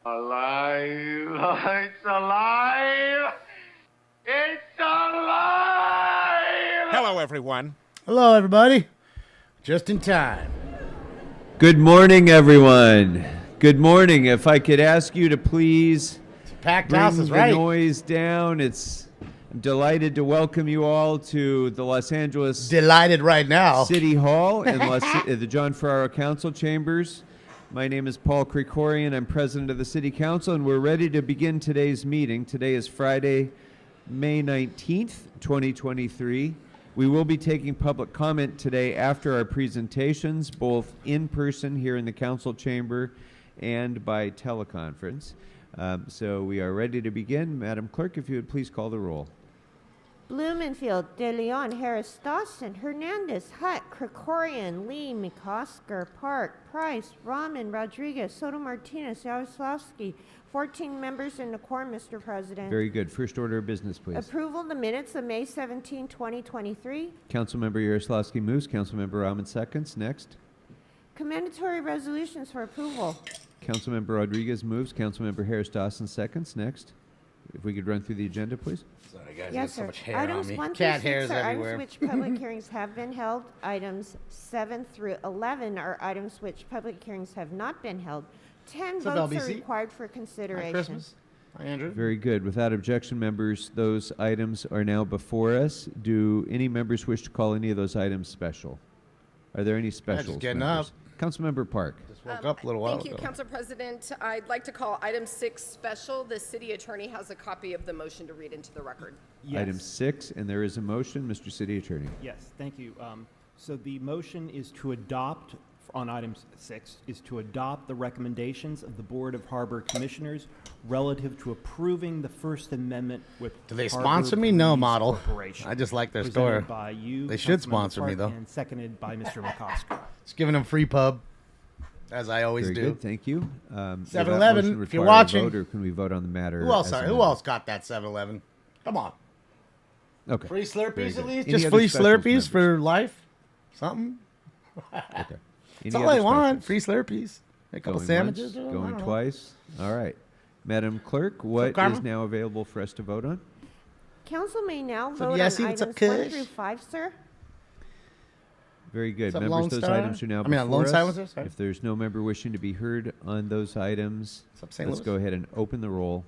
Alive! It's alive! It's alive! Hello, everyone. Hello, everybody. Just in time. Good morning, everyone. Good morning. If I could ask you to please Packed bring house is the right. noise down. I'm delighted to welcome you all to the Los Angeles Delighted right now. City Hall in the John Ferraro Council Chambers. My name is Paul Croatian. I'm president of the City Council, and we're ready to begin today's meeting. Today is Friday, May 19th, 2023. We will be taking public comment today after our presentations, both in person here in the council chamber and by teleconference. So we are ready to begin. Madam Clerk, if you would please call the roll. Blumenfield, De Leon, Harris, Dawson, Hernandez, Hutt, Krikorian, Lee, McCosker, Park, Price, Rahman, Rodriguez, Soto Martinez, Yawslowski. 14 members in the quorum, Mr. President. Very good. First order of business, please. Approval of the minutes of May 17, 2023. Councilmember Yaroslawski moves. Councilmember Rahman seconds. Next. Commendatory resolutions for approval. Councilmember Rodriguez moves. Councilmember Harris Dawson seconds. Next. If we could run through the agenda, please. Sorry, guys. Yes, There's so sir. much hair Items on me. 1 Cat through 6 hairs are everywhere. items which public hearings have been held. Items 7 through 11 are items which public hearings have not been held. 10 What's up, votes are LBC? required for Hi, consideration. Christmas. Hi, Andrew. Very good. Without objection, members, those items are now before us. Do any members wish to call any of those items special? Are there any specials? getting members? Councilmember Park. Just woke up a little while Thank you, ago. Council President. I'd like to call item 6 special. The city attorney has a copy of the motion to read into the record. Yes. Item 6, and there is a motion. Mr. City Attorney. Yes, thank you. So the motion is to adopt, on item 6, is to adopt the recommendations of the Board of Harbor Commissioners relative to approving the First Amendment with Do they Harbor sponsor me? No, Police model. Corporation, I just like their presented store. by you, They should Councilmember sponsor me, Park, though. And seconded by Mr. McCosker. Just giving them free pub, as I always Very do. good. Thank you. Does that 7-Eleven, motion if you're require a watching. vote, or can we vote on the matter? Who else? as Sorry, who amended? else got that 7-Eleven? Come on. Okay. Free Very Slurpees good. at least? Any Just other free specials, Slurpees members? for life? Something? Okay. That's Any all other I want. specials? Free Slurpees. A couple Going sandwiches. once, I going don't know. twice. All right. Madam Clerk, what Karma? is now available for us to vote on? Council may now So, vote Yessie, on what's up, items 1 Kush? through 5, sir. Very good. What's up, Members, Lone those Star? items are now I mean, before Lone us. Silencer, sorry. If there's no member wishing to be heard on those items, What's up, St. let's Louis? go ahead and open the roll,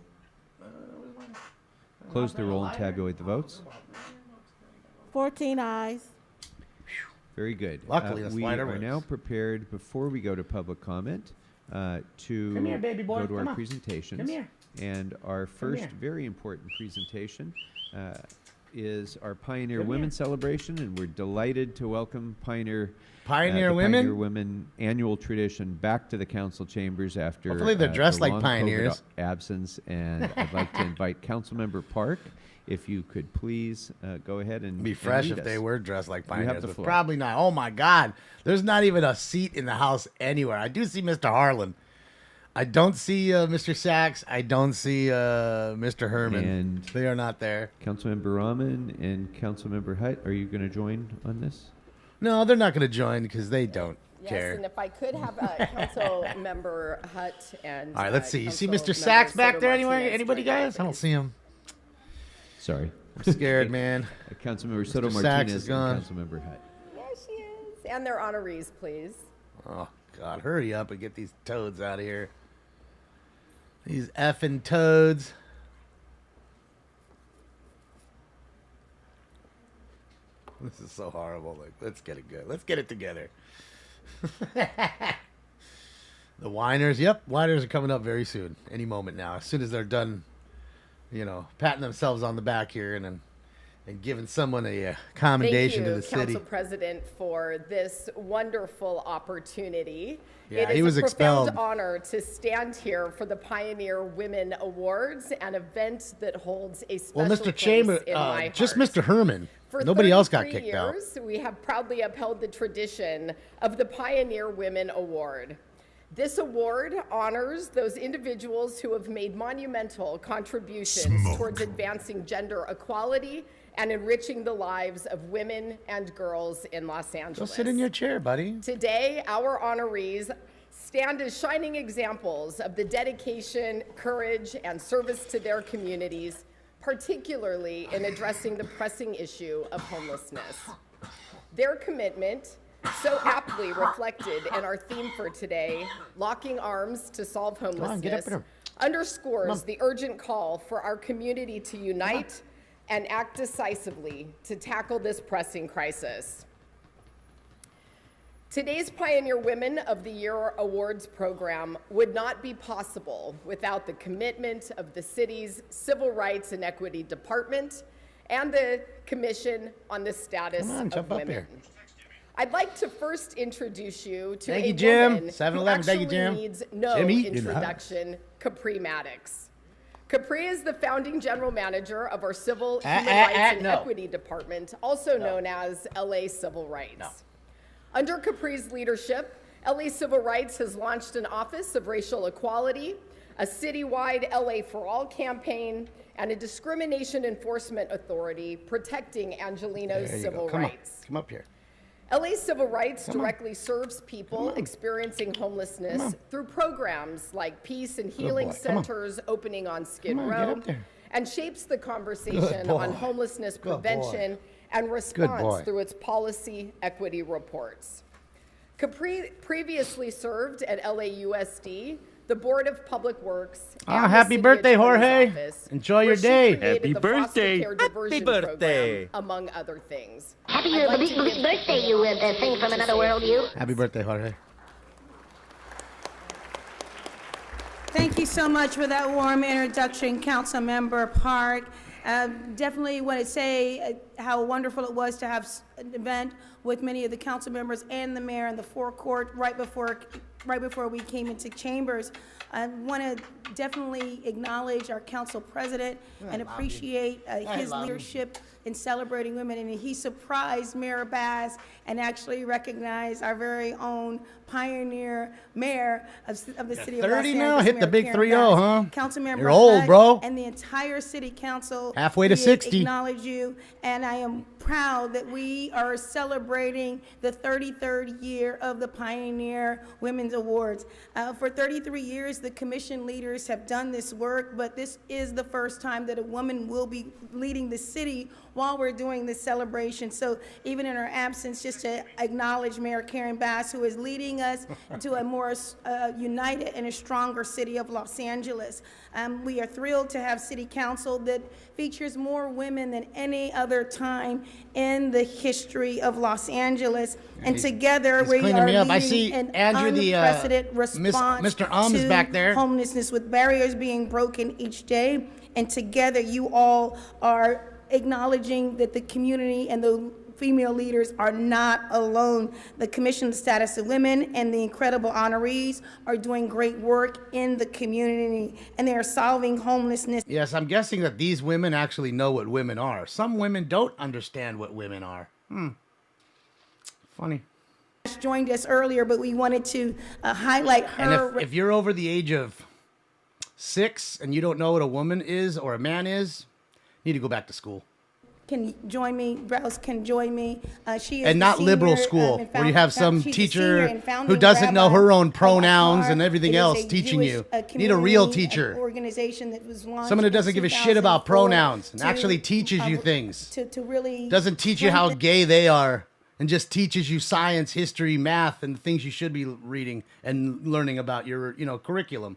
close the roll, and tabulate the votes. 14 eyes. Very good. Luckily, the we slider are wins. now prepared, before we go to public comment, to Come here, baby boy. go to Come our on. presentations. Come here. And our first here. very important presentation is our Pioneer Come Women here. celebration, and we're delighted to welcome Pioneer Pioneer the Women? Pioneer Women annual tradition back to the council chambers after Hopefully they're dressed the like long pioneers. COVID absence. And I'd like to invite Councilmember Park, if you could please go ahead and It'd be and fresh lead if they us. were dressed like You have pioneers, the but floor. probably not. Oh my God, there's not even a seat in the house anywhere. I do see Mr. Harlan. I don't see Mr. Sachs. I don't see Mr. Herman. And- they are not there. Councilmember Rahman and Councilmember Hutt, are you going to join on this? No, they're not going to join because they don't Yes, care. and if I could have Council Member Hutt and All right, let's see. You see Council Mr. Sachs Member back there Soto anywhere? Martinez Anybody, join me, guys? I don't please. see him. Sorry. I'm scared, man. Councilmember Soto Sachs Martinez is gone. and Councilmember Hutt. There she is. And their honorees, please. Oh, God, hurry up and get these toads out of here. These effing toads. This is so horrible. Like, let's get it good. Let's get it together. The whiners. Yep, whiners are coming up very soon. Any moment now. As soon as they're done, patting themselves on the back here and giving someone a commendation to the Thank you, city. Council President, for this wonderful opportunity. Yeah, it is he was a profound expelled. honor to stand here for the Pioneer Women Awards, an event that holds a special Well, Mr. place Chamber, in my just heart. Mr. Herman. For Nobody else got 33 kicked out. years, we have proudly upheld the tradition of the Pioneer Women Award. This award honors those individuals who have made monumental contributions towards advancing gender equality and enriching the lives of women and girls in Los Go Angeles. sit in your chair, buddy. Today, our honorees stand as shining examples of the dedication, courage, and service to their communities, particularly in addressing the pressing issue of homelessness. Their commitment, so aptly reflected in our theme for today, Locking Arms to Solve Homelessness, underscores the urgent call for our community to unite and act decisively to tackle this pressing crisis. Today's Pioneer Women of the Year Awards program would not be possible without the commitment of the city's Civil Rights and Equity Department and the Commission on the Status of Women. I'd like to first introduce you to a woman who 7-Eleven, thank you, actually Jim. needs no introduction, Capri Maddox. Capri is the founding general manager of our Civil Human Rights and Equity Department, also known as LA Civil Rights. Under Capri's leadership, LA Civil Rights has launched an Office of Racial Equality, a citywide LA for All campaign, and a discrimination enforcement authority protecting Angelenos' civil rights. Come up here. LA Civil Rights directly serves people experiencing homelessness through programs like Peace and Healing Centers opening on Skid Row, and shapes the conversation on homelessness prevention and response through its policy equity reports. Capri previously served at LAUSD, the Board of Public Works. Happy birthday, Jorge. Enjoy your day. Happy birthday. Happy birthday. Among other things. Happy birthday, you thing from another world, you. Happy birthday, Jorge. Thank you so much for that warm introduction, Councilmember Park. Definitely want to say how wonderful it was to have an event with many of the council members and the mayor in the forecourt right before we came into chambers. I want to definitely acknowledge our council president and appreciate his leadership in celebrating women. And he surprised Mayor Bass and actually recognized our very own pioneer mayor of the city of Los 30 Angeles. now? Hit the big 3-0, huh? Councilmember You're old, Hutt bro. And the entire city council. Halfway to 60. Acknowledge you, and I am proud that we are celebrating the 33rd year of the Pioneer Women's Awards. For 33 years, the commission leaders have done this work, but this is the first time that a woman will be leading the city while we're doing this celebration. So even in her absence, just to acknowledge Mayor Karen Bass, who is leading us to a more united and a stronger city of Los Angeles. We are thrilled to have city council that features more women than any other time in the history of Los Angeles. And together we are leading an unprecedented response Mr. is back there. to homelessness, with barriers being broken each day. And together you all are acknowledging that the community and the female leaders are not alone. The Commission on the Status of Women and the incredible honorees are doing great work in the community, and they are solving homelessness. Yes, I'm guessing that these women actually know what women are. Some women don't understand what women are. Funny. Joined us earlier, but we wanted to highlight her. And if you're over the age of 6 and you don't know what a woman is or a man is, you need to go back to school. Can join me, Browse can join me. She is and not senior, liberal school, where you have some she's teacher who doesn't know her own pronouns and everything else teaching you. You need a real teacher. Organization that was launched Someone who doesn't give a shit about pronouns and actually teaches you things. To really doesn't teach you how gay they are and just teaches you science, history, math, and things you should be reading and learning about your, curriculum,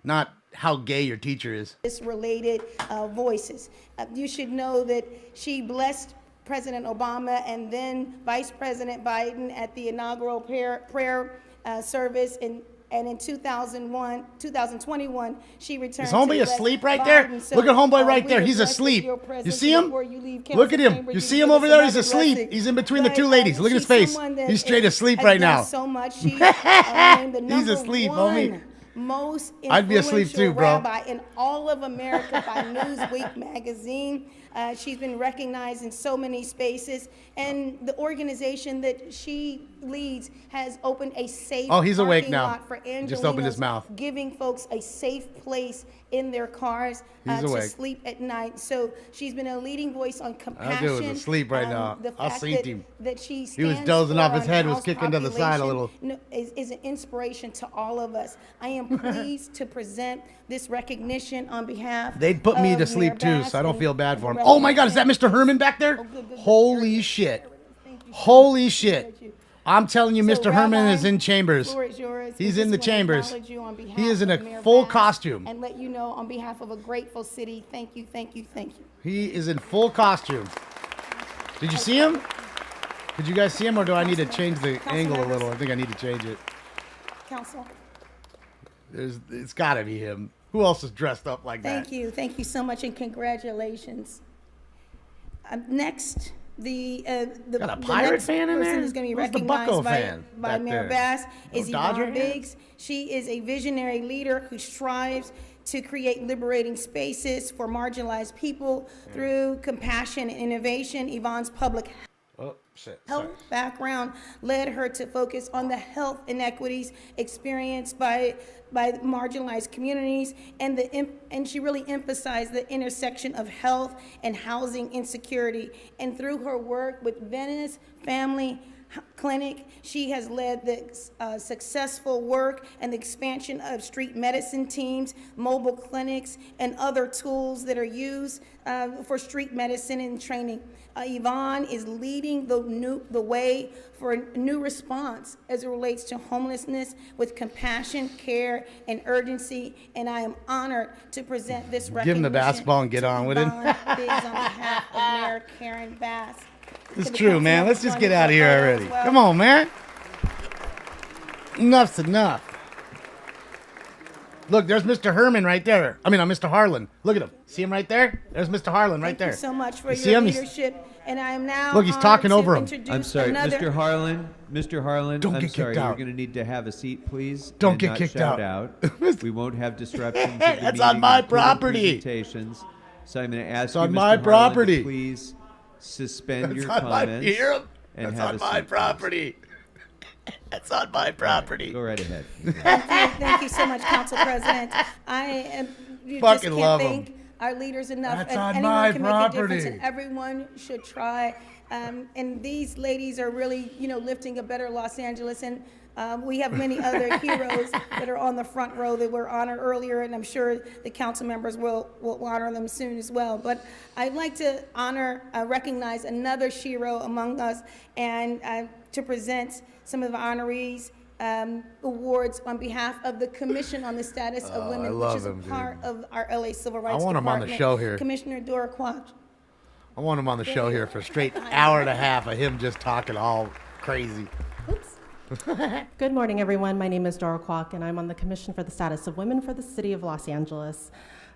not how gay your teacher is. Related voices. You should know that she blessed President Obama and then Vice President Biden at the inaugural prayer service, and in 2021, she returned. Is Homeboy asleep right there? Look at Homeboy right there. He's asleep. You see him? Look at him. You see him over there? He's asleep. He's in between the two ladies. Look at his face. He's straight asleep right now. So much. She's the asleep, homie. Most I'd be asleep too, bro. rabbi in all of America by Newsweek magazine. She's been recognized in so many spaces, and the organization that she leads has opened a safe Oh, he's awake parking now. lot for Angelinos, Just opened his mouth. giving folks a safe place in their cars He's to awake. sleep at night. So she's been a leading voice on compassion. That dude was asleep right now. The I fact seen that, him. that she He was stands dozing for off. His on head was house kicking to the side a population, little. is an inspiration to all of us. I am pleased to present this recognition on behalf They'd put me of to sleep Mayor too, Bass so I don't and feel bad for him. the Oh my God, is that resident- Mr. Herman back there? Oh, good, good. Holy shit. Thank you. Holy shit. I'm telling you, So, Mr. Herman Rabbi, is in chambers. floor is yours. He's We in the just wanna chambers. acknowledge you on behalf He is in of a Mayor full Bass costume. And let you know on behalf of a grateful city, thank you, thank you, thank you. He is in full costume. Did you see him? Did you guys see him, or do I need to change the angle a little? I think I need to change it. Council, It's got to be him. Who else is dressed up like that? thank you so much, and congratulations. Next, the Got a Pirate next fan in person there? who's going to be Who's the recognized Bucko by, fan by back Mayor there? Bass No is Dodger Yvonne fans? Biggs. She is a visionary leader who strives to create liberating spaces for marginalized people through compassion and innovation. Yvonne's public Oh, shit. health Sorry. background led her to focus on the health inequities experienced by marginalized communities, and she really emphasized the intersection of health and housing insecurity. And through her work with Venice Family Clinic, she has led the successful work and the expansion of street medicine teams, mobile clinics, and other tools that are used for street medicine and training. Yvonne is leading the way for a new response as it relates to homelessness with compassion, care, and urgency. And I am honored to present this recognition. Give him the basketball and get to on with it. Yvonne Biggs on behalf of Mayor Karen Bass. It's To the true, council man. Let's members just get joining out of here for photos already. as well. Come on, man. Enough's enough. Look, there's Mr. Herman right there. I mean, Mr. Harlan. Look at him. See him right there? There's Mr. Harlan right there. Thank you so much for You see your him? He's- leadership. And I am now Look, he's honored talking to over him. introduce I'm sorry, another- Mr. Harlan. Don't I'm get sorry. kicked out. You're going to need to have a seat, please. Don't and get not kicked shout out. We won't have disruptions. of the That's on meeting, my including property. Presentations. So I'm going to ask It's you, on Mr. my Harlan, property. to please suspend That's your on my, comments you hear him? and That's have on a my seat, please. property. That's on my property. Go right ahead. Thank you so much, Council President. You just Fucking can't love 'em. thank our leaders enough. That's and on anyone my can make a difference, property. and everyone should try. And these ladies are really, lifting a better Los Angeles. And we have many other heroes that are on the front row that were honored earlier, and I'm sure the council members will honor them soon as well. But I'd like to recognize another hero among us, and to present some of the honorees awards on behalf of the Commission on the Status of I Women, which love is a him, dude. part of our LA Civil Rights want him on the Department. show here. Commissioner Dora Quach. I want him on the show here for a straight hour and a half of him just talking all crazy. Good morning, everyone. My name is Dora Kwok, and I'm on the Commission for the Status of Women for the City of Los Angeles.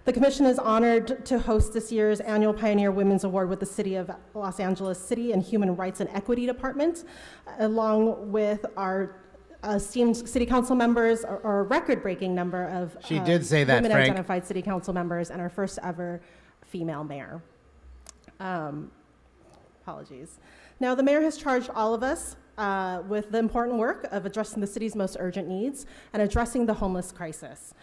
The Commission is honored to host this year's annual Pioneer Women's Award with the City of Los Angeles City and Human Rights and Equity Department, along with our esteemed city council members, or a record-breaking number of She did say that, Frank. women-identified city council members, and our first ever female mayor. Apologies. Now, the mayor has charged all of us with the important work of addressing the city's most urgent needs and addressing the homeless crisis.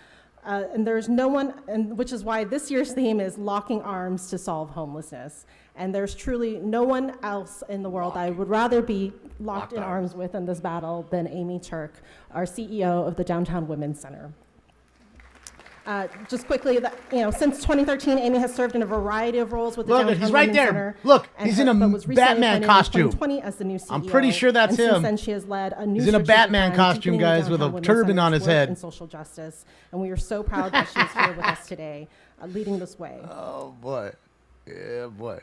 And there's no one, and which is why this year's theme is locking arms to solve homelessness. And there's truly no one else in the world I would rather be locked in arms with in this battle than Amy Turk, our CEO of the Downtown Women's Center. Just quickly, since 2013, Amy has served in a variety of roles with the Look, Downtown he's right Women's there. Center. Look, and he's in a but was recently Batman appointed in costume. 2020 as the new CEO. I'm pretty sure that's and Since him. then, she has led a new He's in a strategic Batman plan costume, deepening the guys, with a Downtown Women's turban Center's on his work head. in social justice, and we are so proud that she is here with us today, leading this way. Oh, boy. Yeah, boy.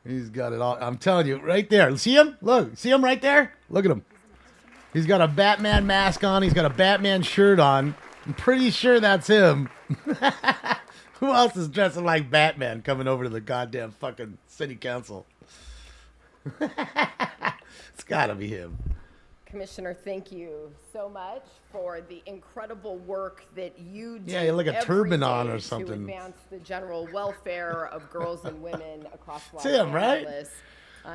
He's got it all. I'm telling you, right there. See him? Look. See him right there? Look at him. He's got a Batman mask on. He's got a Batman shirt on. I'm pretty sure that's him. Who else is dressing like Batman coming over to the goddamn fucking city council? It's got to be him. Commissioner, thank you so much for the incredible work that you do. Yeah, you look a every turban day on or to something. advance the general welfare of girls and women across Los him, right? Angeles.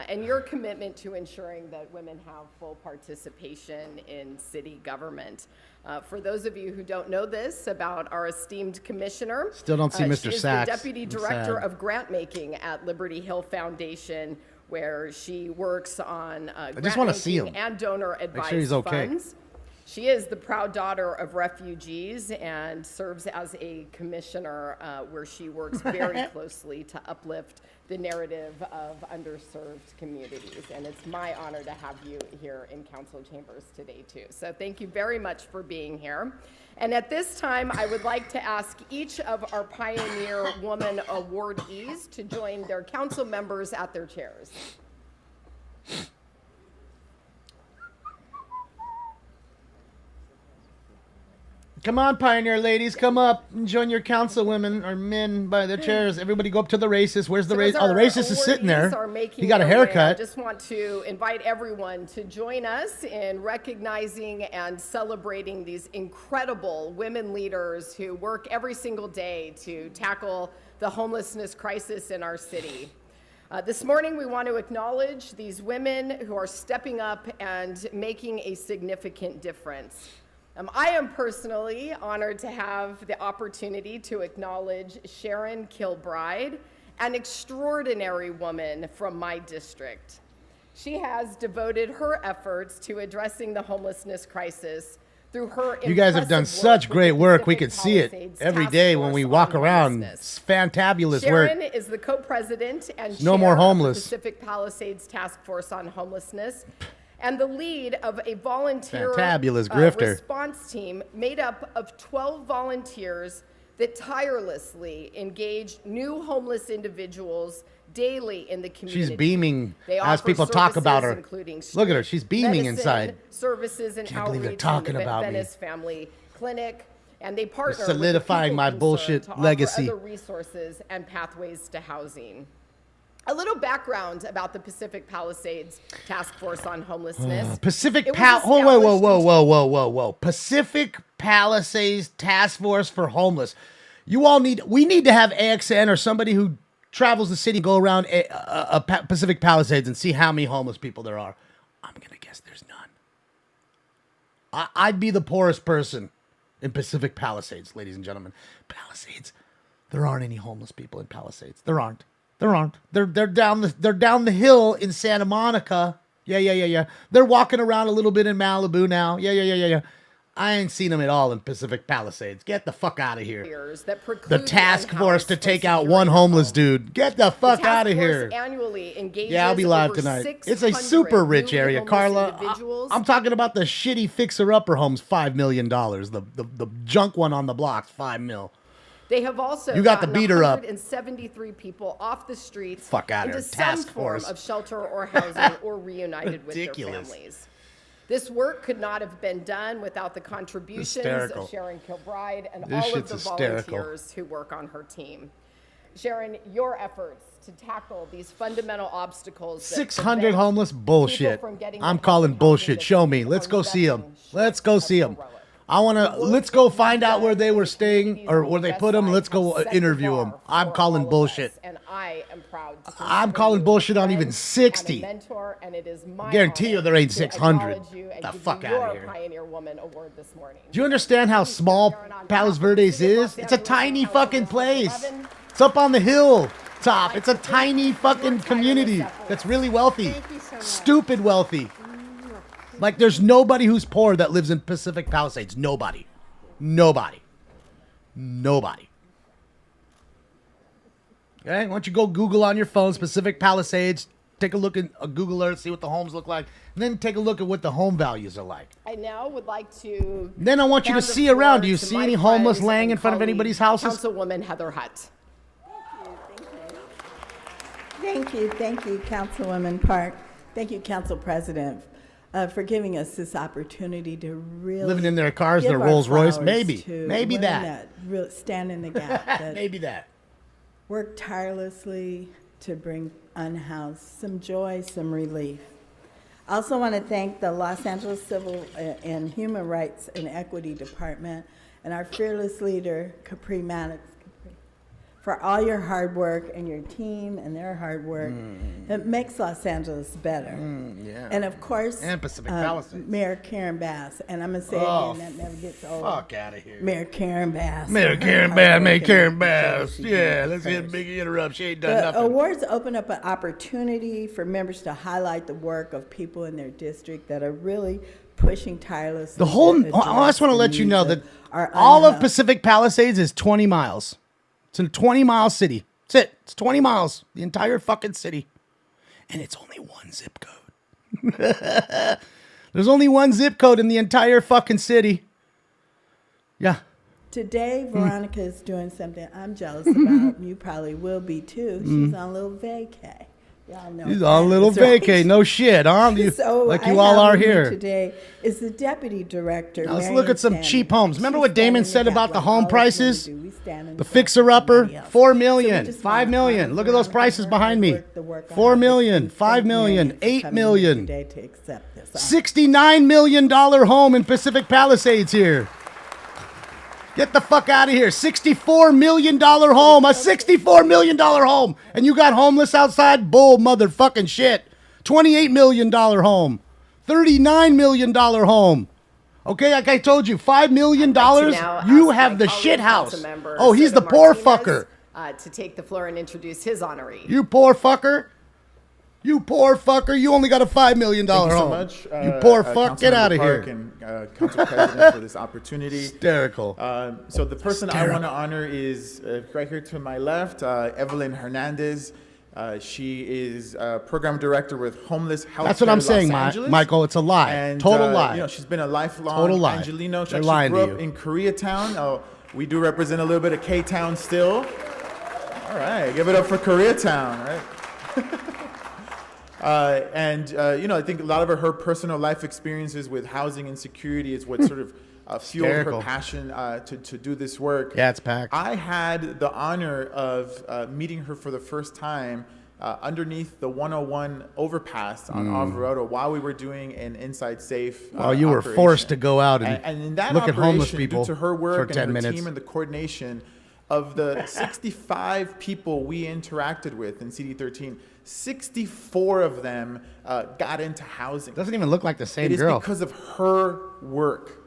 And your commitment to ensuring that women have full participation in city government. For those of you who don't know this about our esteemed commissioner, Still don't see Mr. She is Sachs. the Deputy I'm Director sad. of Grant Making at Liberty Hill Foundation, where she works on just wanna see him. and donor Make advised sure he's okay. funds. She is the proud daughter of refugees and serves as a commissioner where she works very closely to uplift the narrative of underserved communities. And it's my honor to have you here in council chambers today too. So thank you very much for being here. And at this time, I would like to ask each of our Pioneer Woman awardees to join their council members at their chairs. Come on, Pioneer ladies, come up and join your council women or men by their chairs. Everybody go up to the racist. Where's the racist? Oh, the racist is sitting there. He got a haircut. I just want to invite everyone to join us in recognizing and celebrating these incredible women leaders who work every single day to tackle the homelessness crisis in our city. This morning, we want to acknowledge these women who are stepping up and making a significant difference. I am personally honored to have the opportunity to acknowledge Sharon Kilbride, an extraordinary woman from my district. She has devoted her efforts to addressing the homelessness crisis through her You guys have done impressive such work with great the work. We Pacific could see it Palisades every Task day when Force we on walk around. Homelessness. It's fantabulous work. Sharon is the co-president and No chair more of the homeless. Pacific Palisades Task Force on Homelessness, and the lead of a volunteer Fantabulous grifter. response team made up of 12 volunteers that tirelessly engage new homeless individuals daily in the community. She's beaming They as offer people talk about services her. including Look at her. She's beaming medicine, inside. services and Can't believe they're outreach talking in the about me. Venice Family Clinic, and they partner with the solidifying people my concerned bullshit to offer legacy. other resources and pathways to housing. A little background about the Pacific Palisades Task Force on Homelessness. Pacific It was whoa. Pacific Palisades Task Force for Homeless. We need to have AXN or somebody who travels the city go around Pacific Palisades and see how many homeless people there are. I'm going to guess there's none. I'd be the poorest person in Pacific Palisades, ladies and gentlemen. Palisades. There aren't any homeless people in Palisades. There aren't. They're down the hill in Santa Monica. Yeah. They're walking around a little bit in Malibu now. Yeah. I ain't seen them at all in Pacific Palisades. Get the fuck out of here. The task force to take out one homeless dude. Get the fuck out of here. Annually engages Yeah, I'll be live over tonight. It's a 600 super rich newly area, homeless Carla. individuals. I'm talking about the shitty fixer-upper homes, $5 million. The junk one on the block's $5 million. They have also You got the gotten beater up. 173 people off the streets Fuck outta into here. some Task form force. of shelter or housing or reunited with their Ridiculous. families. This work could not have been done without the contributions Hysterical. of Sharon Kilbride and This all of shit's the hysterical. volunteers who work on her team. Sharon, your efforts to tackle these fundamental obstacles. that 600 prevent homeless people bullshit. from getting I'm the calling housing bullshit. that Show they me. need Let's are go see them. nothing Let's short go of see them. heroic. Let's go find out where they were staying or where they put them. Let's go interview them. I'm calling bullshit. And I am proud to I'm consider calling you bullshit a on friend even and a 60. mentor, and it is my Guarantee you honor there ain't to 600. acknowledge you and The give fuck you outta your here. Pioneer Woman Award this morning. Do you understand how small Palos Verdes is? It's a tiny fucking place. It's up on the hill top. It's a tiny fucking community that's really wealthy. Stupid wealthy. Like there's nobody who's poor that lives in Pacific Palisades. Nobody. Okay, why don't you go Google on your phone, Pacific Palisades, take a look at Google Earth, see what the homes look like, and then take a look at what the home values are like. I now would like to. Then I want you to hand the see around. floor Do you to see my any homeless friend laying in and front of colleague, anybody's houses? Councilwoman Heather Hutt. Thank you, Councilwoman Park. Thank you, Council President, for giving us this opportunity to really Living in their cars, give their our Rolls Royce, flowers maybe to that. women really stand in the gap, that Maybe that. work tirelessly to bring unhoused some joy, some relief. I also want to thank the Los Angeles Civil and Human Rights and Equity Department and our fearless leader, Capri Maddox, for all your hard work and your team and their hard work. It makes Los Angeles better. Yeah. And of course, And Pacific Palisades. Mayor Karen Bass. And I'm going to say Oh, again, that never gets old. Fuck out of here. Mayor Karen Bass. Mayor Karen Hard Bass, work Mayor and Karen making sure Bass. she Yeah, does let's it hit a first. big interrupt. She ain't done The nothing. awards open up an opportunity for members to highlight the work of people in their district that are really pushing tirelessly. The whole, to I just want to address let the you know needs that our all of unhoused. Pacific Palisades is 20 miles. It's a 20-mile city. That's it. It's 20 miles. The entire fucking city. And it's only one zip code. There's only one zip code in the entire fucking city. Yeah. Today, Veronica is doing something I'm jealous about. You probably will be too. She's on a little vacay. Y'all know. He's on a little that, right? vacay. No shit, huh? So Like I you all have are with me here. today is the deputy director. Now let's Marion look at some Sanders. cheap homes. Remember She's what Damon standing said in the about gap the like home all of us prices? do. We stand in The gap for fixer-upper, somebody else. $4 So million, we just $5 wanna million. honor Look at those Veronica prices for behind her me. work, the work on 4 her million, fixing. 5 Thank million, Marion for 8 coming in million. today to accept this. $69 million home in Pacific Palisades here. Get the fuck out of here. $64 million home. A $64 million home. And you got homeless outside? Bull motherfucking shit. $28 million home. $39 million home. Okay, like I told you, $5 million, you have the shit house. Oh, he's the poor fucker. To take the floor and introduce his honoree. You poor fucker. You poor fucker. You only got a $5 million Thank you so home. much, You poor fuck. Get Councilmember out of Park here. And Council President for this opportunity. Hysterical. So the person I want to honor is right here to my left, Evelyn Hernandez. She is program director with Homeless Health. That's what I'm saying, Michael. It's a lie. And, Total lie. You know, she's been a lifelong Total lie. Angelino. She They're actually lying grew to up you. in Koreatown. Oh, we do represent a little bit of K-Town still. All right, give it up for Koreatown, right? You know, I think a lot of her personal life experiences with housing insecurity is what sort of fueled her Hysterical. passion to do this work. Yeah, it's packed. I had the honor of meeting her for the first time underneath the 101 overpass on Alvarado while we were doing an inside safe Well, you were operation. forced to go out and in that look at homeless operation, people due to her work for 10 and her minutes. team and the coordination of the 65 people we interacted with in CD13, 64 of them got into housing. Doesn't even look like the same It is girl. because of her work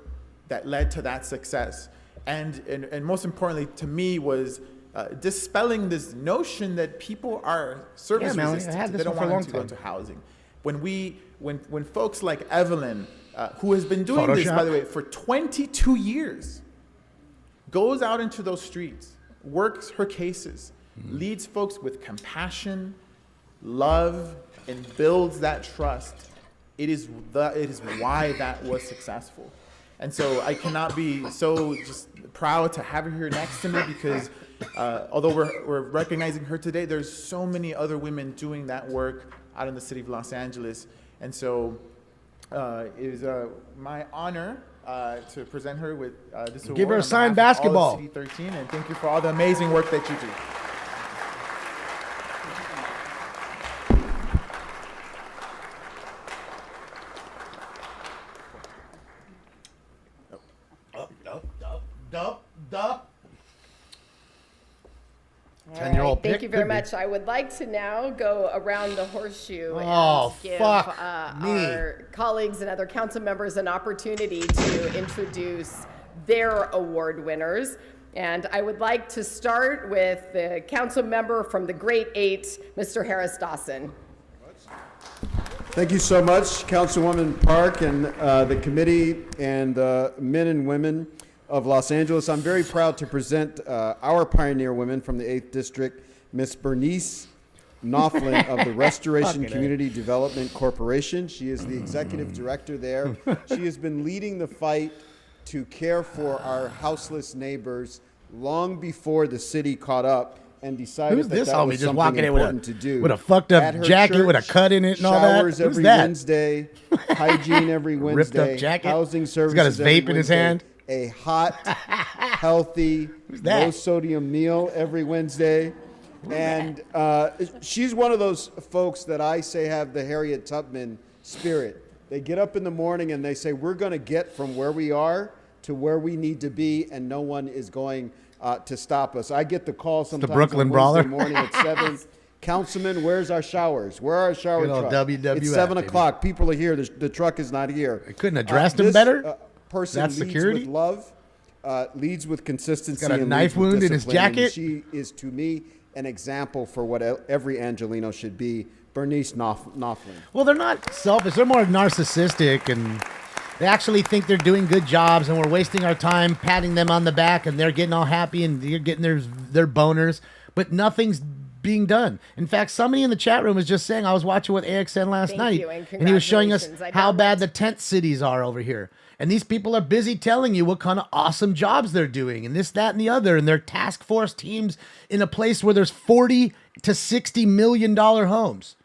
that led to that success. And most importantly to me was dispelling this notion that people are service Melanie, I resistant. had this They don't one for a want long to go time. into housing. When folks like Evelyn, who has been doing this, Photoshop? by the way, for 22 years, goes out into those streets, works her cases, leads folks with compassion, love, and builds that trust. It is why that was successful. And so I cannot be so just proud to have her here next to me because although we're recognizing her today, there's so many other women doing that work out in the city of Los Angeles. And so it is my honor to present her with this award. Give her a on signed behalf of all basketball. of City 13, and thank you for all the amazing work that you do. Dup. All 10-year-old right, thank pick you very could be. much. I would like to now go around the horseshoe Oh, and give fuck me. our colleagues and other council members an opportunity to introduce their award winners. And I would like to start with the council member from the Great Eight, Mr. Harris Dawson. Thank you so much, Councilwoman Park and the committee and men and women of Los Angeles. I'm very proud to present our pioneer women from the 8th District, Miss Bernice Knopflin of the Restoration Fucking Community Development Corporation. She is the executive director there. She has been leading the fight to care for our houseless neighbors long before the city caught up and decided Who's that this that homie was just something walking in with important to do. with a fucked up At her jacket with a church, cut in it and all that? showers Who's every that? Wednesday, hygiene every Ripped up Wednesday, jacket? housing He's services got his every vape in his Wednesday, hand. a hot, healthy, that? low sodium meal every Wednesday. And she's one of those folks that I say have the Harriet Tubman spirit. They get up in the morning and they say, we're going to get from where we are to where we need to be, and no one is going to stop us. I get the call sometimes Brooklyn on Brawler. Wednesday morning at 7. Councilman, where's our showers? Where are our shower Good old trucks? WWF, It's 7 baby. o'clock. People are here. The truck is not here. They couldn't have dressed him This, better? Person That's leads security? with love, leads with consistency. He's got a and knife leads with wound in his discipline, and jacket? she is, to me, an example for what every Angelino should be. Bernice Knopfling. Well, they're not selfish. They're more narcissistic, and they actually think they're doing good jobs, and we're wasting our time patting them on the back, and they're getting all happy, and you're getting their boners, but nothing's being done. In fact, somebody in the chat room was just saying, I was watching with AXN last Thank night, you, and and he was showing us congratulations. how bad the tent cities are over here. And these people are busy telling you what kind of awesome jobs they're doing, and this, that, and the other, and they're task force teams in a place where there's $40 to $60 million homes.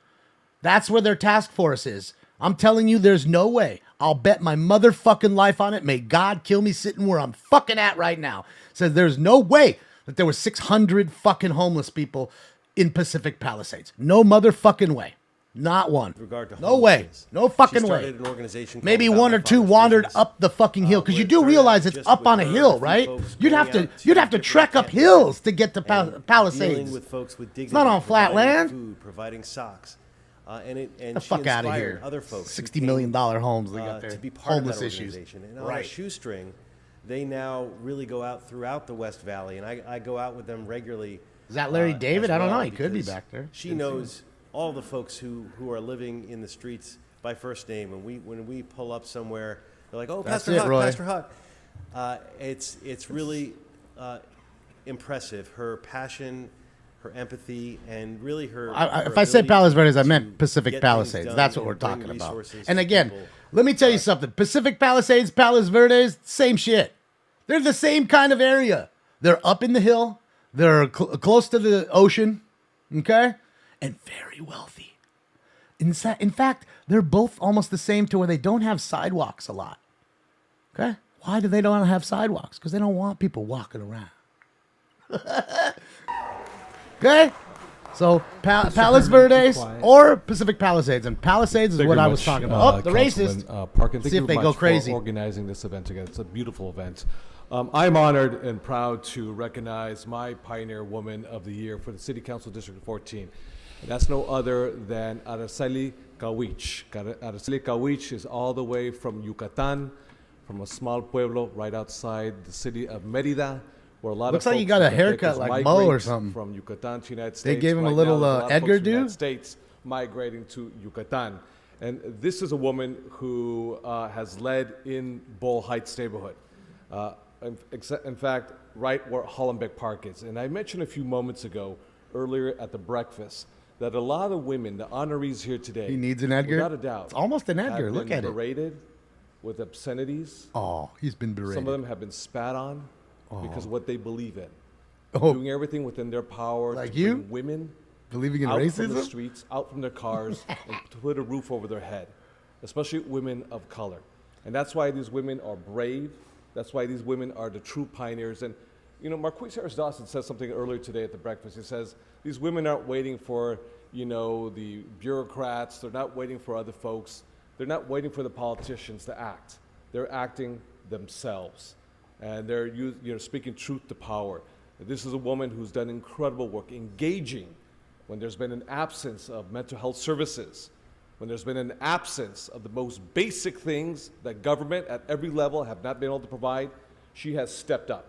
That's where their task force is. I'm telling you, there's no way. I'll bet my motherfucking life on it. May God kill me sitting where I'm fucking at right now. Says there's no way that there were 600 fucking homeless people in Pacific Palisades. No motherfucking way. Not one. No way. No fucking way. Maybe one or two wandered up the fucking hill, because you do realize it's up on a hill, right? You'd have to trek up hills to get to Palisades. It's not on flat land. Providing socks. The fuck out of here. Other folks $60 million homes they got there. to be part Homeless of that issues. organization. And on a shoestring, they now really go out throughout the West Valley, and I go out with them regularly. Is that Larry David? as I don't well, know. He could be because back there. She knows all the folks who are living in the streets by first name, and when we pull up somewhere, they're like, "Oh, That's Pastor it, Huck, Roy. Pastor Huck." It's really impressive. Her passion, her empathy, and really her. If I said Palos Verdes, I meant to Pacific get Palisades. things done That's what and we're bring talking about. resources And to again, people. let me tell you something. Pacific Palisades, Palos Verdes, same shit. They're the same kind of area. They're up in the hill. They're close to the ocean, okay? And very wealthy. In fact, they're both almost the same to where they don't have sidewalks a lot, okay? Why do they don't have sidewalks? Because they don't want people walking around. Okay? So, Palos Verdes or Pacific Palisades. And Palisades is Thank what you I much, was talking about. Oh, the racist. Parkin, See if they go crazy. For organizing this event together. It's a beautiful event. I'm honored and proud to recognize my Pioneer Woman of the Year for the City Council District 14. And that's no other than Araceli Kawich. Araceli Kawich is all the way from Yucatan, from a small pueblo right outside the city of Merida, where a lot Looks of like you folks got a from haircut Tecos like Mo or migrate something. From Yucatan to United They States. gave him a Right little, now, there's lot of Edgar folks from the do? United States migrating to Yucatan. And this is a woman who has led in Bowl Heights neighborhood. In fact, right where Hollenbeck Park is. And I mentioned a few moments ago, earlier at the breakfast, that a lot of women, the honorees here today, He needs an Edgar? without a doubt, It's almost an Edgar. have Look been at it. berated with obscenities. Oh, he's been berated. Some of them have been spat on because of what they believe in. Oh. Doing everything within their power Like to you? bring women Believing in out from racism? the streets, out from their cars, and to put a roof over their head, especially women of color. And that's why these women are brave. That's why these women are the true pioneers. And, you know, Marquise Harris Dawson said something earlier today at the breakfast. He says, these women aren't waiting for, you know, the bureaucrats. They're not waiting for other folks. They're not waiting for the politicians to act. They're acting themselves. And they're speaking truth to power. This is a woman who's done incredible work, engaging when there's been an absence of mental health services, when there's been an absence of the most basic things that government at every level have not been able to provide. She has stepped up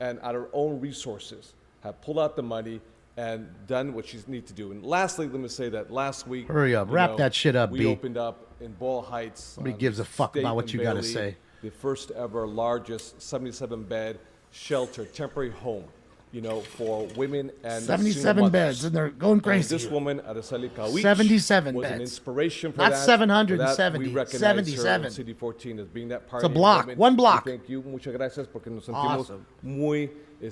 and out of her own resources have pulled out the money and done what she needs to do. And lastly, let me say that last week, Hurry up. Wrap that shit up, we B. opened up in Ball Heights. Nobody gives a fuck State about what and you gotta Bailey, say. The first ever largest 77-bed shelter, temporary home, you know, for women and 77 single mothers. beds, and they're going crazy. And this woman, Araceli Kawich, 77 was an beds. inspiration for Not that. 770, For that, we recognize 77. her in City 14 as being that part It's a block, one block. Thank you, muchas gracias, porque nos sentimos Awesome. muy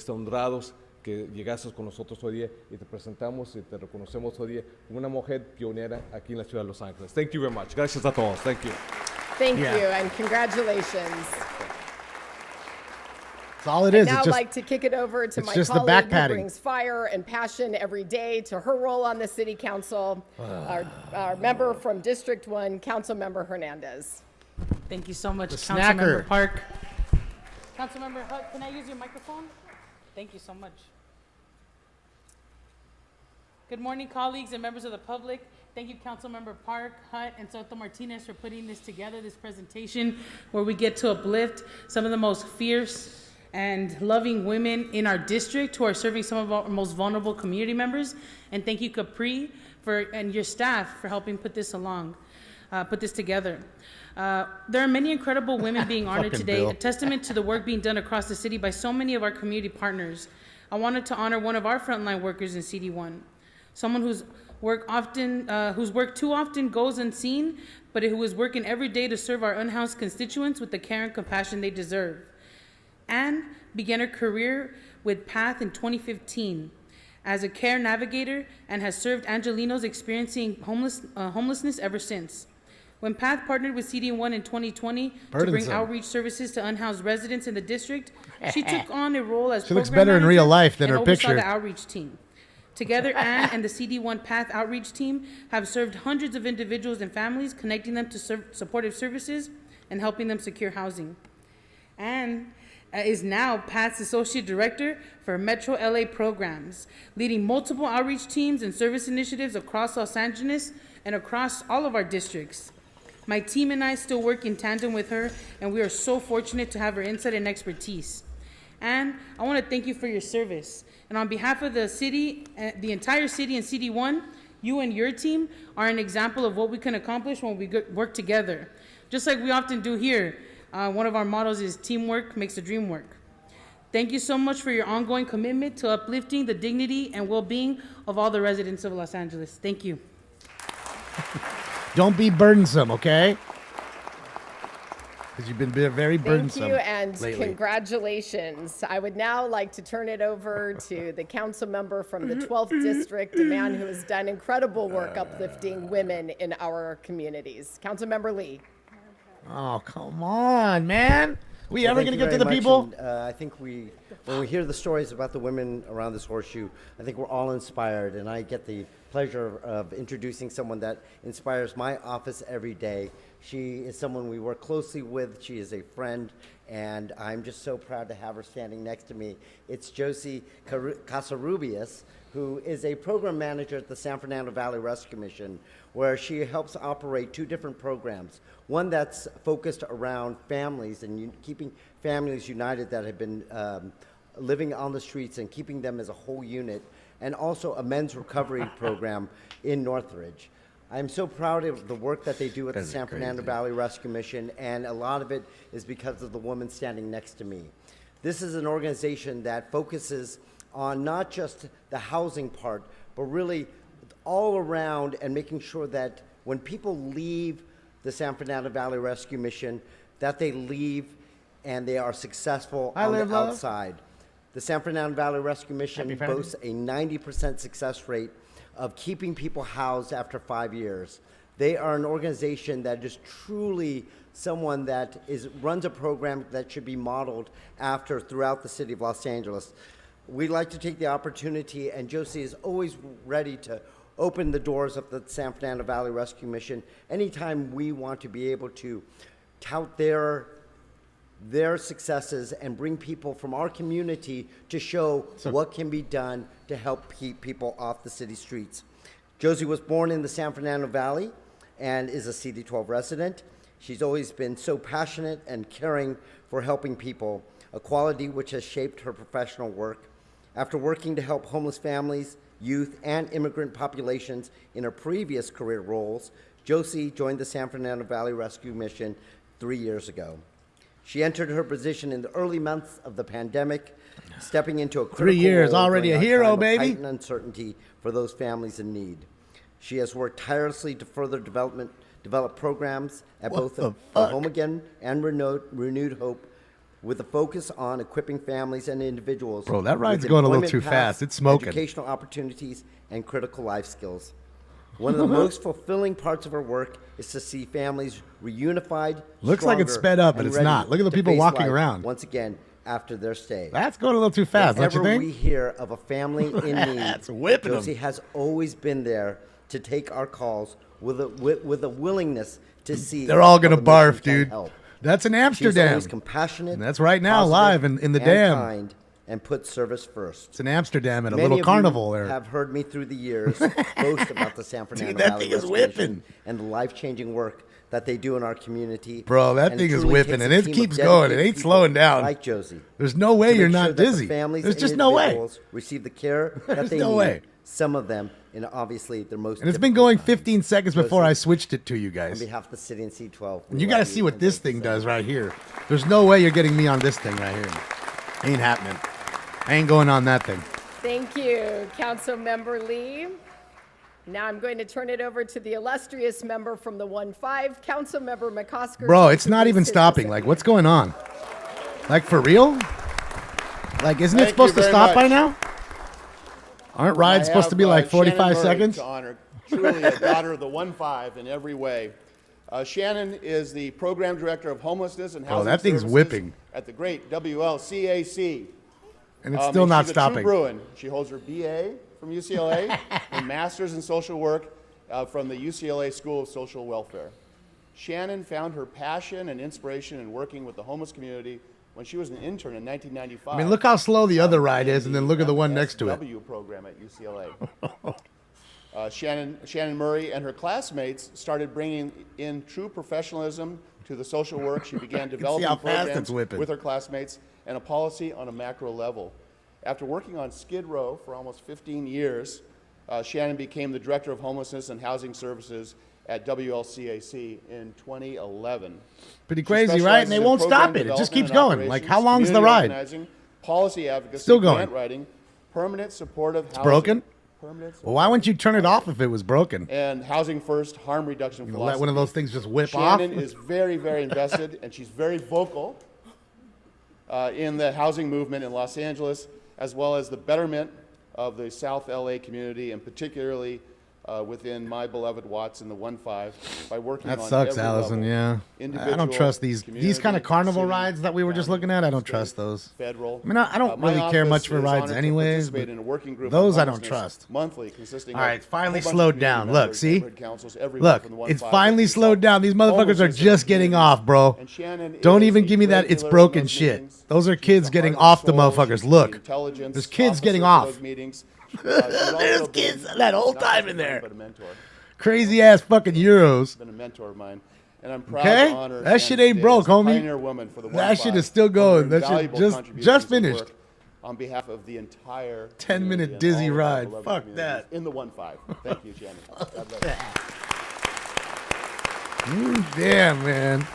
honrados que llegases con nosotros hoy día y te presentamos y te reconocemos hoy día como una mujer pionera aquí en la ciudad de Los Ángeles. Thank you very much. Gracias a todos. Thank you. Thank Yeah. you, and congratulations. That's all it is. I'd now It's just, like to kick it over to it's my just the colleague back who patting. brings fire and passion every day to her role on the City Council, our member from District 1, Councilmember Hernandez. Thank you so much, The Councilmember snacker. Park. Councilmember Hutt, can I use your microphone? Thank you so much. Good morning, colleagues and members of the public. Thank you, Councilmember Park, Hutt, and Soto Martinez for putting this together, this presentation, where we get to uplift some of the most fierce and loving women in our district who are serving some of our most vulnerable community members. And thank you, Capri, and your staff for helping put this together. There are many incredible women being honored Fucking today, Bill. a testament to the work being done across the city by so many of our community partners. I wanted to honor one of our frontline workers in CD1, someone whose work too often goes unseen, but who is working every day to serve our unhoused constituents with the care and compassion they deserve. Anne began her career with PATH in 2015 as a care navigator and has served Angelinos experiencing homelessness ever since. When PATH partnered with CD1 in 2020 to bring Burdensome. outreach services to unhoused residents in the district, she took on a role as She looks program better in manager real life than and her oversaw picture. the outreach team. Together, Anne and the CD1 PATH outreach team have served hundreds of individuals and families, connecting them to supportive services and helping them secure housing. Anne is now PATH's Associate Director for Metro LA programs, leading multiple outreach teams and service initiatives across Los Angeles and across all of our districts. My team and I still work in tandem with her, and we are so fortunate to have her insight and expertise. And I want to thank you for your service. And on behalf of the city, the entire city and CD1, you and your team are an example of what we can accomplish when we work together. Just like we often do here, one of our mottos is teamwork makes the dream work. Thank you so much for your ongoing commitment to uplifting the dignity and well-being of all the residents of Los Angeles. Thank you. Don't be burdensome, okay? Because you've been very burdensome Thank you and lately. congratulations. I would now like to turn it over to the council member from the 12th district, a man who has done incredible work uplifting women in our communities. Councilmember Lee. Oh, come on, man. We Well, ever thank going to you get to very the much, people? and, I think when we hear the stories about the women around this horseshoe, I think we're all inspired, and I get the pleasure of introducing someone that inspires my office every day. She is someone we work closely with. She is a friend, and I'm just so proud to have her standing next to me. It's Josie Casarubias, who is a program manager at the San Fernando Valley Rescue Commission, where she helps operate two different programs. One that's focused around families and keeping families united that have been living on the streets and keeping them as a whole unit, and also a men's recovery program in Northridge. I'm so proud of the work that they do at the San Fernando Valley Rescue Mission, and a lot of it is because of the woman standing next to me. This is an organization that focuses on not just the housing part, but really all around, and making sure that when people leave the San Fernando Valley Rescue Mission, that they leave and they are successful on the outside. The San Fernando Valley Rescue Mission boasts a 90% success rate of keeping people housed after 5 years. They are an organization that is truly someone that runs a program that should be modeled after throughout the city of Los Angeles. We'd like to take the opportunity, and Josie is always ready to open the doors of the San Fernando Valley Rescue Mission anytime we want to be able to tout their successes and bring people from our community to show what can be done to help keep people off the city streets. Josie was born in the San Fernando Valley and is a CD12 resident. She's always been so passionate and caring for helping people, a quality which has shaped her professional work. After working to help homeless families, youth, and immigrant populations in her previous career roles, Josie joined the San Fernando Valley Rescue Mission 3 years ago. She entered her position in the early months of the pandemic, stepping into a critical 3 years, role already during a hero, time of baby. heightened uncertainty for those families in need. She has worked tirelessly to further develop programs at both the Home Again and Renewed Hope, with a focus on equipping families and individuals. Bro, that ride's with going a little employment too paths, fast. It's smoking. Educational opportunities, and critical life skills. One of the most fulfilling parts of her work is to see families reunified. Looks like it's stronger, sped up, but and it's ready not. Look at the to people face walking life around. once again, after their stay. That's going a little too fast, don't you Whenever think? we hear of a family in need, That's whipping 'em. Josie has always been there to take our calls with a willingness to see. They're all gonna how the mission barf, can dude. help. That's in She's Amsterdam. always compassionate. That's right now, positive, live in the and dam. kind, and put service first. It's in Amsterdam at a Many little of carnival you there. have heard me through the years boast about the San Fernando Dude, that Valley thing is Restoration whipping. and the life-changing work that they do in our community. Bro, that And thing is truly whipping, takes and a it team of keeps going. It dedicated ain't people slowing down. Like Josie. There's no way to you're make not sure that the dizzy. families There's and just no way. individuals receive the care that There's they no need. way. Some of them, in obviously their most. And it's been difficult going times. 15 seconds before Josie, I switched it to you On guys. behalf of the city and C12, And you got to see what this thing does right here. There's no way you're getting me on this thing right here. Ain't happening. I ain't going on that thing. Thank you, Councilmember Lee. Now I'm going to turn it over to the illustrious member from the 1-5, Councilmember McCosker. Bro, to it's not even introduce his stopping. Like, what's going on? Like, for real? Like, isn't it supposed to stop by now? Aren't rides supposed to be like 45 seconds? To honor, truly a daughter of the 1-5 in every way. Shannon is the program director of homelessness and housing that thing's services whipping. at the great WLCAC. And it's still not she's stopping. A true Bruin. She holds her BA from UCLA and Master's in Social Work from the UCLA School of Social Welfare. Shannon found her passion and inspiration in working with the homeless community when she was an intern in 1995. I mean, look how slow the other ride is, and then look at the one next to it. W program at UCLA. Shannon Murray and her classmates started bringing in true professionalism to the social work. She began developing how fast it's programs whipping. with her classmates and a policy on a macro level. After working on Skid Row for almost 15 years, Shannon became the Director of Homelessness and Housing Services at WLCAC in 2011. Pretty She crazy, right? And specializes they in won't program stop it. It just development keeps and going. Like, operations, how long's the community ride? organizing, policy advocacy, Still going. grant writing, permanent supportive housing. Broken? Permanent Well, why wouldn't you turn it off if it was broken? and housing first, harm reduction You philosophy. let one of those things just whip off? Shannon is very, very invested, and she's very vocal in the housing movement in Los Angeles, as well as the betterment of the South LA community, and particularly within my beloved Watts in the 1-5 by working That on sucks, every Allison. level. Yeah, I Individual, don't trust these kind community, of carnival city, rides that we were just looking at. I don't trust those. Federal. I mean, I don't My really care office much for is rides honored to anyways. participate But in a working group on those I don't homelessness trust. Monthly, consisting All of right, it's a finally whole bunch of slowed community down. Look, members, see? neighborhood councils, everyone Look, from the it's 1-5 finally to slowed down. These motherfuckers are homelessness just and getting community. off, bro. And Shannon Don't is even a give me that it's regular in broken those shit. meetings. Those are She's kids the getting heart and off the soul. motherfuckers. She's the Look, intelligence there's kids getting officer for off. those meetings. There's kids that whole time in there. But a mentor. Crazy ass fucking Euros. Been a mentor of mine. And I'm proud Okay? to honor That shit Shannon ain't today broke, as a homie. pioneer woman for the That 1-5 shit is still for her going. That shit invaluable just contributions and finished. work on behalf of the entire 10-minute community and dizzy all of our ride. beloved Fuck communities that. In the 1-5. Thank you, Shannon. God bless you. Damn, man.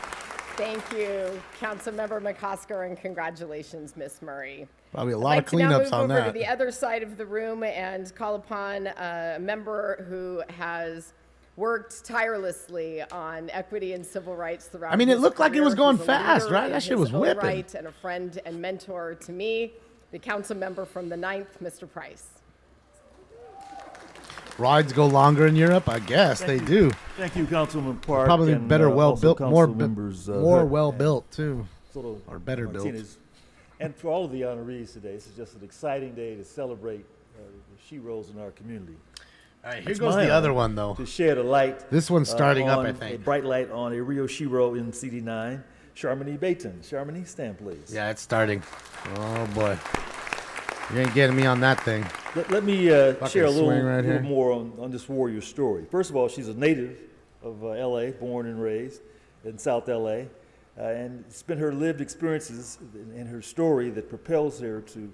Thank you, Councilmember McCosker, and congratulations, Miss Murray. Probably a I'd lot like of to now cleanups move on over that. to the other side of the room and call upon a member who has worked tirelessly on equity and civil rights throughout. I mean, it his looked like it career. was going He's a fast, leader right? in That shit his was own whipping. right and a friend and mentor to me, the council member from the 9th, Mr. Price. Rides go longer in Europe, I guess they do. Thank you, Councilman Park. Probably and, better, well also built, more Council members, more Hood well and built too, Soto or better built. Martinez. And for all of the honorees today, this is just an exciting day to celebrate the she-roles in our community. All right, here It's goes my the other honor one, though. To shed a light. This one's starting up, on I think. A bright light on a Rio she-ro in CD9, Charmony Bayton. Charmony, stand please. Yeah, it's starting. Oh boy, you ain't getting me on that thing. Let me share a little, swing right here. more on this warrior story. First of all, she's a native of L.A., born and raised in South L.A., and it's been her lived experiences and her story that propels her to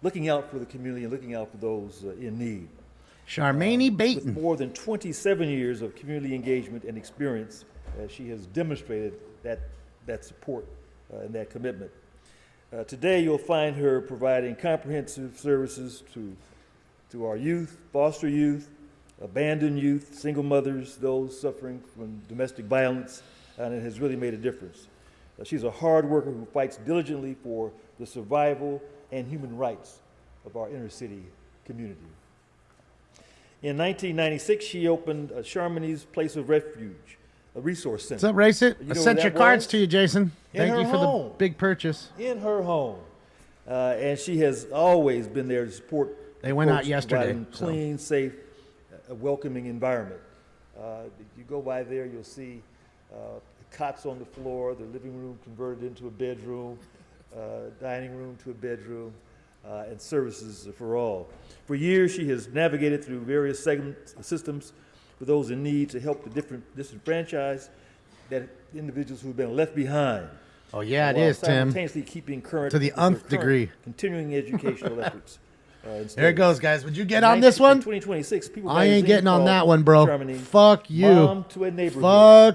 looking out for the community and looking out for those in need. Charmany Bayton. With more than 27 years of community engagement and experience, she has demonstrated that support and that commitment. Today, you'll find her providing comprehensive services to our youth, foster youth, abandoned youth, single mothers, those suffering from domestic violence, and it has really made a difference. She's a hard worker who fights diligently for the survival and human rights of our inner city community. In 1996, she opened Charmony's Place of Refuge, a resource center. What's up, Race It? You I know sent where your that cards was? to you, Jason. In Thank her you for home. the big purchase. In her home. and she has always been there to support. They went out folks, yesterday, providing so. clean, safe, welcoming environment. You go by there, you'll see cots on the floor, the living room converted into a bedroom, dining room to a bedroom, and services for all. For years, she has navigated through various systems for those in need to help the disenfranchised, that individuals who've been left behind. Oh, yeah, it while is, Tim. simultaneously keeping current To the with their nth current degree. continuing educational efforts. There it goes, guys. Would you get on this one? 2026, People I ain't magazine getting on called that one, bro. Germany Fuck you. Bomb to a neighborhood.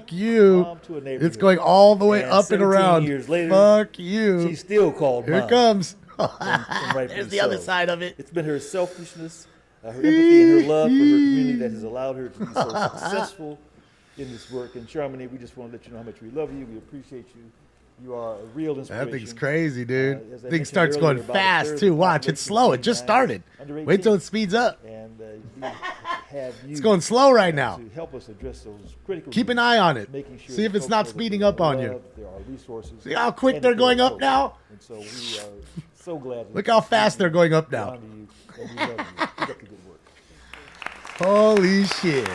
Fuck you. Bomb to a neighborhood. It's going all the way up and 17 around. years later, Fuck you. she's still called Here it mom. comes. And rightfully There's the other so. side of it. It's been her selfishness, her empathy, and her love for her community that has allowed her to be so successful in this work. And Charmony, we just want to let you know how much we love you. We appreciate you. You are a real inspiration. That thing's crazy, dude. As I Thing mentioned starts earlier, going about a fast, third too. of the Watch, it's population slow. It is just 9 started. under Wait till 18. it speeds up. And we have you It's going slow right now. to help us address those critical Keep an needs, eye on it. making sure See if that it's folks not know that speeding they are up on you. loved, there are resources, See how quick and they're that there are going up folks. now? And so we are so glad. Look how fast they're going up now. honor you, and we love you. Keep up the good work. Holy shit.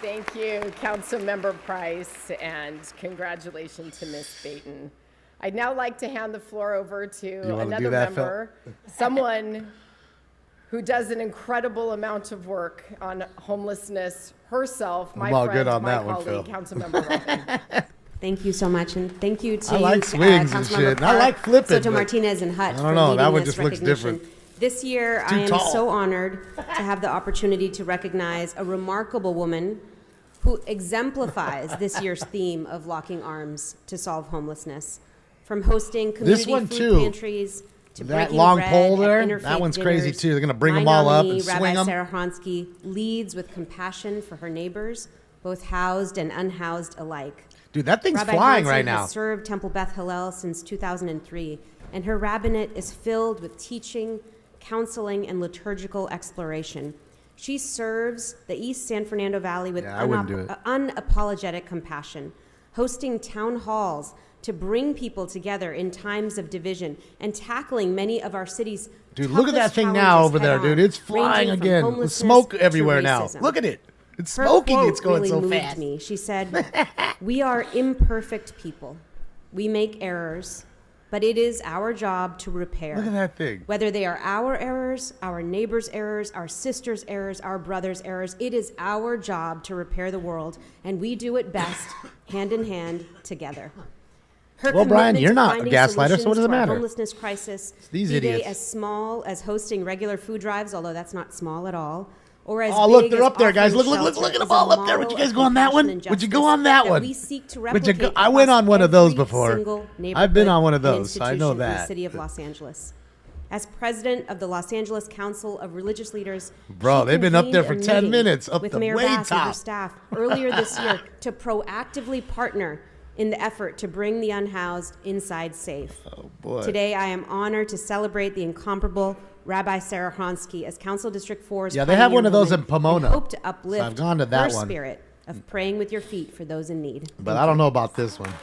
Thank you, Councilmember Price, and congratulations to Ms. Baton. I'd now like to hand the floor over to wanna another do that, Phil? member, someone who does an incredible amount of work on homelessness herself, my I'm all friend, good on my that one, colleague, Phil. Councilmember Robin. Thank you so much, and thank you to I like swings and Councilmember shit. I Park, like flipping, Soto but Martinez, and Hutt I for don't know. leading That one this just looks recognition. different. This year, Too I am tall. so honored to have the opportunity to recognize a remarkable woman who exemplifies this year's theme of locking arms to solve homelessness. From hosting community one, food too. pantries to That breaking long bread pole at there, interfaith that one's crazy, dinners, too. They're gonna bring my 'em all up nominee, and Rabbi swing 'em. Sarah Honsky leads with compassion for her neighbors, both housed and unhoused alike. Dude, that thing's Rabbi flying Hansen right now. has served Temple Beth Hillel since 2003, and her rabbinate is filled with teaching, counseling, and liturgical exploration. She serves the East San Fernando Valley with Yeah, I wouldn't do it. unapologetic compassion, hosting town halls to bring people together in times of division and tackling many of our city's Dude, look at that toughest thing now challenges over there, head-on, dude. It's flying ranging from again. With homelessness smoke to everywhere now. racism. Look at it. It's Her smoking. quote It's going really so moved fast. me. She said, "We are imperfect people. We make errors, but it is our job to repair. Look at that thing. Whether they are our errors, our neighbors' errors, our sisters' errors, our brothers' errors, it is our job to repair the world, and we do it best hand in hand together." Her Well, Brian, commitment you're to not a finding gaslighter, so what solutions does it to our matter? homelessness crisis, these be they idiots. as small as hosting regular food drives, although that's not small at all, or as Oh, look, big they're as up there, guys. offering Look shelter, at them is a all up there. Would you model guys of go on that one? compassion and Would you go justice on that that one? we seek to Would you go? replicate I went across on one of those every before. single I've been on one of neighborhood those. and I know institution in the that. city of Los Angeles. As president of the Los Angeles Council of Religious Leaders, Bro, she they've been up there for convened a 10 meeting minutes, up with the Mayor way Bass and her top. staff earlier this year to proactively partner in the effort to bring the unhoused inside safe. Oh, boy. Today, I am honored to celebrate the incomparable Rabbi Sarah Honsky as Council District 4's Yeah, they have pioneer one of those woman in Pomona. and hope to So uplift I've gone to that her one. spirit of praying with your feet for those in need. But I don't know about this one.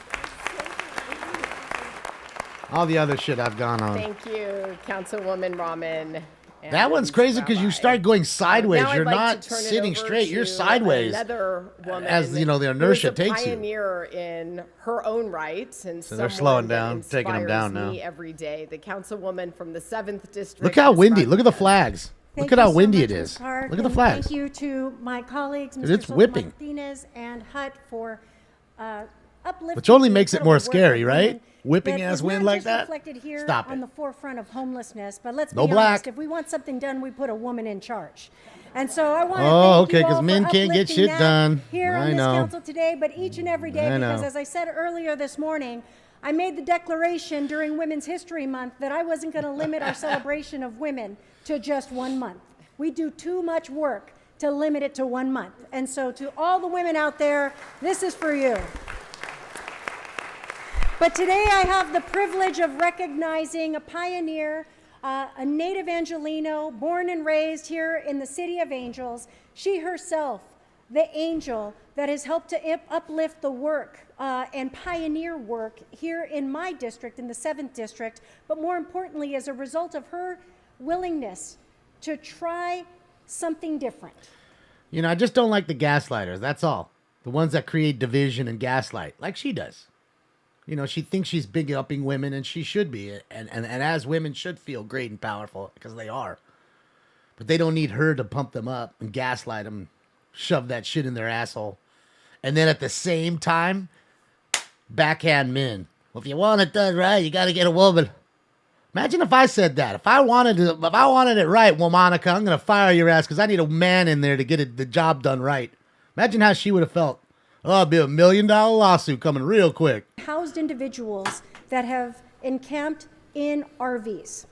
All the other shit I've gone on. Thank you, Councilwoman Rahman. That one's crazy because you start going sideways. Now I'd You're like not to turn it sitting over straight. You're to sideways. Another woman As you know, the inertia who is a takes you. pioneer in her own right, and So they're someone slowing that down, taking them down inspires now. me every day. The councilwoman from the 7th district. Look how Ms. windy. Rodriguez. Look at the flags. Thank Look at how you so windy much, it Ms. is. Park, Look at the and flags. Thank you to my colleagues, Dude, Mr. it's Soto whipping. Martinez and Hutt, for uplifting. Which only the makes it incredible more work scary, of right? women Whipping that ass is wind not like just that? reflected here Stop on it. the forefront of homelessness, but let's No be black. honest. If we want something done, we put a woman in charge. And so I want to Oh, thank okay, you 'cause all for men can't get uplifting shit that done. here I on this know. council today, but each and every day, I know. because as I said earlier this morning, I made the declaration during Women's History Month that I wasn't going to limit our celebration of women to just 1 month. We do too much work to limit it to 1 month. And so to all the women out there, this is for you. But today I have the privilege of recognizing a pioneer, a native Angelino, born and raised here in the City of Angels. She herself the angel that has helped to uplift the work and pioneer work here in my district, in the 7th District, but more importantly, as a result of her willingness to try something different. You know, I just don't like the gaslighters. That's all. The ones that create division and gaslight, like she does. You know, she thinks she's big upping women, and she should be. And as women should feel great and powerful, because they are. But they don't need her to pump them up and gaslight them, shove that shit in their asshole. And then at the same time, backhand men. Well, if you want it done right, you got to get a woman. Imagine if I said that. If I wanted it right, well, Monica, I'm going to fire your ass because I need a man in there to get the job done right. Imagine how she would have felt. Oh, it'd be $1 million lawsuit coming real quick. Housed individuals that have encamped in RVs.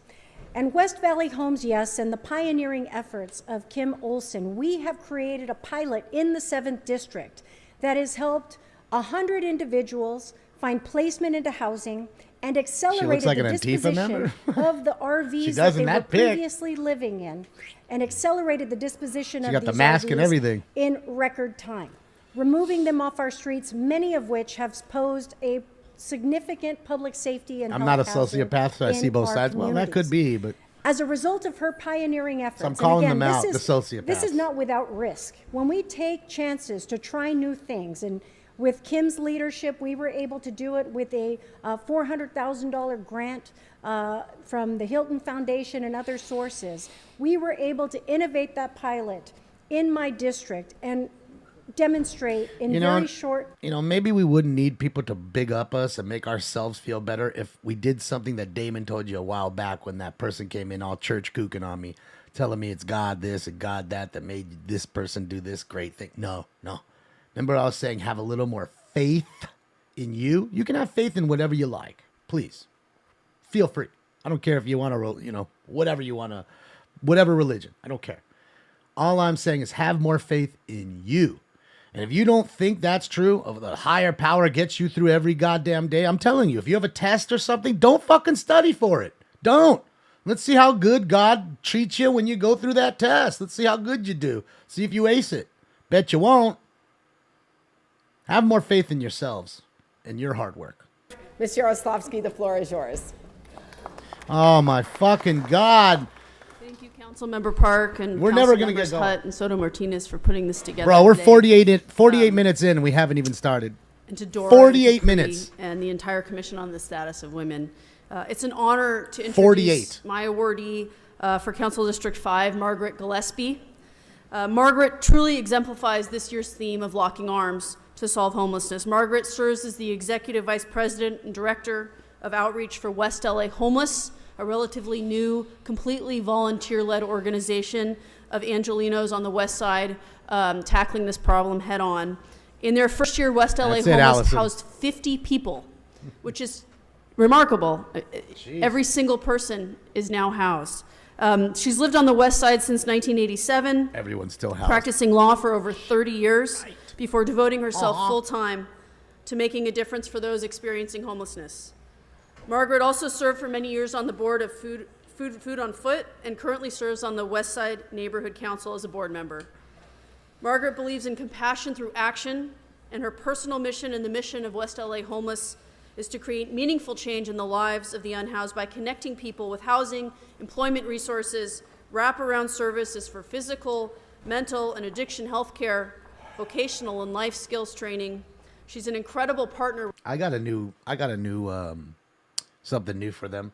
And West Valley Homes, yes, and the pioneering efforts of Kim Olson, we have created a pilot in the 7th District that has helped 100 individuals find placement into housing and accelerated like the an Antifa disposition member. of the RVs that they were previously living in, and accelerated the disposition of got these the mask RVs and everything. in record time, removing them off our streets, many of which have posed a significant public safety and I'm health not a hazard sociopath, so I see in both our sides. Well, that could communities. be, but As a result of her pioneering efforts, I'm calling and again, them out, this is, the sociopaths. This is not without risk. When we take chances to try new things, and with Kim's leadership, we were able to do it with a $400,000 grant from the Hilton Foundation and other sources. We were able to innovate that pilot in my district and demonstrate in very short. You know, maybe we wouldn't need people to big up us and make ourselves feel better if we did something that Damon told you a while back when that person came in all church kooking on me, telling me it's God this and God that made this person do this great thing. No. Remember I was saying have a little more faith in you? You can have faith in whatever you like. Please. Feel free. I don't care if you want to, you know, whatever you want to, whatever religion. I don't care. All I'm saying is have more faith in you. And if you don't think that's true, of the higher power gets you through every goddamn day, I'm telling you, if you have a test or something, don't fucking study for it. Don't. Let's see how good God treats you when you go through that test. Let's see how good you do. See if you ace it. Bet you won't. Have more faith in yourselves and your hard work. Ms. Yaroslavsky, the floor is yours. Oh, my fucking God. Thank you, Councilmember Park and We're never gonna get Councilmembers going. Hutt and Soto Martinez for putting this together. Bro, we're today. 48 minutes in and we haven't even started. And to Dora 48 and to Pri minutes. and the entire Commission on the Status of Women. It's an honor to introduce 48. my awardee for Council District 5, Margaret Gillespie. Margaret truly exemplifies this year's theme of locking arms to solve homelessness. Margaret serves as the Executive Vice President and Director of Outreach for West LA Homeless, a relatively new, completely volunteer-led organization of Angelinos on the West Side tackling this problem head on. In their first year, West LA That's it, Homeless Allison. housed 50 people, which is remarkable. Jeez. Every single person is now housed. She's lived on the West Side since 1987. Everyone's still housed. Practicing law for over 30 years before devoting herself Uh-huh. full-time to making a difference for those experiencing homelessness. Margaret also served for many years on the board of Food on Foot and currently serves on the West Side Neighborhood Council as a board member. Margaret believes in compassion through action, and her personal mission and the mission of West LA Homeless is to create meaningful change in the lives of the unhoused by connecting people with housing, employment resources, wraparound services for physical, mental, and addiction health care, vocational and life skills training. She's an incredible partner. I got a new something new for them.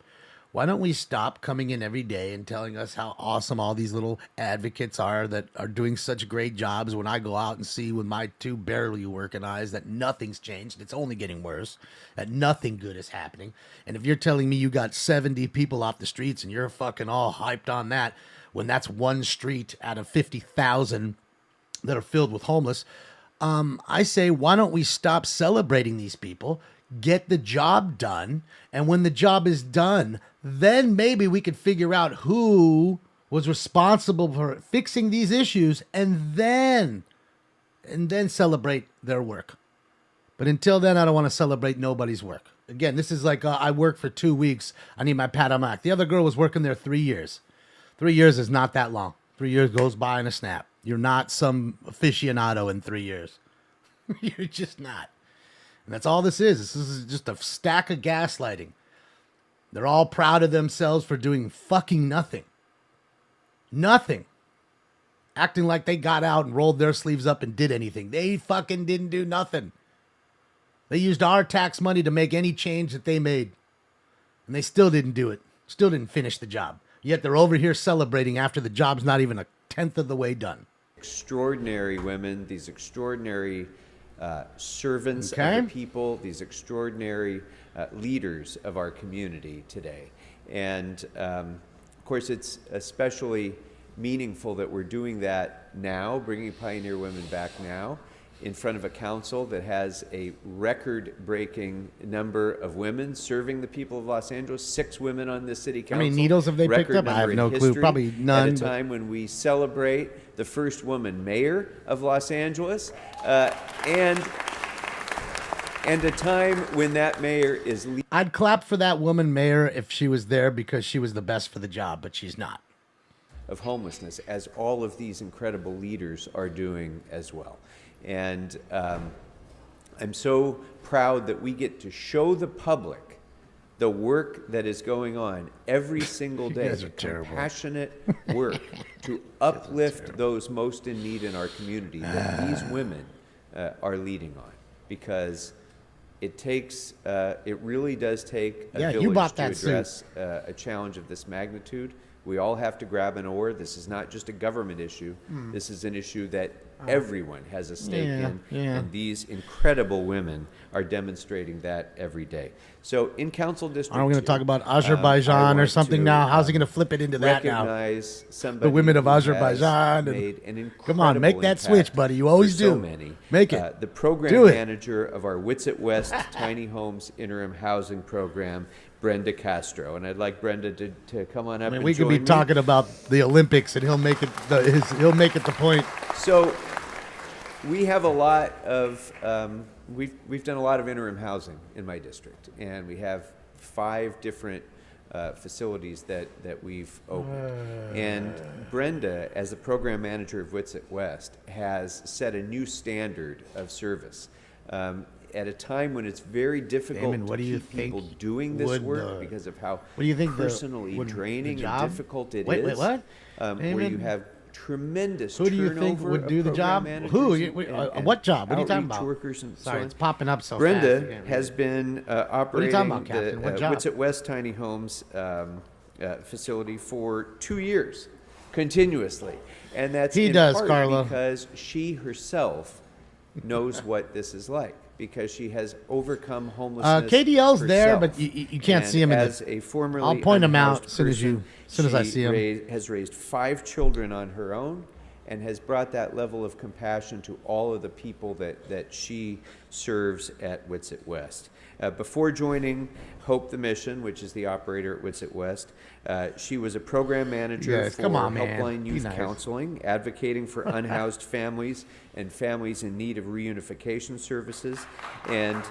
Why don't we stop coming in every day and telling us how awesome all these little advocates are that are doing such great jobs when I go out and see with my two barely working eyes that nothing's changed. It's only getting worse, that nothing good is happening. And if you're telling me you got 70 people off the streets and you're fucking all hyped on that, when that's one street out of 50,000 that are filled with homeless, I say, why don't we stop celebrating these people, get the job done, and when the job is done, then maybe we could figure out who was responsible for fixing these issues and then celebrate their work. But until then, I don't want to celebrate nobody's work. Again, this is like I worked for 2 weeks. I need my pat on the back. The other girl was working there 3 years. 3 years is not that long. 3 years goes by in a snap. You're not some aficionado in 3 years. You're just not. And that's all this is. This is just a stack of gaslighting. They're all proud of themselves for doing fucking nothing. Nothing. Acting like they got out and rolled their sleeves up and did anything. They fucking didn't do nothing. They used our tax money to make any change that they made. And they still didn't do it. Still didn't finish the job. Yet they're over here celebrating after the job's not even a tenth of the way done. Extraordinary women, these extraordinary servants of the people, these extraordinary leaders of our community today. And of course, it's especially meaningful that we're doing that now, bringing Pioneer Women back now, in front of a council that has a record-breaking number of women serving the people of Los Angeles. 6 women on this city council. How many needles have they picked up? I have no clue. Probably none. At a time when we celebrate the first woman mayor of Los Angeles, and a time when that mayor is... I'd clap for that woman mayor if she was there because she was the best for the job, but she's not. Of homelessness, as all of these incredible leaders are doing as well. And I'm so proud that we get to show the public the work that is going on every single day. You guys are terrible. Compassionate work to uplift those most in need in our community that these women are leading on. Because it takes, it really does take a village to address a challenge of this magnitude. We all have to grab an oar. This is not just a government issue. This is an issue that everyone has a stake in. And these incredible women are demonstrating that every day. So in Council District Aren't we going to talk about Azerbaijan or something now? How's he going to flip it into that now? The women of Azerbaijan. Come on, make that switch, buddy. You always do. So many. Make it. The program manager of our Witsit West Tiny Homes Interim Housing Program, Brenda Castro, and I'd like Brenda to come on up. We could be talking about the Olympics, and he'll make it. He'll make it the point. So, we have a lot of we've done a lot of interim housing in my district, and we have 5 different facilities that we've opened. And Brenda, as the program manager of Witsit West, has set a new standard of service. At a time when it's very difficult to keep people doing this work because of how personally draining and difficult it is. Where you have tremendous Who do you think would do the job? Who? What job? What are you talking about? Workers and Sorry, it's popping up so Brenda fast. Brenda has been operating the What job? Witsit West Tiny Homes facility for 2 years continuously. And that's in part Carla. because she herself knows what this is like. Because she has overcome homelessness. KDL's herself. there, but you can't see him. As a formerly I'll point him out unhoused as soon as I see him. Has raised 5 children on her own, and has brought that level of compassion to all of the people that she serves at Witsit West. Before joining Hope the Mission, which is the operator at Witsit West, she was a program manager for Helpline Youth Counseling, advocating for unhoused families and families in need of reunification services. And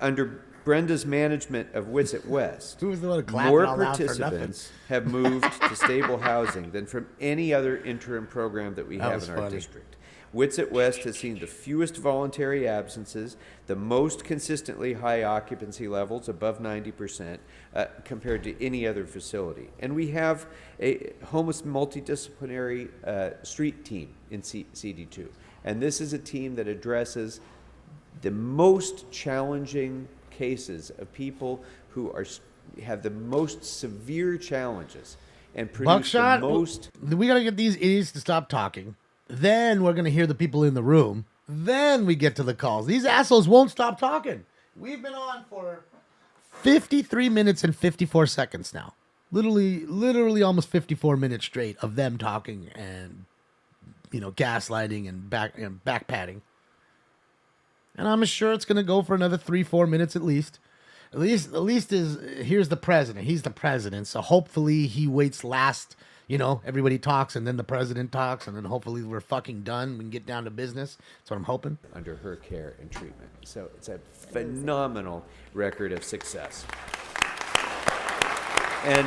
under Brenda's management of Witsit West, more participants have moved to stable housing than from any other interim program that we have in our district. Witsit West has seen the fewest voluntary absences, the most consistently high occupancy levels, above 90%, compared to any other facility. And we have a homeless multidisciplinary street team in CD2. And this is a team that addresses the most challenging cases of people who have the most severe challenges and produce the most... We got to get these idiots to stop talking. Then we're going to hear the people in the room. Then we get to the calls. These assholes won't stop talking. We've been on for 53 minutes and 54 seconds now. Literally almost 54 minutes straight of them talking and, gaslighting and back patting. And I'm sure it's going to go for another 3-4 minutes at least. At least here's the president. He's the president. So hopefully he waits last. Everybody talks, and then the president talks, and then hopefully we're fucking done. We can get down to business. That's what I'm hoping. Under her care and treatment. So it's a phenomenal record of success. And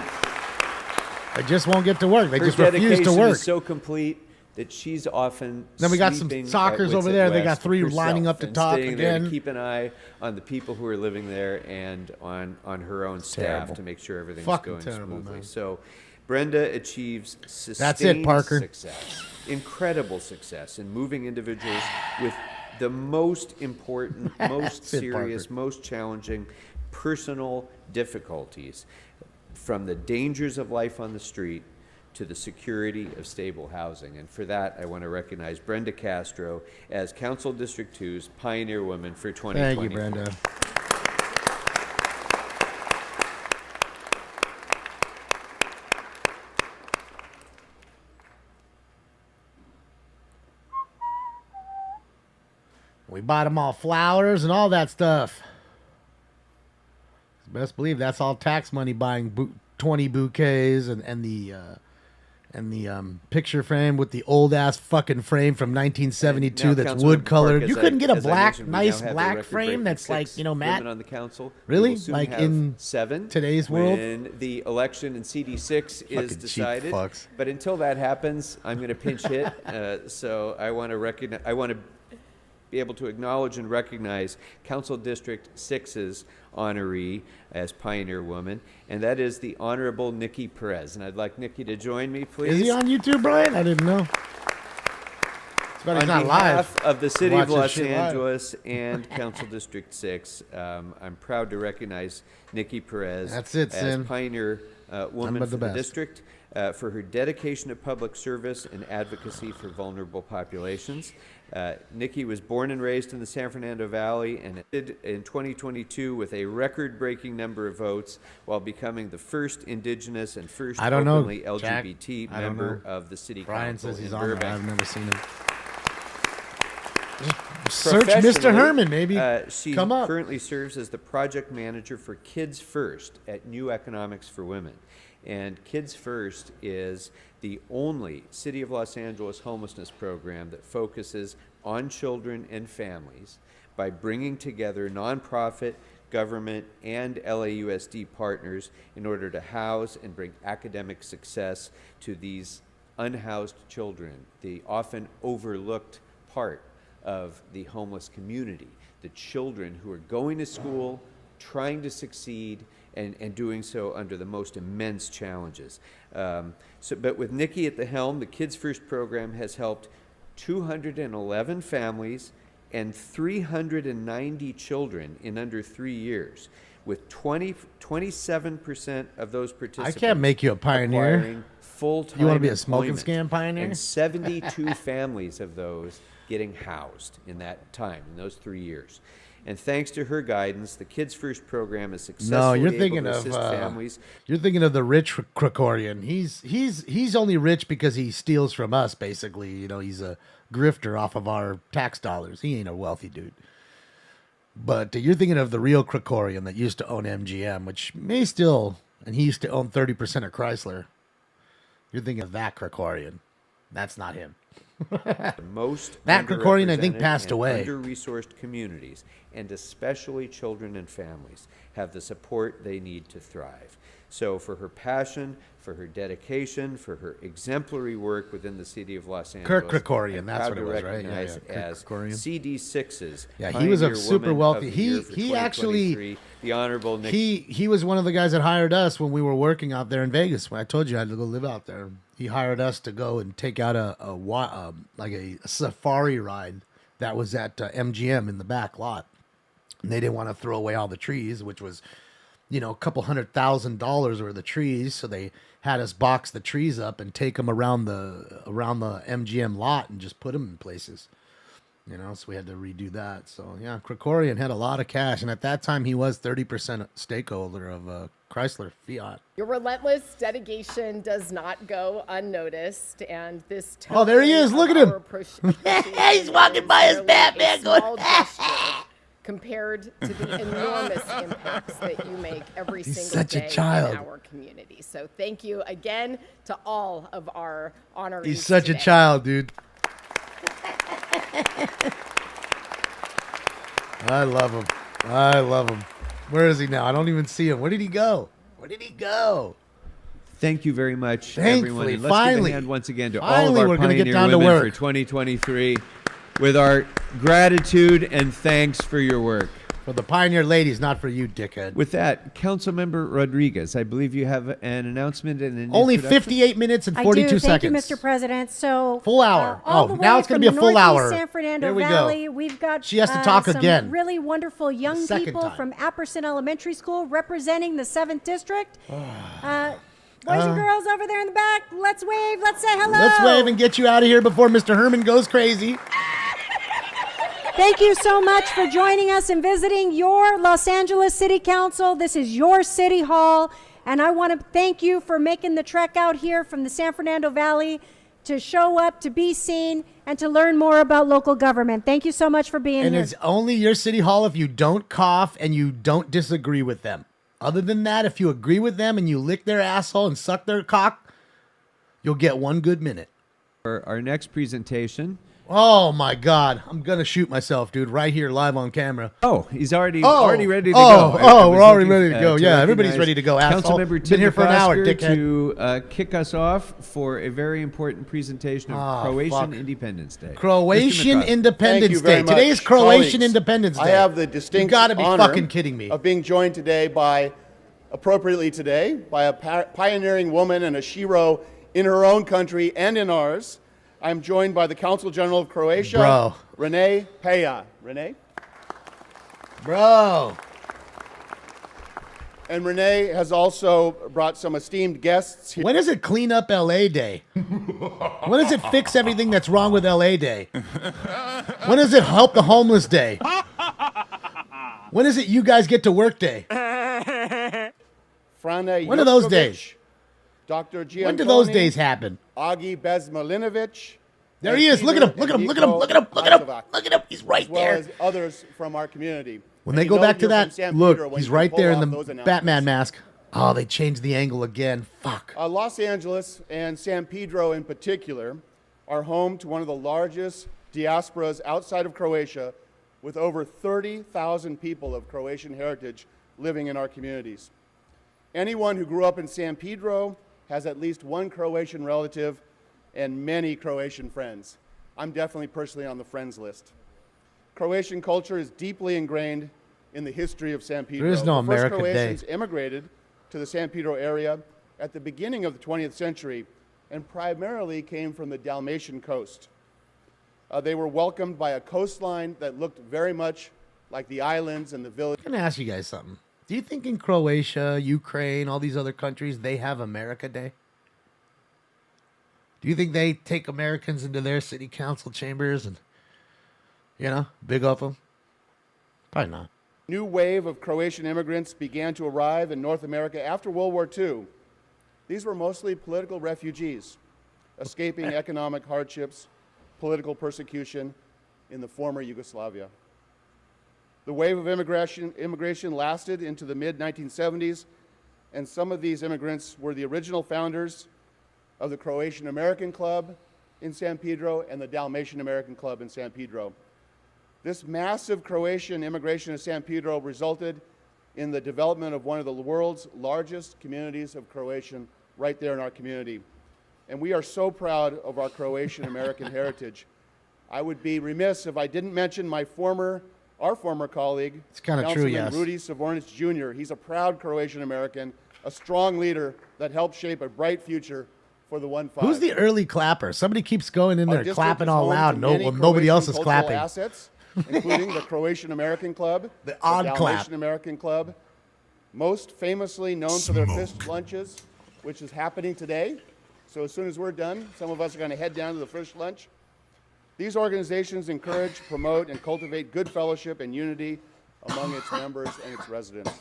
They just won't get to work. They Her just refuse to dedication work. is so complete that she's often Then we got some sleeping at stalkers over Wits there. at They got West 3 lining herself up to and talk staying there again. to keep an eye on the people who are living there and on her own staff terrible. to make sure everything's Fucking going terrible, smoothly. man. So Brenda achieves sustained That's it, Parker. success, incredible success in moving individuals with the most important, most That's it, serious, Parker. most challenging personal difficulties, from the dangers of life on the street to the security of stable housing. And for that, I want to recognize Brenda Castro as Council District 2's Pioneer Woman for 2020. Thank you, Brenda. We bought them all flowers and all that stuff. Best believe that's all tax money buying 20 bouquets and the picture frame with the old ass fucking frame from 1972 And now, that's Councilmember wood colored. Park, You as couldn't get a as I black, mentioned, we now nice have the black record-breaking frame that's 6 like, matte. women on the council. Really? We will soon Like have in 7 today's world? when the election in CD6 Fucking is cheap decided. fucks. But until that happens, I'm going to pinch hit. So I want to recognize. I want to be able to acknowledge and recognize Council District 6's honoree as Pioneer Woman, and that is the Honorable Nikki Perez. And I'd like Nikki to join me, please. Is he on YouTube, Brian? I didn't know. But he's On not behalf live. of the City Watch of this Los shit live. Angeles and Council District 6, I'm proud to recognize Nikki Perez That's it, as Sin. Pioneer Woman but for the the best. district for her dedication to public service and advocacy for vulnerable populations. Nikki was born and raised in the San Fernando Valley and did in 2022 with a record-breaking number of votes while becoming the first Indigenous and first I don't know, openly Jack. LGBT I don't member know. of the City Brian Council says he's in on there. Burbank. I've never seen him. Search Mr. Professionally, Herman, maybe. She Come up. currently serves as the project manager for Kids First at New Economics for Women. And Kids First is the only City of Los Angeles homelessness program that focuses on children and families by bringing together nonprofit, government, and LAUSD partners in order to house and bring academic success to these unhoused children, the often overlooked part of the homeless community, the children who are going to school, trying to succeed, and doing so under the most immense challenges. But with Nikki at the helm, the Kids First program has helped 211 families and 390 children in under 3 years, with 27% of those participants I can't make you a pioneer. acquiring full-time You want to be a smoking employment, scam pioneer? and 72 families of those getting housed in that time, in those 3 years. And thanks to her guidance, the Kids First program is successfully No, you're able thinking to of assist families. you're thinking of the rich Krikorian. He's only rich because he steals from us, basically. You know, he's a grifter off of our tax dollars. He ain't a wealthy dude. But you're thinking of the real Krikorian that used to own MGM, which may still, and he used to own 30% of Chrysler. You're thinking of that Krikorian. That's not him. Most That Krikorian, I think, underrepresented passed and away. Under-resourced communities, and especially children and families, have the support they need to thrive. So for her passion, for her dedication, for her exemplary work within the City of Los Angeles, Kirk Krikorian, I'm that's proud what it to was, right? Yeah, recognize yeah, Kirk as Krikorian. CD6's Yeah, he was a Pioneer super Woman wealthy. of the Year for He actually 2023, the Honorable Nick. he was one of the guys that hired us when we were working out there in Vegas. When I told you I had to go live out there, he hired us to go and take out a safari ride that was at MGM in the back lot. And they didn't want to throw away all the trees, which was, you know, a couple $100,000 worth of trees. So they had us box the trees up and take them around the MGM lot and just put them in places. You know, so we had to redo that. So yeah, Krikorian had a lot of cash, and at that time he was 30% stakeholder of Chrysler Fiat. Your relentless dedication does not go unnoticed, and this Oh, there he is. Look at him. He's walking by his Batman going, compared to the enormous impacts that you make every He's single such a day child. in our community. So thank you again to all of our honorees. He's such today. a child, dude. I love him. I love him. Where is he now? I don't even see him. Where did he go? Where did he go? Thank you very much, Thankfully, everyone. And let's finally, give a hand once again to all finally of our we're gonna Pioneer get down to women for work. 2023 with our gratitude and thanks for your work. For the Pioneer ladies, not for you, dickhead. With that, Councilmember Rodriguez, I believe you have an announcement and an Only introduction. 58 minutes and I 42 do. seconds. Thank you, Mr. President. So Full hour. all the way now it's going from to be a the full Northeast hour. San Fernando Here we Valley, go. we've got She has to talk some again. really wonderful young second people time. from Apperson Elementary School representing the 7th District. Boys and girls over there in the back, let's wave. Let's say hello. Let's wave and get you out of here before Mr. Herman goes crazy. Thank you so much for joining us and visiting your Los Angeles City Council. This is your City Hall, and I want to thank you for making the trek out here from the San Fernando Valley to show up, to be seen, and to learn more about local government. Thank you so much for being And here. it's only your City Hall if you don't cough and you don't disagree with them. Other than that, if you agree with them and you lick their asshole and suck their cock, you'll get 1 good minute. For our next presentation. Oh my God! I'm gonna shoot myself, dude! Right here, live on camera. Oh, he's already ready to go. We're already ready to go. Yeah, everybody's ready to go. Asshole. Councilmember Been Tim here for an hour, McCosker dickhead. to kick us off for a very important presentation of Croatian fuck. Independence Day. Croatian Mr. McCosker. Independence Thank you very Day. much. Today is Croatian Colleagues, Independence Day. I have the distinct You gotta be honor fucking kidding me. of being joined today by, appropriately today, by a pioneering woman and a shero in her own country and in ours. I'm joined by the Consul General of Croatia, Bro. Renee Peja. Renee? Bro. And Renee has also brought some esteemed guests here. When is it Clean Up LA Day? When does it fix everything that's wrong with LA Day? When does it help the homeless day? When is it you guys get to work day? Frana When are those Jurkovic, days? Dr. Gianconi, When do those days happen? Agi Bezmalinovic. There he is. Look at him. Look at him. Look at him. Look at him. Look at him. Look at him. He's right as well there. as others from our community. When And they you go know back to you're from that, San Pedro look, when he's you right pull there in off the those announcements. Batman mask. Oh, they changed the angle again. Fuck. Los Angeles and San Pedro in particular are home to one of the largest diasporas outside of Croatia, with over 30,000 people of Croatian heritage living in our communities. Anyone who grew up in San Pedro has at least one Croatian relative and many Croatian friends. I'm definitely personally on the friends list. Croatian culture is deeply ingrained in the history of San Pedro. There is no The first America Day. Croatians immigrated to the San Pedro area at the beginning of the 20th century and primarily came from the Dalmatian coast. They were welcomed by a coastline that looked very much like the islands and the village. I'm going to ask you guys something. Do you think in Croatia, Ukraine, all these other countries, they have America Day? Do you think they take Americans into their city council chambers and, big up them? Probably not. New wave of Croatian immigrants began to arrive in North America after World War II. These were mostly political refugees, escaping economic hardships, political persecution in the former Yugoslavia. The wave of immigration lasted into the mid-1970s, and some of these immigrants were the original founders of the Croatian American Club in San Pedro and the Dalmatian American Club in San Pedro. This massive Croatian immigration to San Pedro resulted in the development of one of the world's largest communities of Croatian right there in our community. And we are so proud of our Croatian American heritage. I would be remiss if I didn't mention our former colleague, It's kinda true, Councilman yes. Rudy Savornic Jr. He's a proud Croatian American, a strong leader that helped shape a bright future for the 1-5. Who's the early clapper? Somebody keeps going in Our there district clapping is all home loud. to No, many well, nobody else is Croatian cultural clapping. assets, including the Croatian American Club, The odd Dalmatian clap. American Club, most famously known for their fish lunches, which is happening today. So as soon as we're done, some of us are going to head down to the fish lunch. These organizations encourage, promote, and cultivate good fellowship and unity among its members and its residents.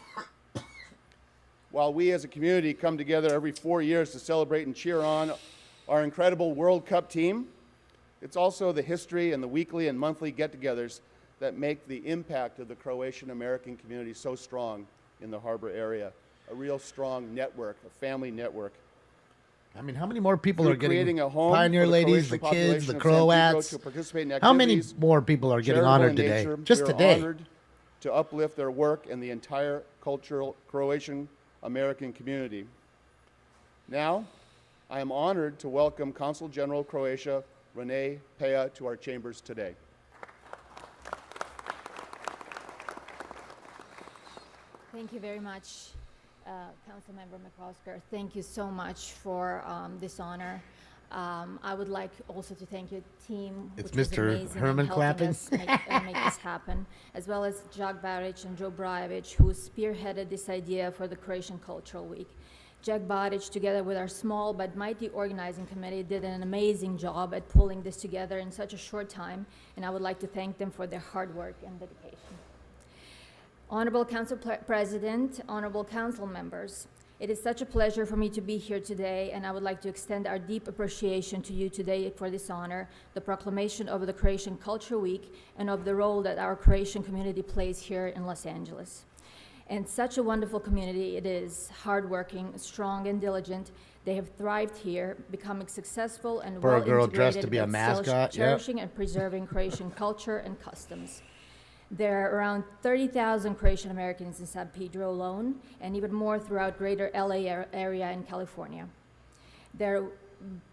While we as a community come together every 4 years to celebrate and cheer on our incredible World Cup team, it's also the history and the weekly and monthly get-togethers that make the impact of the Croatian American community so strong in the harbor area. A real strong network, a family network. I mean, how many more people Through are getting creating a home Pioneer for the ladies, the Croatian kids, the population of San Pedro Croats? to participate in How many activities more people are getting charitable honored in today? nature. Just We are today. honored to uplift their work and the entire cultural Croatian American community. Now, I am honored to welcome Consul General of Croatia, Rene Peja, to our chambers today. Thank you very much, Councilmember McCosker. Thank you so much for this honor. I would like also to thank your team, It's which was Mr. amazing Herman in helping clapping. us make this happen, as well as Jack Baric and Joe Brajevic, who spearheaded this idea for the Croatian Cultural Week. Jack Baric, together with our small but mighty organizing committee, did an amazing job at pulling this together in such a short time, and I would like to thank them for their hard work and dedication. Honorable Council President, honorable council members, it is such a pleasure for me to be here today, and I would like to extend our deep appreciation to you today for this honor, the proclamation of the Croatian Culture Week, and of the role that our Croatian community plays here in Los Angeles. And such a wonderful community it is, hardworking, strong, and diligent. They have thrived here, becoming successful and For a girl well-integrated, dressed to be a but still mascot, yep. cherishing and preserving Croatian culture and customs. There are around 30,000 Croatian Americans in San Pedro alone, and even more throughout greater LA area in California. They're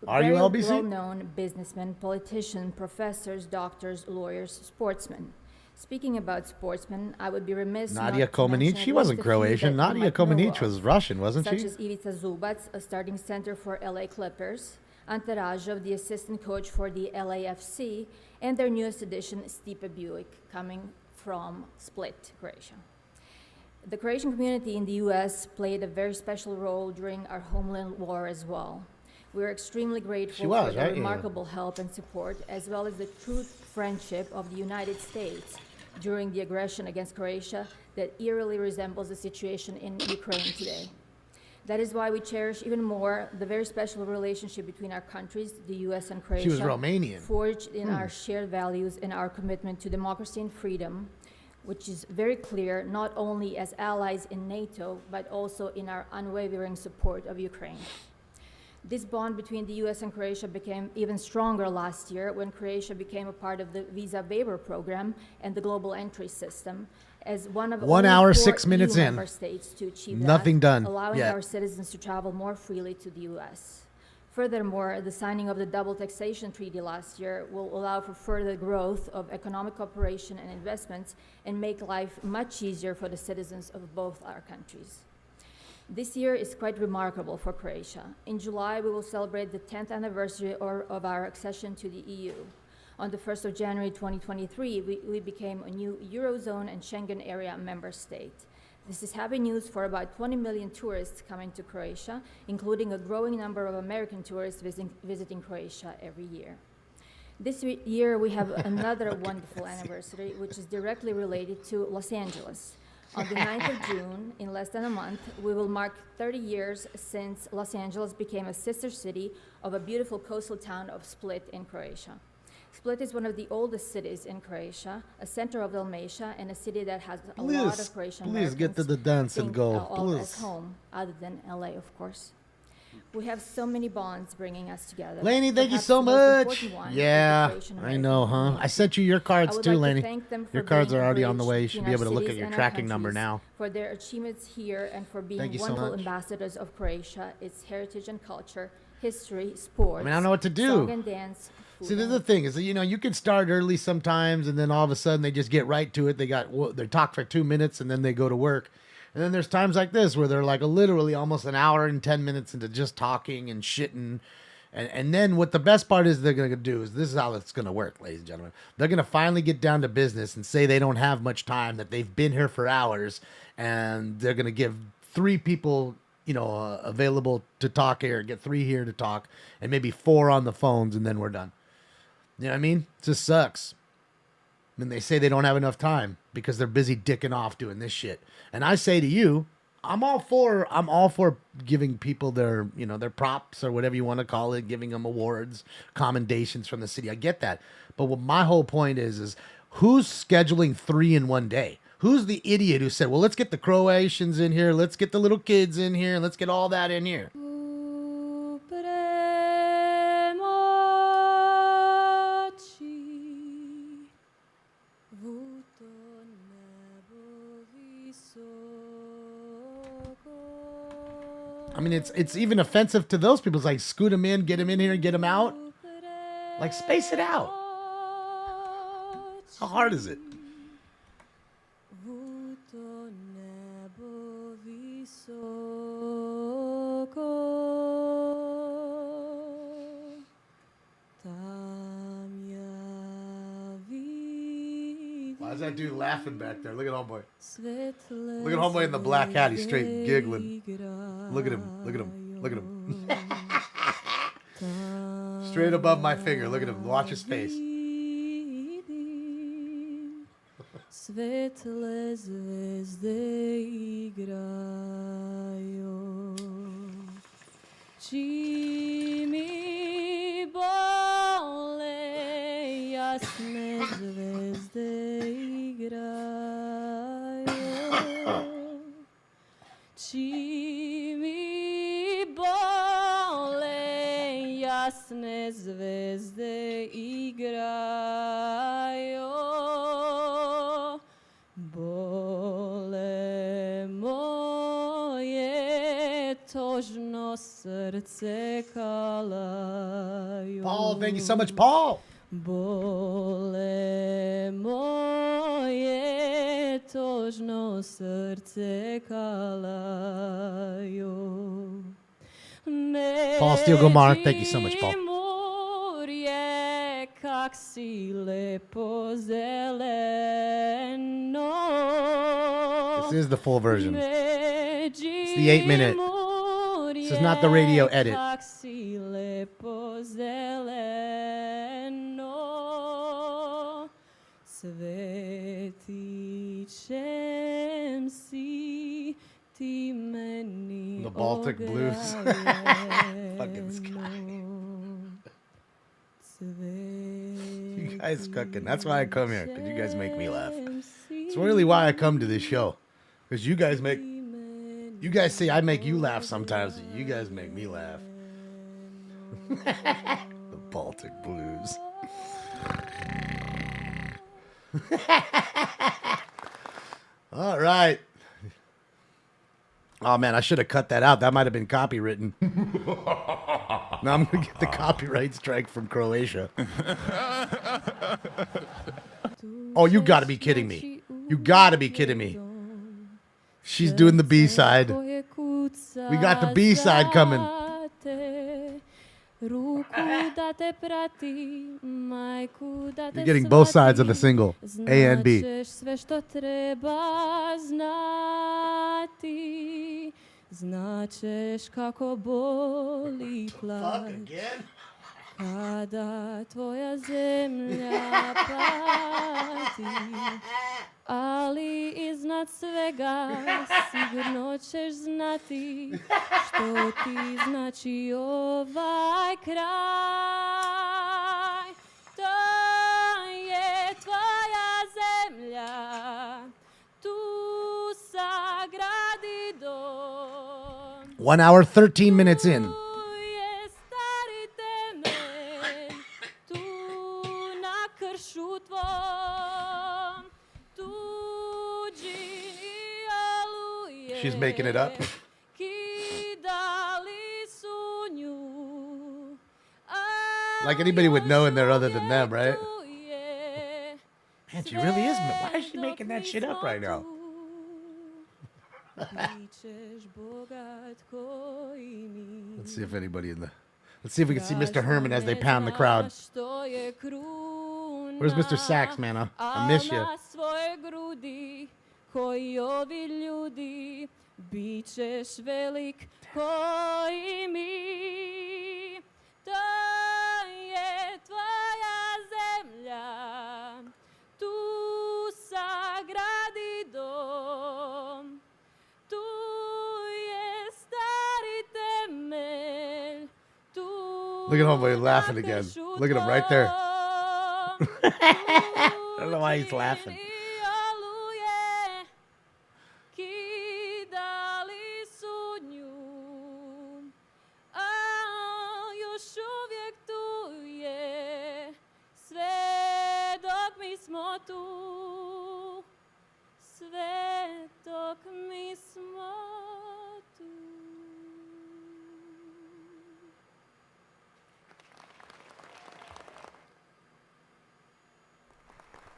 Are you very LBC? well-known businessmen, politicians, professors, doctors, lawyers, sportsmen. Speaking about sportsmen, I would be remiss Nadia not to Comaneci, mention she at wasn't least a few Croatian. that you Nadia might know Comaneci of, was Russian, wasn't such she? as Ivica Zubac, a starting center for LA Clippers, Ante Rajov, the assistant coach for the LAFC, and their newest addition, Stipe Buick, coming from Split, Croatia. The Croatian community in the U.S. played a very special role during our homeland war as well. We're extremely grateful for the right? remarkable help and support, as well as the true friendship of the United States during the aggression against Croatia that eerily resembles the situation in Ukraine today. That is why we cherish even more the very special relationship between our countries, the U.S. and Croatia. She was Romanian. Forged in our shared values and our commitment to democracy and freedom, which is very clear not only as allies in NATO, but also in our unwavering support of Ukraine. This bond between the U.S. and Croatia became even stronger last year when Croatia became a part of the visa waiver program and the global entry system, as one of 1 only hour, 4 6 minutes EU in. member states to achieve Nothing that, done allowing yet. our citizens to travel more freely to the U.S. Furthermore, the signing of the double taxation treaty last year will allow for further growth of economic cooperation and investments and make life much easier for the citizens of both our countries. This year is quite remarkable for Croatia. In July, we will celebrate the 10th anniversary of our accession to the EU. On the 1st of January 2023, we became a new Eurozone and Schengen area member state. This is happy news for about 20 million tourists coming to Croatia, including a growing number of American tourists visiting Croatia every year. This year, we have another wonderful anniversary, which is directly related to Los Angeles. On the 9th of June, in less than a month, we will mark 30 years since Los Angeles became a sister city of a beautiful coastal town of Split in Croatia. Split is one of the oldest cities in Croatia, a center of Dalmatia, and a city that has a lot of Croatian Americans. Please get to the dance and think, go. all as Please. home, other than LA, of course. We have so many bonds bringing us together. Laney, thank you Perhaps so the most much. important one is the Yeah, Croatian I American know, huh? community. I sent you your cards I would too, like to Laney. thank them for Your cards being are a already on the bridge way. You should be between able to our look at cities your and our tracking number countries, now. for their achievements here and for being Thank you so wonderful much. ambassadors of Croatia, its heritage and culture, history, sports. I mean, I don't know what to do. Song and dance. Food See, this is and the thing is that, you know, you can start early sometimes, and then all of a sudden they just get right to it. They talk for 2 minutes, and then they go to work. And then there's times like this where they're like literally almost an hour and 10 minutes into just talking and shitting. And then what the best part is they're going to do is this is how it's going to work, ladies and gentlemen. They're going to finally get down to business and say they don't have much time, that they've been here for hours, and they're going to give 3 people, you know, available to talk here, get 3 here to talk, and maybe 4 on the phones, and then we're done. You know what I mean? It just sucks. And they say they don't have enough time because they're busy dicking off doing this shit. And I say to you, I'm all for giving people their, you know, their props or whatever you want to call it, giving them awards, commendations from the city. I get that. But what my whole point is who's scheduling 3 in one day? Who's the idiot who said, well, let's get the Croatians in here, let's get the little kids in here, and let's get all that in here? I mean, it's even offensive to those people. It's like, scoot them in, get them in here, get them out. Like, space it out. How hard is it? Why is that dude laughing back there? Look at homeboy. Look at homeboy in the black hat. He's straight giggling. Look at him. Look at him. Look at him. Straight above my finger. Look at him. Watch his face. Svetle zvezde igraju, čimi bole jasne zvezde igraju, čimi bole jasne zvezde igraju. Bole moje tožno srce kalaju. Paul, thank you so much, Paul. Bole moje tožno srce kalaju. Paul Steele-Gomar, thank you so much, Paul. Murje kak si lepo zeleno. This is the full version. It's the 8-minute. This is not the radio edit. Kak si lepo zeleno. Svetičem si ti meni. The Baltic Blues. Fucking this guy. You guys cooking. That's why I come here, because you guys make me laugh. It's really why I come to this show. Because you guys say I make you laugh sometimes. You guys make me laugh. The Baltic Blues. All right. Oh, man, I should have cut that out. That might have been copywritten. Now I'm going to get the copyright strike from Croatia. Oh, you got to be kidding me. You got to be kidding me. She's doing the B-side. We got the B-side coming. You're getting both sides of the single, A and B. Značeš kako boli plać kada tvoja zemlja pati, ali iznad svega sigurno ćeš znati što ti znači ovaj kraj. To je tvoja zemlja, tu sagradi dom. 1 hour, 13 minutes in. She's making it up. Like anybody would know in there other than them, right? Man, she really is. Why is she making that shit up right now? Let's see if anybody in the... Let's see if we can see Mr. Herman as they pound the crowd. Where's Mr. Sax, man? I miss you. Koji ovi ljudi, bit ćeš velik koji mi. To je tvoja zemlja, tu sagradi dom. Tu je stari temelj, tu Look at homeboy laughing again. Look at him right there. I don't know why he's laughing.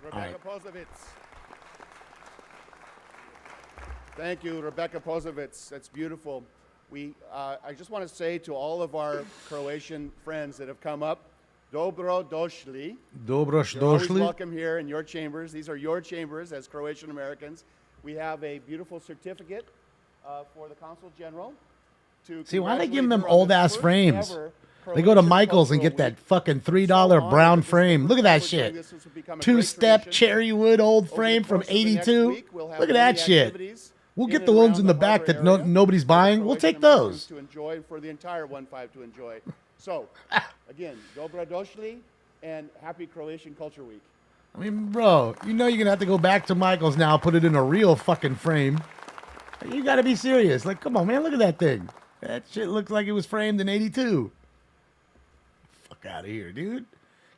Rebecca Pozovitz. Thank you, Rebecca Pozovitz. That's beautiful. I just want to say to all of our Croatian friends that have come up, Dobro došli. Dobro You're always došli. welcome here in your chambers. These are your chambers as Croatian Americans. We have a beautiful certificate for the Consul General. See, why are they congratulate giving them her on old the ass first frames? ever They go to Croatian Michael's and Cultural get that Week. fucking $3 brown frame. Look at that shit. This has become a great Two-step tradition. cherry wood old Over frame the from course of the next '82. week, we'll have Look at many that shit. activities We'll in get and the ones around in the the back harbor that area nobody's for buying. We'll Croatian take those. Americans to enjoy, for the entire 1-5 to enjoy. So, again, Dobro došli and happy Croatian Culture Week. I mean, bro, you know you're gonna have to go back to Michael's now, put it in a real fucking frame. You gotta be serious. Like, come on, man, look at that thing. That shit looks like it was framed in '82. Fuck out of here, dude.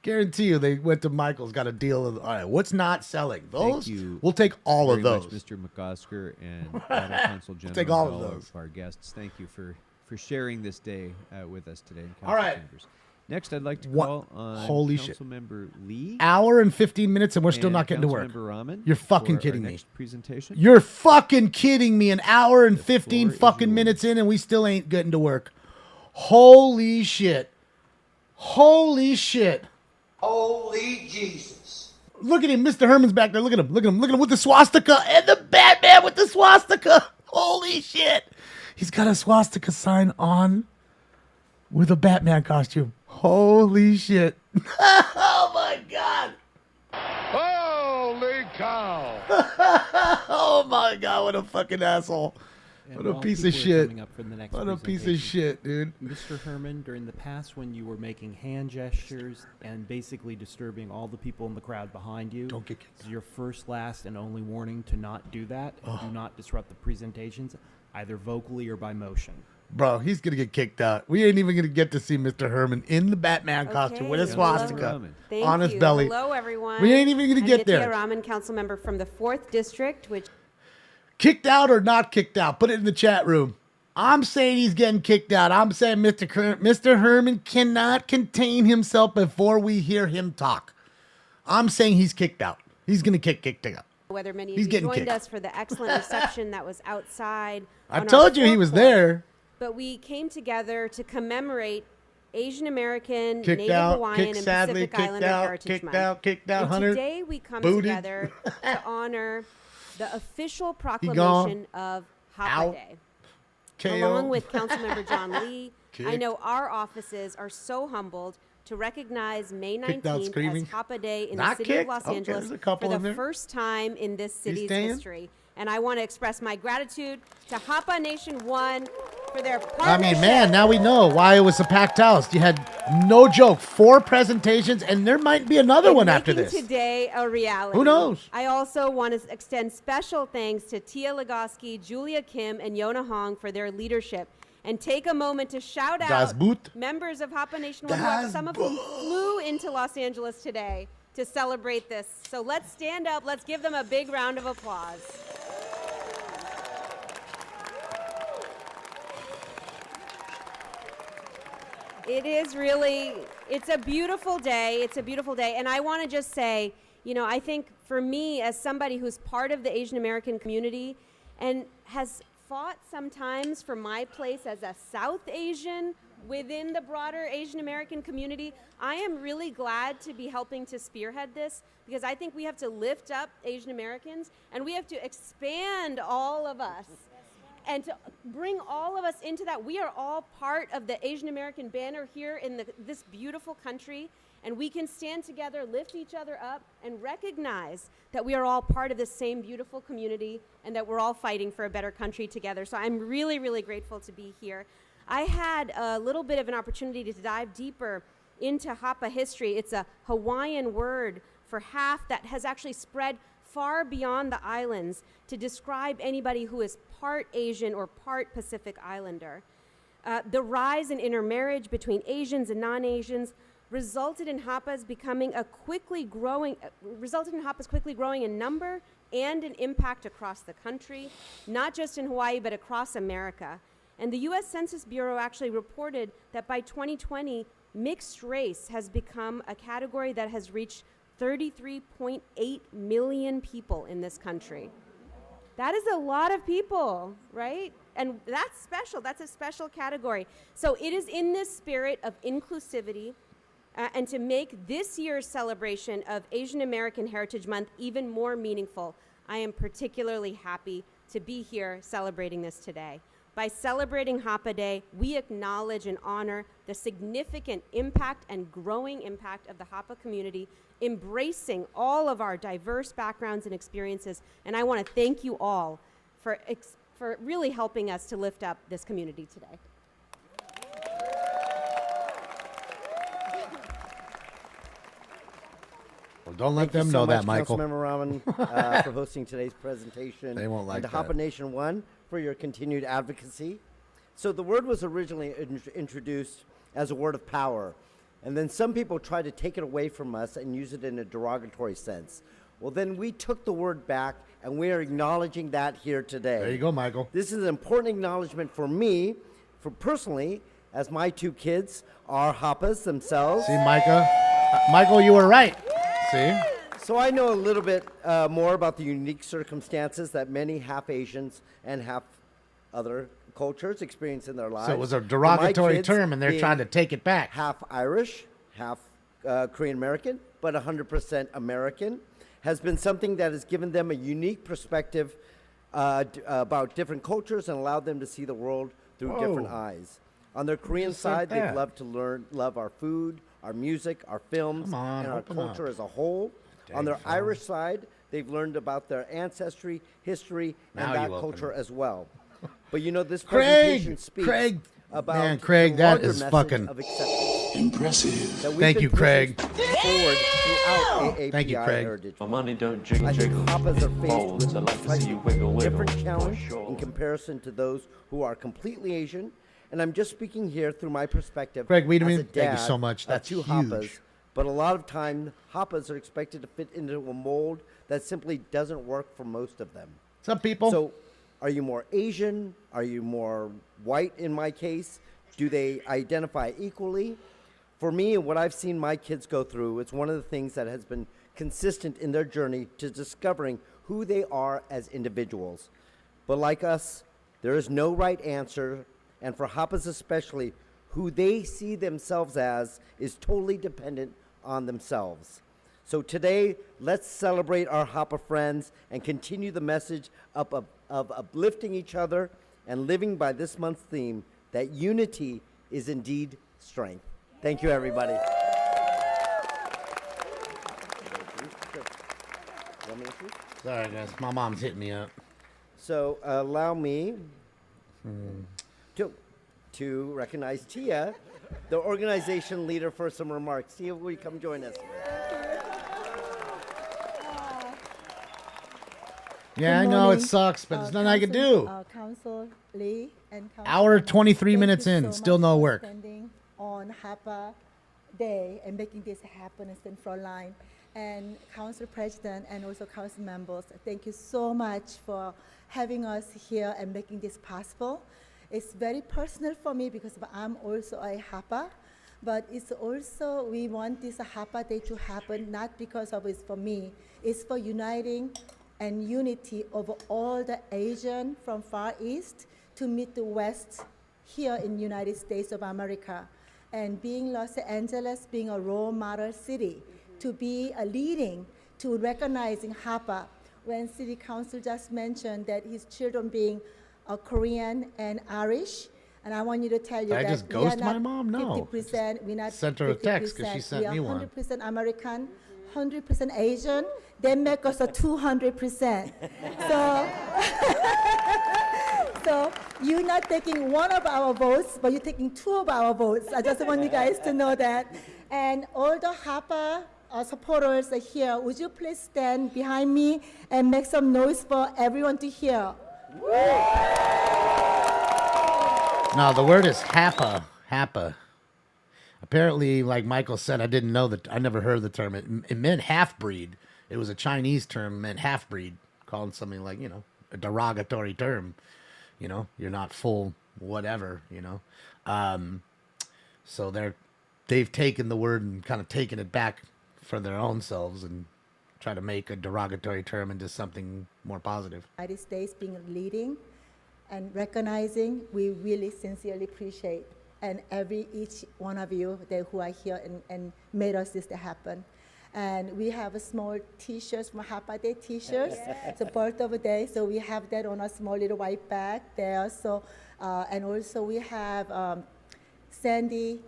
Guarantee you they went to Michael's, got a deal of, all right, what's not selling? Those? Thank you. We'll take all of very those. much, Mr. McOsker and Auto Consul General. Take all and of those. our guests. Thank you for sharing this day with us today in Council All right. Chambers. Next, I'd like to What? call on Holy shit. Councilmember Lee. Hour and 15 minutes and we're still and not getting to work. Councilmember Rahman You're fucking for our kidding me. next presentation. You're fucking kidding me. An hour and 15 floor is fucking yours. minutes in and we still ain't getting to work. Holy shit. Holy shit. Holy Jesus. Look at him. Mr. Herman's back there. Look at him. Look at him. Look at him with the swastika and the Batman with the swastika. Holy shit. He's got a swastika sign on with a Batman costume. Holy shit. Oh my God. Holy cow. Oh my God. What a fucking asshole. And What a while piece people of are shit. coming up for the next What a piece of presentation, shit, dude. Mr. Herman, during the past when you were making hand gestures and basically disturbing all the people in the crowd behind you, don't get this is your first, last, and only warning to not do that. Oh. Do not disrupt the presentations, either vocally or by motion. Bro, he's going to get kicked out. We ain't even going to get to see Mr. Herman in the Batman costume with a swastika Thank on his you. belly. Hello, everyone. We ain't even going to I'm get Nithya there. Raman, council member from the 4th District, which Kicked out or not kicked out? Put it in the chat room. I'm saying he's getting kicked out. I'm saying Mr. Herman cannot contain himself before we hear him talk. I'm saying he's kicked out. He's going to get kicked out. whether many of He's you getting joined kicked. us for the excellent reception that was outside. I on our told you he was forecourt. there. But we came together to commemorate Asian American, Kicked Native out, Hawaiian, kicked and sadly, Pacific kicked Islander out, Heritage kicked Month. out, kicked out, And Hunter. today we come Booted. together to honor the official gone. proclamation of Hapa Out. Day. KO. Along with Councilmember John Lee, I Kicked. know our offices are so humbled to recognize May Kicked out 19th screaming. as Hapa Day in Not the city kicked? of Los Okay, Angeles there's a couple for in the there. first time in this city's staying? history. And I want to express my gratitude to Hapa Nation 1 for their I partnership. mean, man, now we know why it was a packed house. You had, no joke, 4 presentations, and there might be another one after Making this. today a reality. Who knows? I also want to extend special thanks to Tia Legoski, Julia Kim, and Yona Hong for their leadership. And take a moment to shout Das out Boot. members of Hapa Nation, Das some of whom flew into Los Angeles today to celebrate this. So let's stand up. Let's give them a big round of applause. It is really, it's a beautiful day. It's a beautiful day. And I want to just say, you know, I think for me, as somebody who's part of the Asian American community and has fought sometimes for my place as a South Asian within the broader Asian American community, I am really glad to be helping to spearhead this because I think we have to lift up Asian Americans and we have to expand all of us and to bring all of us into that. We are all part of the Asian American banner here in this beautiful country, and we can stand together, lift each other up, and recognize that we are all part of this same beautiful community and that we're all fighting for a better country together. So I'm really, really grateful to be here. I had a little bit of an opportunity to dive deeper into Hapa history. It's a Hawaiian word for half that has actually spread far beyond the islands to describe anybody who is part Asian or part Pacific Islander. The rise in intermarriage between Asians and non-Asians resulted in Hapas quickly growing in number and in impact across the country, not just in Hawaii, but across America. And the U.S. Census Bureau actually reported that by 2020, mixed race has become a category that has reached 33.8 million people in this country. That is a lot of people, right? And that's special. That's a special category. So it is in this spirit of inclusivity and to make this year's celebration of Asian American Heritage Month even more meaningful, I am particularly happy to be here celebrating this today. By celebrating Hapa Day, we acknowledge and honor the significant impact and growing impact of the Hapa community, embracing all of our diverse backgrounds and experiences. And I want to thank you all for really helping us to lift up this community today. Well, don't let Thank you them so know much, that, Michael. Councilmember Rahman, for hosting today's presentation. They won't like and to that. Hapa Nation One for your continued advocacy. So the word was originally introduced as a word of power, and then some people tried to take it away from us and use it in a derogatory sense. Well, then we took the word back, and we are acknowledging that here today. There you go, Michael. This is an important acknowledgement for me, for personally, as my two kids are Hapas themselves. See, Michael, you were right. See? So I know a little bit more about the unique circumstances that many half Asians and half other cultures experience in their lives. So it was a For my derogatory kids term, and they're being trying to take it back. Half Irish, half Korean American, but 100% American, has been something that has given them a unique perspective about different cultures and allowed them to see the world through different eyes. On their Korean just said side, they've that. loved to love our food, our music, our films, Come on, and our open culture up. as a whole. On their phone. Irish side, they've learned about their ancestry, history, Now and that you open culture it. as well. But you know, this Craig, presentation speaks Craig, about man, Craig, the that larger is message fucking of acceptance impressive. that we've Thank been you, pushing Craig. forward throughout AAPI Thank you, Craig. Heritage. My money don't jiggle I think jiggle. Hapas are faced Balls, with I like a to see slightly you wiggle wiggle. different challenge For sure. in comparison to those who are completely Asian. And I'm just speaking here through my perspective Craig Wiedemann, as a thank you dad so much. of That's two huge. Hapas. But a lot of time, Hapas are expected to fit into a mold that simply doesn't work for most of them. Some people. So, are you more Asian? Are you more white in my case? Do they identify equally? For me, and what I've seen my kids go through, it's one of the things that has been consistent in their journey to discovering who they are as individuals. But like us, there is no right answer, and for Hapas especially, who they see themselves as is totally dependent on themselves. So today, let's celebrate our Hapa friends and continue the message of uplifting each other and living by this month's theme that unity is indeed strength. Thank you, everybody. Sorry, guys. My mom's hitting me up. So allow me to recognize Tia, the organization leader, for some remarks. Tia, will you come join us? Yeah, I Good know it morning, sucks, but there's nothing I can do. Council Lee and Council Hour 23 thank minutes you in, so still much no for work. Spending on Hapa Day and making this happen and stand front line. And Council President and also Council members, thank you so much for having us here and making this possible. It's very personal for me because I'm also a Hapa, but it's also, we want this Hapa Day to happen not because of it's for me, it's for uniting and unity of all the Asian from Far East to meet the West here in United States of America. And being Los Angeles, being a role model city, to be a leading, to recognizing Hapa. When City Council just mentioned that his children being Korean and Irish, and I want you to tell you Did I that just we are ghost my not mom? No. 50%, we're not Sent her a text 'cause she 50%, sent we are me one. 100% American, 100% Asian, they make us a 200%. So, so you're not taking one of our votes, but you're taking two of our votes. I just want you guys to know that. And all the Hapa supporters are here. Would you please stand behind me and make some noise for everyone to hear? No, the word is Hapa. Hapa. Apparently, like Michael said, I didn't know that. I never heard the term. It meant half breed. It was a Chinese term, meant half breed, calling something like, you know, a derogatory term. You know, you're not full whatever, you know. So they've taken the word and kind of taken it back for their own selves and try to make a derogatory term into something more positive. United States being leading and recognizing, we really sincerely appreciate, and each one of you who are here and made us this to happen. And we have a small T-shirts from Hapa Day T-shirts. It's a birth of a day, so we have that on a small little white bag there. So, and also we have Sandy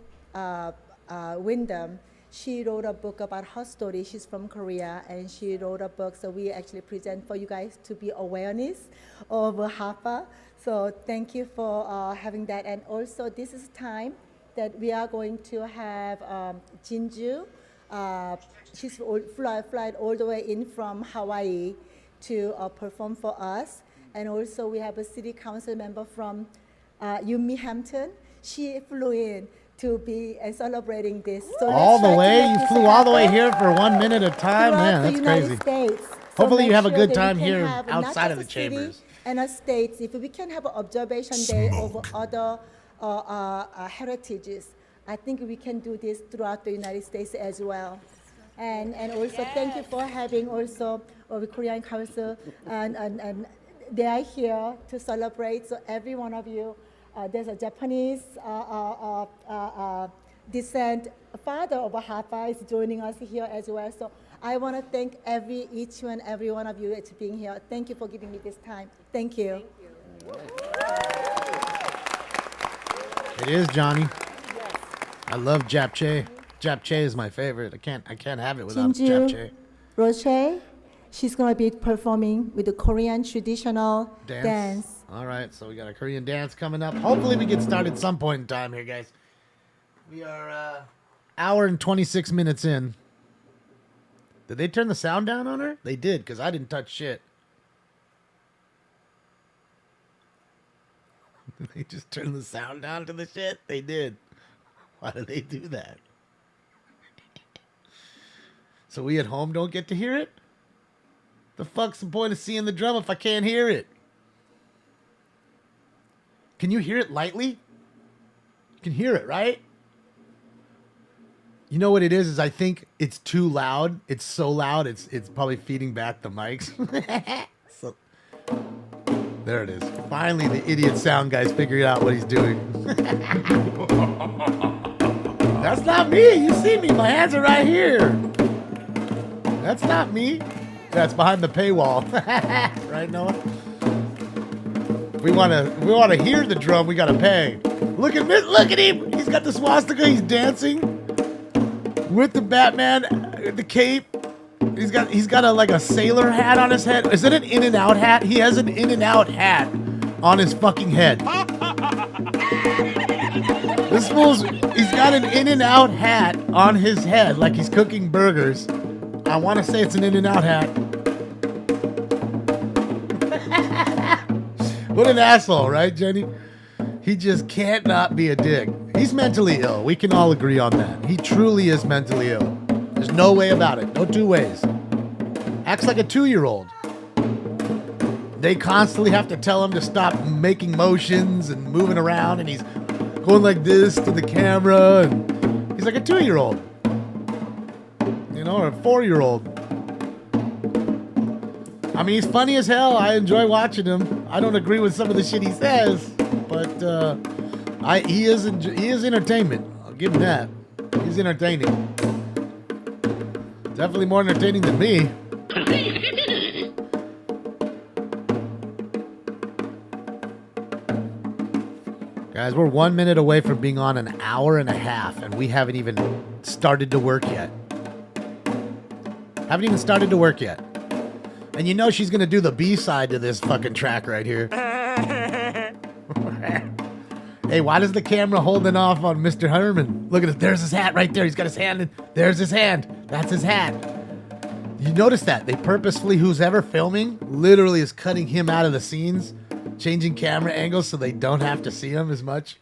Wyndham. She wrote a book about her story. She's from Korea, and she wrote a book. So we actually present for you guys to be awareness of Hapa. So thank you for having that. And also, this is time that we are going to have Jinju. She's flight all the way in from Hawaii to perform for us. And also, we have a city council member from Yumi Hampton. She flew in to be celebrating this. So all the way? You flew all the way here for 1 minute at a time? Man, that's crazy. States. Hopefully you have a sure good that we time can here have outside of the not just a city chambers. and a states, if we can have an observation day over other heritages, I think we can do this throughout the United States as well. And also thank you for having also the Korean Council, and they are here to celebrate. So every one of you, there's a Japanese descent father of Hapa is joining us here as well. So I want to thank each and every one of you for being here. Thank you for giving me this time. Thank you. It is, Johnny. I love japchae. Japchae is my favorite. I can't have it without japchae. Roche, she's going to be performing with the Korean traditional dance. All right, so we got a Korean dance coming up. Hopefully we get started some point in time here, guys. We are hour and 26 minutes in. Did they turn the sound down on her? They did, because I didn't touch shit. Did they just turn the sound down to the shit? They did. Why do they do that? So we at home don't get to hear it? The fuck's the point of seeing the drum if I can't hear it? Can you hear it lightly? You can hear it, right? You know what it is I think it's too loud. It's so loud, it's probably feeding back the mics. So, there it is. Finally, the idiot sound guy's figured out what he's doing. That's not me. You see me. My hands are right here. That's not me. That's behind the paywall. Right, Noah? We want to hear the drum. We got to pay. Look at him. He's got the swastika. He's dancing with the Batman, the cape. He's got a sailor hat on his head. Is it an In-N-Out hat? He has an In-N-Out hat on his fucking head. This fool's, he's got an In-N-Out hat on his head like he's cooking burgers. I want to say it's an In-N-Out hat. What an asshole, right, Jenny? He just can't not be a dick. He's mentally ill. We can all agree on that. He truly is mentally ill. There's no way about it. No two ways. Acts like a 2-year-old. They constantly have to tell him to stop making motions and moving around, and he's going like this to the camera. And he's like a 2-year-old. You know, or a 4-year-old. I mean, he's funny as hell. I enjoy watching him. I don't agree with some of the shit he says, but he is entertainment. I'll give him that. He's entertaining. Definitely more entertaining than me. Guys, we're 1 minute away from being on an hour and a half, and we haven't even started to work yet. Haven't even started to work yet. And you know she's going to do the B-side to this fucking track right here. Hey, why does the camera holding off on Mr. Herman? Look at it. There's his hat right there. He's got his hand in. There's his hand. That's his hat. You notice that? They purposefully, who's ever filming, literally is cutting him out of the scenes, changing camera angles so they don't have to see him as much.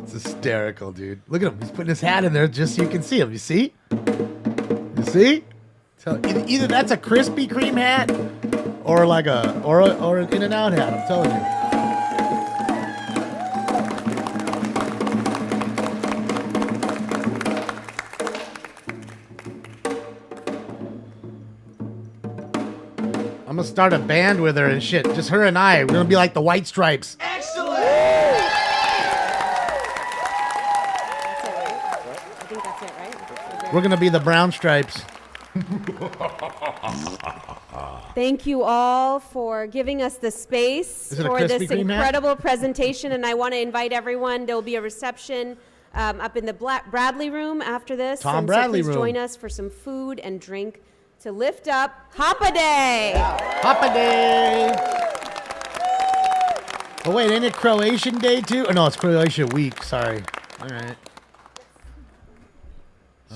It's hysterical, dude. Look at him. He's putting his hat in there just so you can see him. You see? You see? So either that's a Krispy Kreme hat or like or an In-N-Out hat, I'm telling you. I'm gonna start a band with her and shit. Just her and I. We're gonna be like the White Stripes. Excellent! I think that's it, right? We're gonna be the Brown Stripes. Thank you all for giving us the space Is it a for Krispy this Kreme hat? incredible presentation, and I want to invite everyone. There will be a reception up in the Bradley Room after this. Tom and Bradley so please Room. join us for some food and drink to lift up Hoppa Day. Hoppa Day. Oh wait, ain't it Croatian Day too? Oh no, it's Croatian Week. Sorry. All right.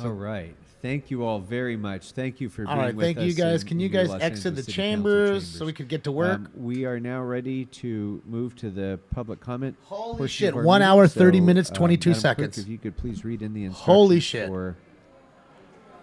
All right. Thank you all very much. Thank you for being All right, with us. thank you guys. in Can you your guys Los exit Angeles the City Council chambers so we could get to work? We are now ready to move to the public comment. Holy portion shit, of our 1 meeting. hour, 30 So, minutes, 22 Madam Clerk, seconds. if you could please read in the instructions. Holy shit. for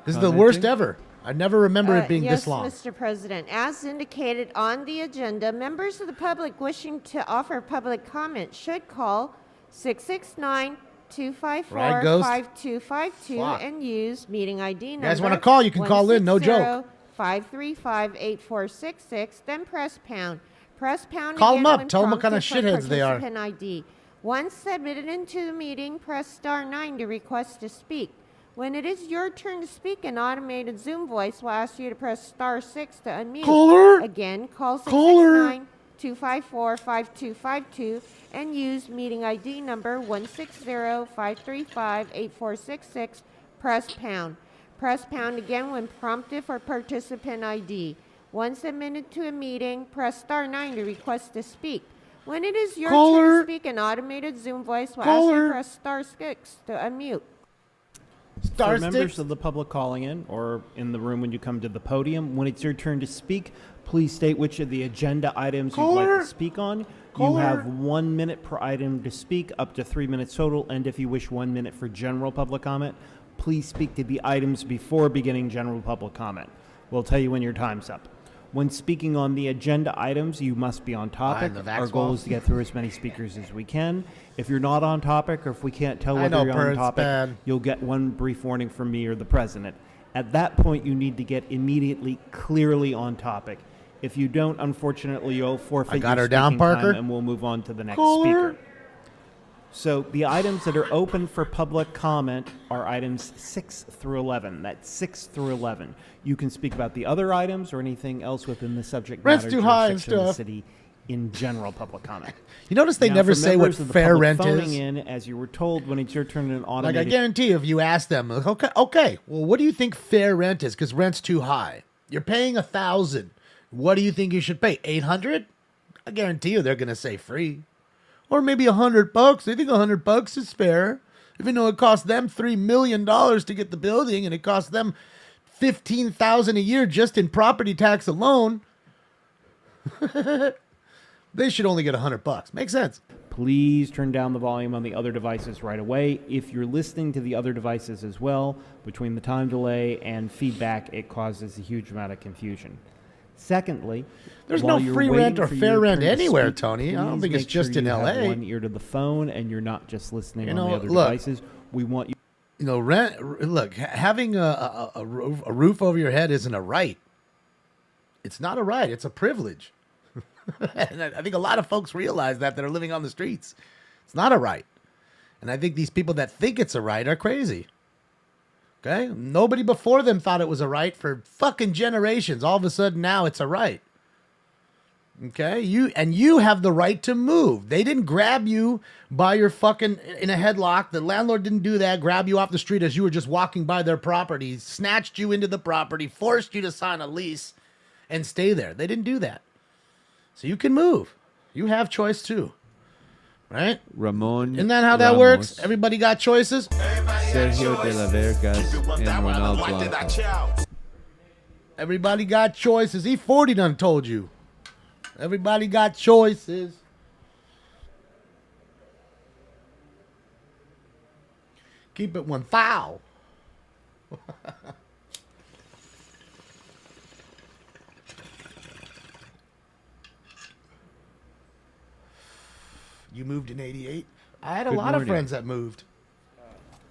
This is the worst commenting. ever. I never remember it being yes, this long. Mr. President. As indicated on the agenda, members of the public wishing to offer public comment should call 669-254-5252 Fuck. and use meeting ID number. You guys wanna call, you can call in, no joke. 535-8466, then press pound. Press pound Call again 'em up, when tell 'em what kind of prompted for shitheads they are. participant ID. Once submitted into the meeting, press star 9 to request to speak. When it is your turn to speak, an automated Zoom voice will ask you to press star 6 to unmute. Caller? Again, call Caller? 669-254-5252 and use meeting ID number 160-535-8466. Press pound. Press pound again when prompted for participant ID. Once admitted to a meeting, press star 9 to request to speak. When it is your turn Caller? to speak, an automated Zoom voice will ask you Caller? to press star 6 to unmute. Star For members sticks? of the public calling in or in the room when you come to the podium, when it's your turn to speak, please state which of the agenda items you'd like Caller? to speak on. You Caller? have 1 minute per item to speak, up to 3 minutes total, and if you wish 1 minute for general public comment, please speak to the items before beginning general public comment. We'll tell you when your time's up. When speaking on the agenda items, you must be on topic. the Our Vax goal wall. is to get through as many speakers as we can. If you're not on topic, or if we can't tell I whether know, you're Bert, on it's topic, bad. you'll get one brief warning from me or the president. At that point, you need to get immediately clearly on topic. If you don't, unfortunately, you'll forfeit I got your her down, speaking Parker. time, and we'll move on to the next Caller? speaker. So the items that are open for public comment are items 6 through 11. That's 6 through 11. You can speak about the other items or anything else within the subject Rent's matter too high and jurisdiction of the stuff. city in general public comment. You notice they Now, never for say what members of the fair public rent phoning is? in, as you were told, when it's your turn in an Like, automated... I guarantee you, if you ask them, like, okay, well, what do you think fair rent is? Because rent's too high. You're paying $1,000. What do you think you should pay? $800? I guarantee you they're going to say free. Or maybe $100. They think $100 is fair. Even though it costs them $3 million to get the building and it costs them $15,000 a year just in property tax alone. They should only get $100. Makes sense. Please turn down the volume on the other devices right away. If you're listening to the other devices as well, between the time delay and feedback, it causes a huge amount of confusion. Secondly, There's while no you're free waiting rent or for fair your rent turn to anywhere, speak, Tony. I don't please think it's make sure just in you have LA. one ear to the phone and you're not just listening You on know, the other look. devices. We want you. You know, rent. Look, having a roof over your head isn't a right. It's not a right. It's a privilege. And I think a lot of folks realize that are living on the streets. It's not a right. And I think these people that think it's a right are crazy. Okay? Nobody before them thought it was a right for fucking generations. All of a sudden now it's a right. Okay? You have the right to move. They didn't grab you by your fucking in a headlock. The landlord didn't do that. Grab you off the street as you were just walking by their property, snatched you into the property, forced you to sign a lease and stay there. They didn't do that. So you can move. You have choice too. Right? Ramon. Isn't that how that works? Everybody got choices? Sergio de la Vergas and Ronald Blanco. Everybody got choices. E40 done told you. Everybody got choices. Keep it 1,000. You moved in '88? I had a Good lot of morning. friends that moved.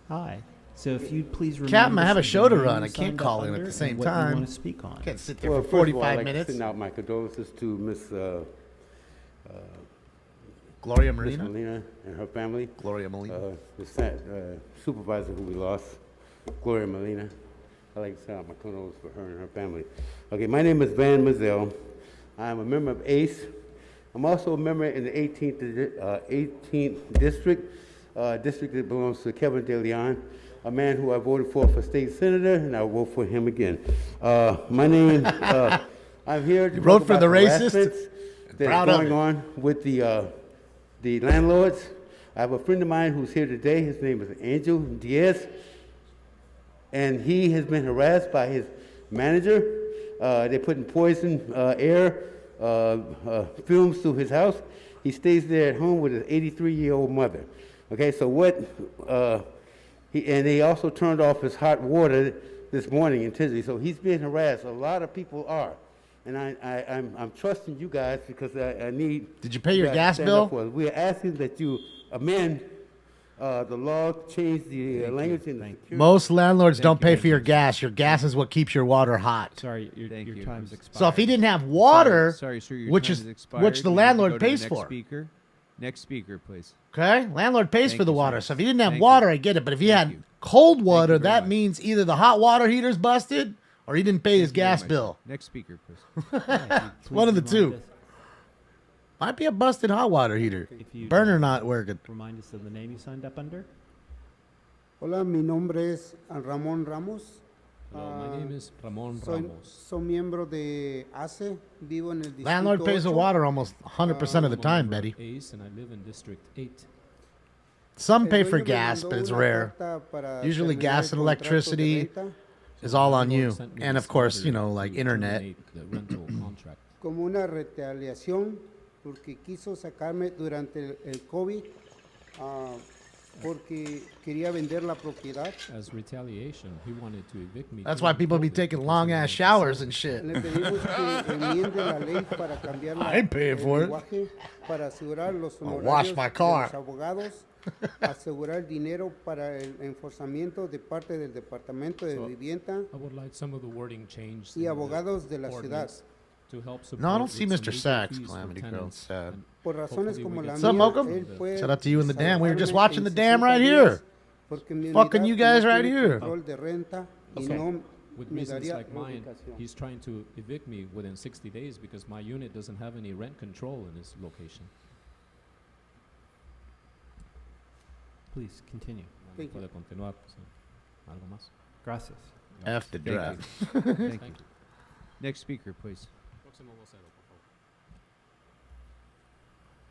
Hi. So if you'd please remind Captain, I us have a of the show to name run. you I can't signed call up in at under the same and what you time. want to speak on. Can't sit there Well, for first of all, 45 I'd like minutes. to send out my condolences to Miss Gloria Miss Molina? Molina and her family. Gloria Molina. The supervisor who we lost, Gloria Molina. I'd like to send out my condolences for her and her family. Okay, my name is Van Mazel. I'm a member of ACE. I'm also a member in the 18th district, district that belongs to Kevin De Leon, a man who I voted for state senator, and I'll vote for him again. My name, I'm here to You talk wrote for about the racist? harassments that's Proud of going it. on with the landlords. I have a friend of mine who's here today. His name is Angel Diaz, and he has been harassed by his manager. They're putting poison air fumes through his house. He stays there at home with his 83-year-old mother. Okay, so and they also turned off his hot water this morning intentionally. So he's being harassed. A lot of people are. And I'm trusting you guys because I need. Did you pay your guys to gas stand bill? up for us. We are asking that you amend the law, change the language in the security. Most landlords Thank don't you pay very for your gas. Your gas is what keeps your water hot. Sorry, your time's expired. So if he didn't have water, Sorry, sir, your which time is has expired. which the We need to landlord go to the pays next for. Speaker. Next speaker, please. Okay, landlord pays Thank for the you, water. sir. So if he didn't have Thank water, you. I get it. But if he had cold water, very that much. means either the hot water heater's busted or he didn't pay his Thank you very gas much, bill. sir. Next speaker, please. It's one of the two. Might be a busted hot water heater. Burner not working. Remind us of the name you signed up under. Hola, mi nombre es Ramón Ramos. Hello, my name is Ramon soy, Ramos. soy miembro de ACE, vivo en el distrito Landlord pays the 8. water almost 100% of the time, I'm a member Betty. of ACE, and I live in District 8. Some El pay dueño for me gas, mandó but it's una rare. carta para Usually terminar gas el and contrato de electricity renta is all on you. Sent me And this of course, letter you know, like to internet. terminate the rental contract. como una retaliación porque quiso sacarme durante el COVID porque quería vender la propiedad. As retaliation, he wanted to evict me. That's why people be taking long ass showers and shit. Le pedimos que enmiende la ley para cambiar I ain't paying el for it. lenguaje para asegurar los I'll wash honorarios my de car. los abogados, asegurar dinero para el enforzamiento de parte del Departamento de So, Vivienda I would like some of the wording changed. y in the abogados de la ciudad. ordinance to help support No, I don't with see some Mr. legal Sachs, fees for Calamity Girl. tenants, It's sad. and Por razones hopefully como we la get What's up, mía, Malcolm? él puede Shout out to you and the dam. We were just desahogarme watching the en dam 60 right días here. porque mi Fucking unidad you guys no right tiene here. control de renta y Okay. no With me reasons daría like mine, reubicación. he's trying to evict me within 60 days because my unit doesn't have any rent control in this location. Please continue. Thank you. Puede continuar, pues, algo más. Gracias. F the Thank you. draft. Thank Thank you. you. Next speaker, please. Próximo vocero,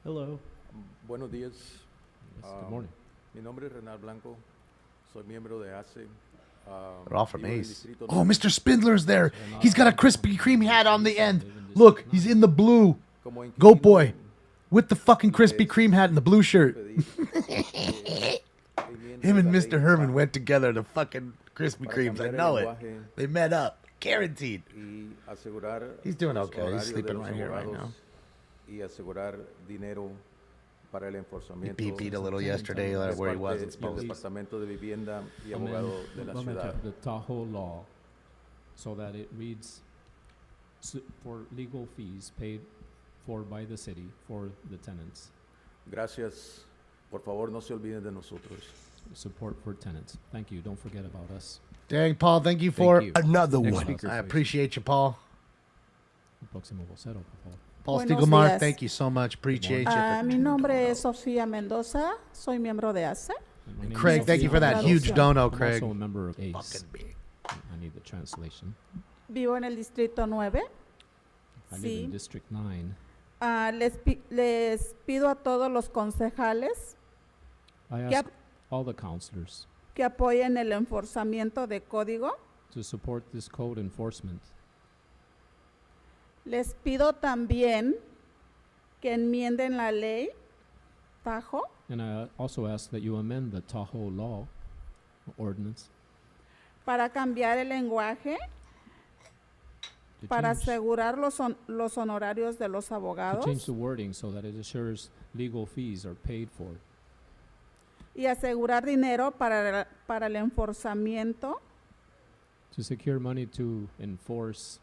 por favor. Hello. Buenos días. Yes, good morning. Mi nombre es Renal Blanco. Soy miembro de ACE. They're all from vivo en el Ace. distrito Oh, 9. Mr. Spindler's there. He's got a Krispy Kreme hat on the end. Look, he's in the blue. Goat boy. With the fucking Krispy Kreme hat and the blue shirt. Him and Mr. Herman went together to fucking Krispy Kremes. I know it. They met up. Guaranteed. Y asegurar He's doing los okay. He's horarios de sleeping los right here right abogados now. Y asegurar dinero para el enforzamiento. He beeped a little yesterday de where he parte wasn't del supposed to. Departamento de Vivienda y Amend Abogado de la Ciudad. the Tahoe law so that it reads for legal fees paid for by the city for the tenants. Gracias. Por favor, no se olviden de nosotros. Support for tenants. Thank you. Don't forget about us. Dang, Paul, thank you for another one. I appreciate you, Paul. Próximo vocero, por favor. Paul Buenos Stiegelmar, días. thank you so much. Appreciate you. Mi nombre es Sofía Mendoza, soy miembro de ACE. My name Craig, is thank you for that huge Traducción. dono, I'm Craig. also a member of ACE. I need the translation. Vivo en el distrito 9. I live Sí. in District 9. Les pido a todos los concejales I que, ask all the counselors que apoyen el enforzamiento de código. to support this code enforcement. Les pido también que enmienden la ley Tahoe And I also ask that you amend the Tahoe law ordinance para cambiar el lenguaje, to para change, asegurar los honorarios de los to abogados, change the wording so that it assures legal fees are paid for, y asegurar dinero para el enforzamiento To secure money to enforce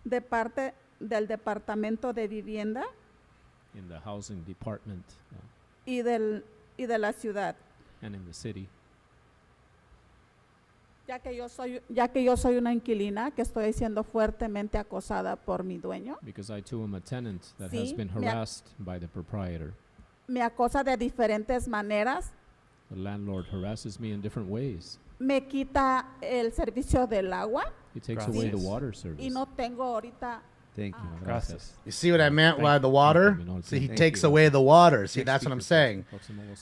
de parte del Departamento de Vivienda in the housing department y de la ciudad. and in the city. Ya que yo soy una inquilina que estoy siendo fuertemente acosada por mi dueño. Because I too am a tenant that has Sí, been harassed by the proprietor. Me acosa de diferentes maneras. The landlord harasses me in different ways. Me quita el servicio del agua. He takes away the water service. Y no tengo ahorita. Thank you. Gracias. You see what I meant by the water? See, he Thank takes you. away the water. See, Next that's what I'm speaker, saying.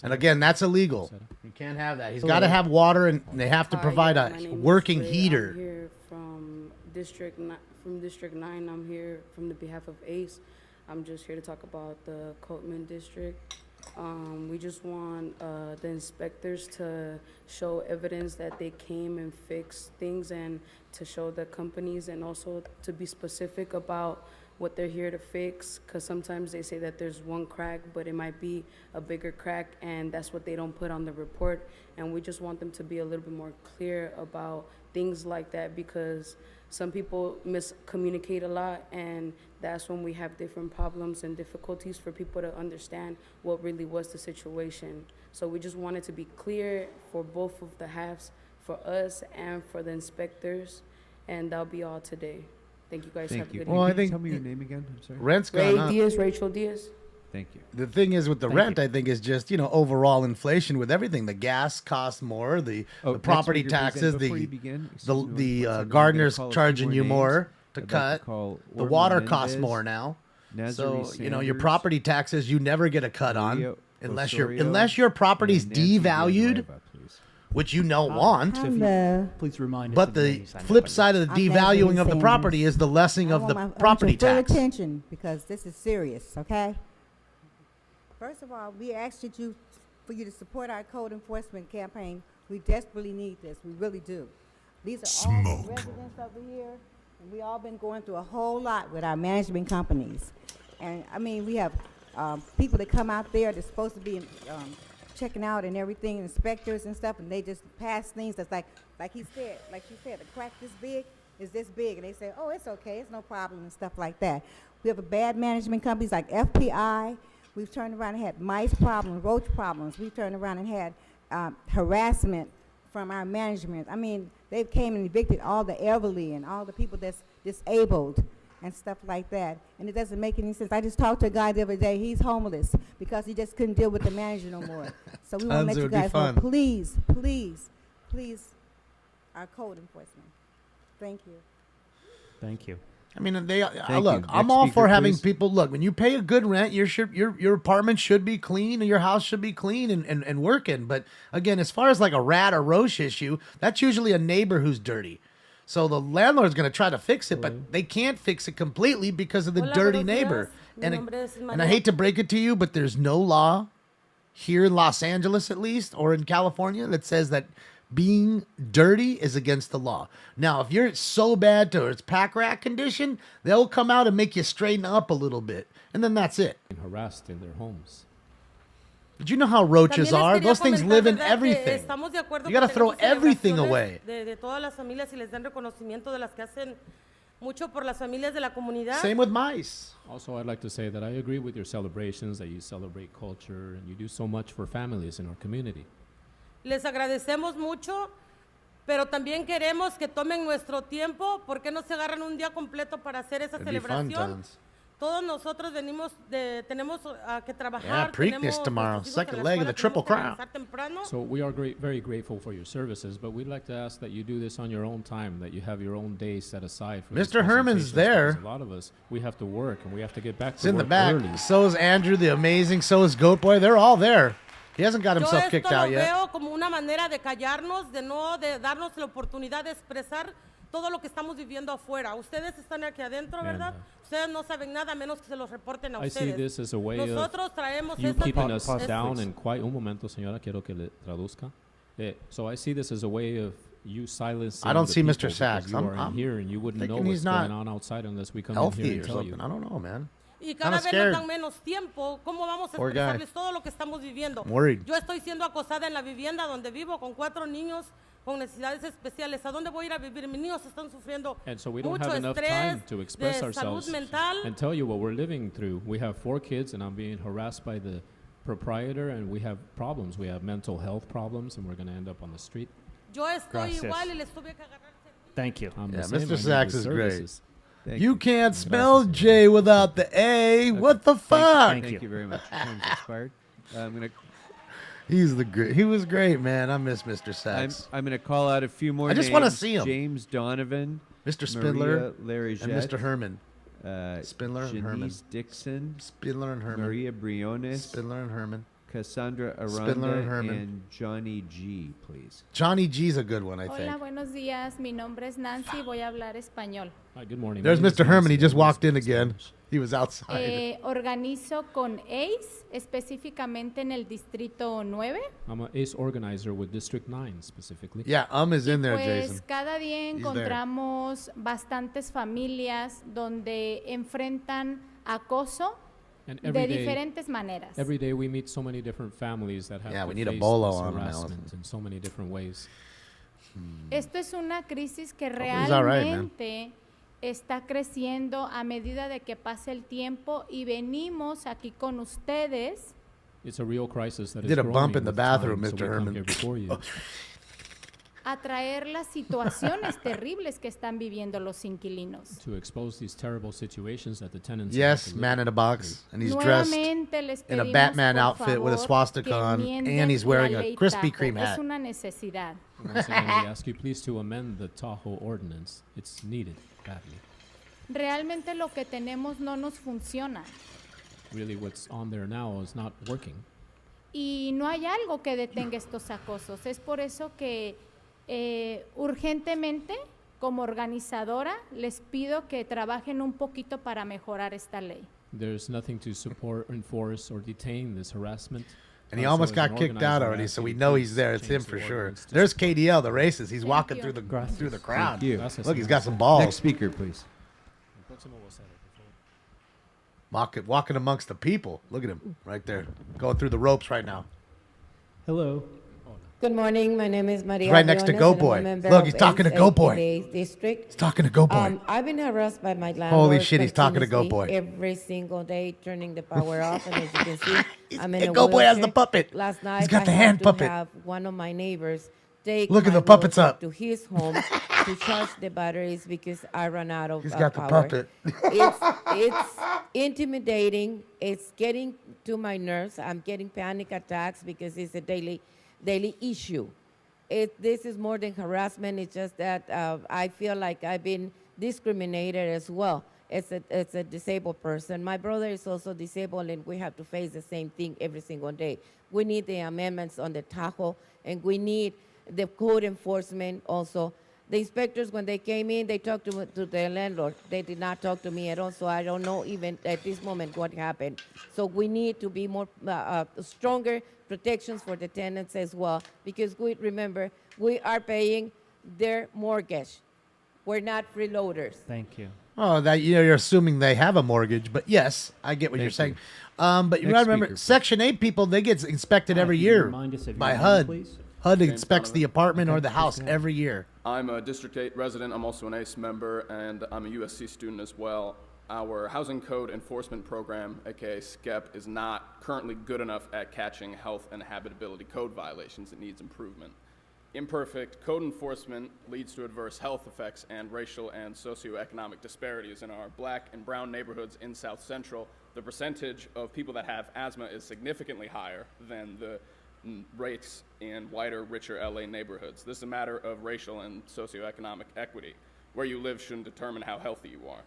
And again, that's illegal. You can't have that. He's got to Hello. have water, and they have to Hi, provide my a name is working Ray. heater. I'm here from District 9. I'm here from the behalf of ACE. I'm just here to talk about the Coatman District. We just want the inspectors to show evidence that they came and fixed things, and to show the companies, and also to be specific about what they're here to fix, because sometimes they say that there's one crack, but it might be a bigger crack, and that's what they don't put on the report. And we just want them to be a little bit more clear about things like that, because some people miscommunicate a lot, and that's when we have different problems and difficulties for people to understand what really was the situation. So we just wanted to be clear for both of the halves, for us and for the inspectors, and that'll be all today. Thank you guys. Have a Thank you. good Well, I Can you think tell me your name again? I'm sorry. Rent's Ray gone up. Diaz, Rachel Diaz. Thank you. The thing is with the Thank rent, you. I think, is just, overall inflation with everything. The gas costs more, the Next property speaker, please. taxes, And before you the begin, excuse the me one the second. I'm gonna gardener's call a few charging more you names. more to I'd like cut. call The Orma water costs Mendez, more now. Nazarene So your Sanders, property taxes you never get a cut Maria on unless Osorio, your property's and Nancy devalued, Villanueva, please. which you don't want. Hello. Please remind us. But of the names. flip side of the I'm devaluing Nazarene of the Sanders. property is the lessening of the property full tax. attention because this is serious, okay? First of all, we asked for you to support our code enforcement campaign. We desperately need this. We really do. These are all the residents over here, and we all been going through a whole lot with our management companies. And I mean, we have people that come out there that's supposed to be checking out and everything, inspectors and stuff, and they just pass things that's like she said, the crack this big is this big, and they say, oh, it's okay, it's no problem and stuff like that. We have a bad management companies like FPI. We've turned around and had mice problems, roach problems. We've turned around and had harassment from our management. I mean, they came and evicted all the elderly and all the people that's disabled and stuff like that. And it doesn't make any sense. I just talked to a guy the other day. He's homeless because he just couldn't deal with the manager no more. So we want to let you guys know, please, please, please, our code enforcement. Thank you. Thank you. I mean, look. you. I'm Next all speaker, for having please. people look. When you pay a good rent, your apartment should be clean, and your house should be clean and working. But again, as far as like a rat or roach issue, that's usually a neighbor who's dirty. So the landlord's going to try to fix it, but they can't fix it completely because of the Hola, dirty buenos neighbor. días. Mi nombre es And I María. hate to break it to you, but there's no law here in Los Angeles, at least, or in California, that says that being dirty is against the law. Now, if you're so bad to it's pack rat condition, they'll come out and make you straighten up a little bit, and then that's it. Harassed in their homes. Did you know how roaches También les are? quería Those things comentar, live in ¿verdad?, que everything. estamos de acuerdo You got to que throw tenemos everything celebraciones away. de todas las familias y les den reconocimiento de las que hacen mucho por las familias de la comunidad. Same with mice. Also, I'd like to say that I agree with your celebrations, that you celebrate culture, and you do so much for families in our community. Les agradecemos mucho, pero también queremos que tomen nuestro tiempo. ¿Por qué no se agarran un día completo para hacer esa It'd be fun celebración? times. Todos nosotros tenemos que trabajar. Yeah, Preakness tenemos tomorrow, nuestros hijos second en la leg of escuela, the Triple tenemos que Crown. regresar temprano. So we are very grateful for your services, but we'd like to ask that you do this on your own time, that you have your own day set aside for these Mr. Herman's presentations, there. because a lot of us, we have to work, and we have to get back It's to in the work back. early. So is Andrew the Amazing. So is Goat Boy. They're all there. He hasn't got Yo himself esto kicked lo out yet. veo como una manera de callarnos, de darnos la oportunidad de expresar todo lo que estamos viviendo afuera. Ustedes están aquí adentro, ¿verdad? Ustedes no saben nada a menos que se los reporten a I see ustedes. this as a way Nosotros traemos of you esta keeping us es- down and quiet. Un momento, señora, quiero que le traduzca. So I see this as a way of you silencing I don't the see people Mr. Sachs. because you are I'm in here and you wouldn't know thinking what's he's not going on outside unless we come in healthy here or and tell you. something. I don't know, man. y cada vez scared. nos dan menos tiempo. ¿Cómo vamos a Poor guy. expresarles todo lo que estamos viviendo? I'm worried. Yo estoy siendo acosada en la vivienda donde vivo con 4 niños con necesidades especiales. ¿A dónde voy a ir a vivir? Mis niños están sufriendo And so we don't mucho have enough estrés, time to express de salud ourselves mental. and tell you what we're living through. We have 4 kids, and I'm being harassed by the proprietor, and we have problems. We have mental health problems, and we're going to end up on the street. Yo estoy Gracias. igual y les tuve que agarrar. Thank you. I'm Yeah, the same. I Mr. need Sachs the is great. services. You can't spell J without the A. What the fuck? Thank you very much. Time's expired. I'm gonna. He's the great. He was great, man. I miss Mr. Sachs. I'm going to call out a few more I just names. wanna see 'em. James Donovan, Mr. Spindler, Maria and Mr. Herman. Spindler and Herman. Janice Dixon, Spindler and Herman. Maria Briones, Spindler and Herman. Cassandra Spindler Aranda, and Herman. and Johnny G, please. Johnny G's a good one, I Hola, think. buenos días. Mi nombre es Nancy. Voy a hablar español. Hi, good morning. There's My name is Mr. Herman. He Nancy. just I'm walked in speaking again. Spanish. He was outside. Organizo con ACE, específicamente en el Distrito 9. I'm an ACE organizer with District 9 specifically. Yeah, is in there, Pues Jason. cada día He's there. encontramos bastantes familias donde enfrentan acoso And de every day, diferentes maneras. every day we meet so many different families that have Yeah, to we need a face bolo this on him, harassment Allison. in so many different ways. Esto es una crisis que he's all right, man. realmente está creciendo a medida de que pasa el tiempo y venimos aquí con ustedes It's a real crisis that is Did a growing bump in the with bathroom, time, so Mr. we come Herman. here before you. a traer las situaciones terribles que están viviendo los inquilinos. To expose these terrible situations that the tenants Yes, have to live man in a box, and he's dressed Nuevamente les in a pedimos, Batman por outfit with a favor, swastika que on, enmienden and he's wearing la a ley Krispy Tahoe. Kreme Es hat. una necesidad. Once again, we ask you please to amend the Tahoe ordinance. It's needed badly. Realmente lo que tenemos no nos funciona Really, what's on there now is not working. y no hay algo que detenga estos acosos. Es por eso que urgentemente, como organizadora, les pido que trabajen un poquito para mejorar esta ley. There's nothing to support, enforce, or detain this harassment. And he So almost as got an kicked out organizer, I already, ask so you we to know please he's there. It's him change for the sure. ordinance to There's KDL, the racist. He's walking you. through the Gracias. through the crowd. Thank you. Gracias, Look, he's señor. got some balls. Next speaker, please. Walking amongst the people. Look at him right there, going through the ropes right now. Hello. Good morning. My name is Maria. He's right next to Briones, Go and I'm a Boy. member Look, of he's talking to Go Boy. ACE District. He's talking to Go Boy. I've been harassed by my landlord. shit, he's talking to Go continuously Boy. Every single day, turning the power off, and as you can see, I'm in a Go Boy has the wheelchair. puppet. Last night, got I the had hand to puppet. have one of my neighbors take Look at my the puppets wheelchair up. to his home to charge the batteries because I ran out of He's got the power. puppet. It's intimidating. It's getting to my nerves. I'm getting panic attacks because it's a daily issue. This is more than harassment. It's just that I feel like I've been discriminated as well. It's a disabled person. My brother is also disabled, and we have to face the same thing every single day. We need the amendments on the Tahoe, and we need the code enforcement also. The inspectors, when they came in, they talked to the landlord. They did not talk to me at all, so I don't know even at this moment what happened. So we need to be more stronger protections for the tenants as well, because remember, we are paying their mortgage. We're not freeloaders. Thank you. Oh, that you're assuming they have a mortgage, but yes, I get what you're saying. But you Next gotta remember, speaker, please. Section 8 people, they get inspected every Can you year remind us of by your name, HUD. please? HUD James inspects Donovan. the apartment or the Okay, house please go ahead. every year. I'm a District 8 resident. I'm also an ACE member, and I'm a USC student as well. Our Housing Code Enforcement Program, aka SCEP, is not currently good enough at catching health and habitability code violations. It needs improvement. Imperfect code enforcement leads to adverse health effects and racial and socioeconomic disparities. In our black and brown neighborhoods in South Central, the percentage of people that have asthma is significantly higher than the rates in whiter, richer LA neighborhoods. This is a matter of racial and socioeconomic equity. Where you live shouldn't determine how healthy you are.